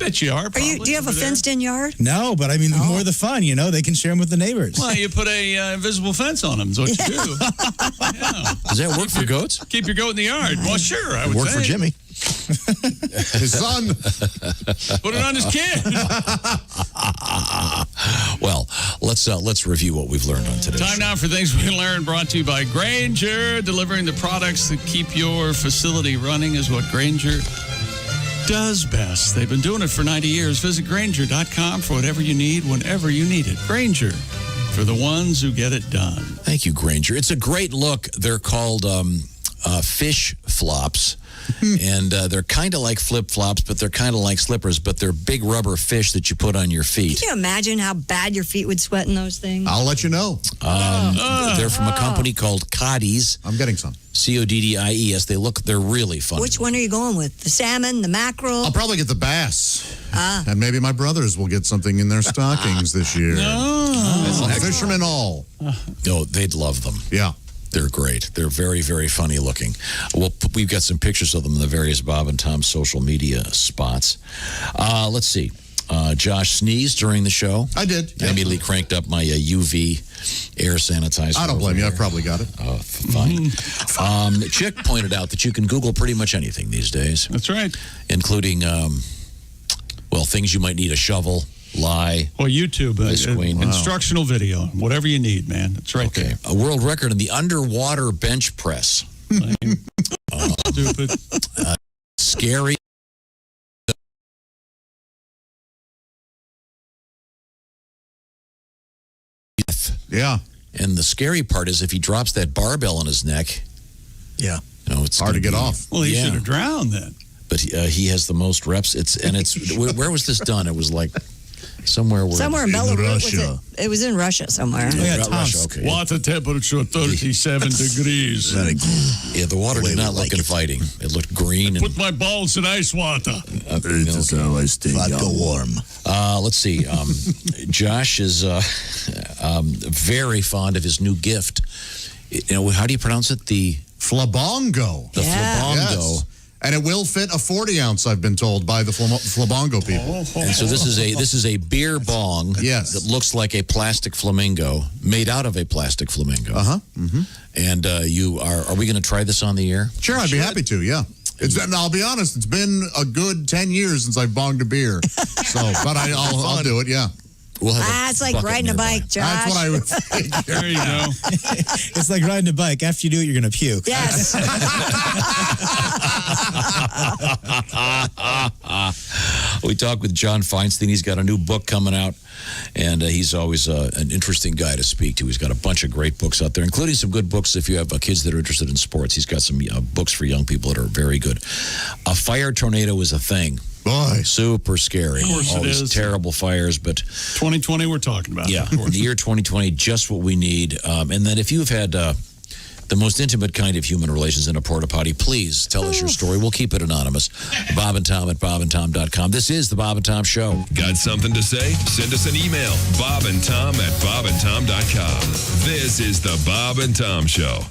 bet you are. Do you have a fenced-in yard? No, but I mean, the more the fun, they can share them with the neighbors. Well, you put a invisible fence on them is what you do. Yeah. Does that work for goats? Keep your goat in the yard. Well, sure, I would Work say. for Jimmy. His son. Put it on his kid. Well, let's review what we've learned on today. Time now for Things We Learned, brought to you by Grainger. Delivering the products that keep your facility running is what Grainger does best. They've been doing it for 90 years. Visit Grainger.com for whatever you need, whenever you need it. Grainger, for the ones who get it done. Thank you, Grainger. It's a great look. They're called fish flops. And they're kind of like flip-flops, but they're kind of like slippers, but they're big rubber fish that you put on your feet. Can you imagine how bad your feet would sweat in those things? I'll let you know. They're from a company called Coddies. I'm getting some. Coddies. They're really fun. Which one are you going with? The salmon, the mackerel? I'll probably get the bass. And maybe my brothers will get something in their stockings this year. No. Fishermen all. No, they'd love them. Yeah. They're great. They're very, very funny looking. We've got some pictures of them in the various Bob and Tom social media spots. Let's see. Josh sneezed during the show. I did. I immediately cranked up my UV air sanitizer. I don't blame you. I probably got it. Oh, fine. Chick pointed out that you can Google pretty much anything these days. That's right. Including, things you might need: a shovel, lie. Or YouTube. Queen. Instructional video. Whatever you need, man. It's right there. A world record in the underwater bench press. Stupid. Scary. Yeah. And the scary part is if he drops that barbell on his neck. Yeah. It's hard to get off. Well, he should have drowned then. But he has the most reps. Where was this done? It was like somewhere where somewhere in Belarus. It was in Russia somewhere. Russia, okay. Water temperature 37 degrees. Yeah, the water did not look inviting. It looked green. Put my balls in ice water. It's how I stay vodka warm. Let's see. Josh is very fond of his new gift. How do you pronounce it? The Flabongo. The Flabongo. Yes. And it will fit a 40-ounce, I've been told, by the Flabongo people. And so this is a beer bong that looks like a plastic flamingo, made out of a plastic flamingo. Uh-huh. Mm-hmm. And are we going to try this on the air? Sure, I'd be happy to, yeah. And I'll be honest, it's been a good 10 years since I've bonged a beer. But I'll do it, yeah. We'll have it's like riding a bike, Josh. That's what I would think. There you go. It's like riding a bike. After you do it, you're going to puke. Yes. We talked with John Feinstein. He's got a new book coming out, and he's always an interesting guy to speak to. He's got a bunch of great books out there, including some good books if you have kids that are interested in sports. He's got some books for young people that are very good. A fire tornado is a thing. Boy. Super scary. Of course All it these is. terrible fires, but 2020 we're talking about. yeah, in the year 2020, just what we need. And then if you've had the most intimate kind of human relations in a porta potty, please tell us your story. We'll keep it anonymous. Bob and Tom at bobandtom.com. This is the Bob and Tom Show. Got something to say? Send us an email. bobandtom at bobandtom.com. This is the Bob and Tom Show.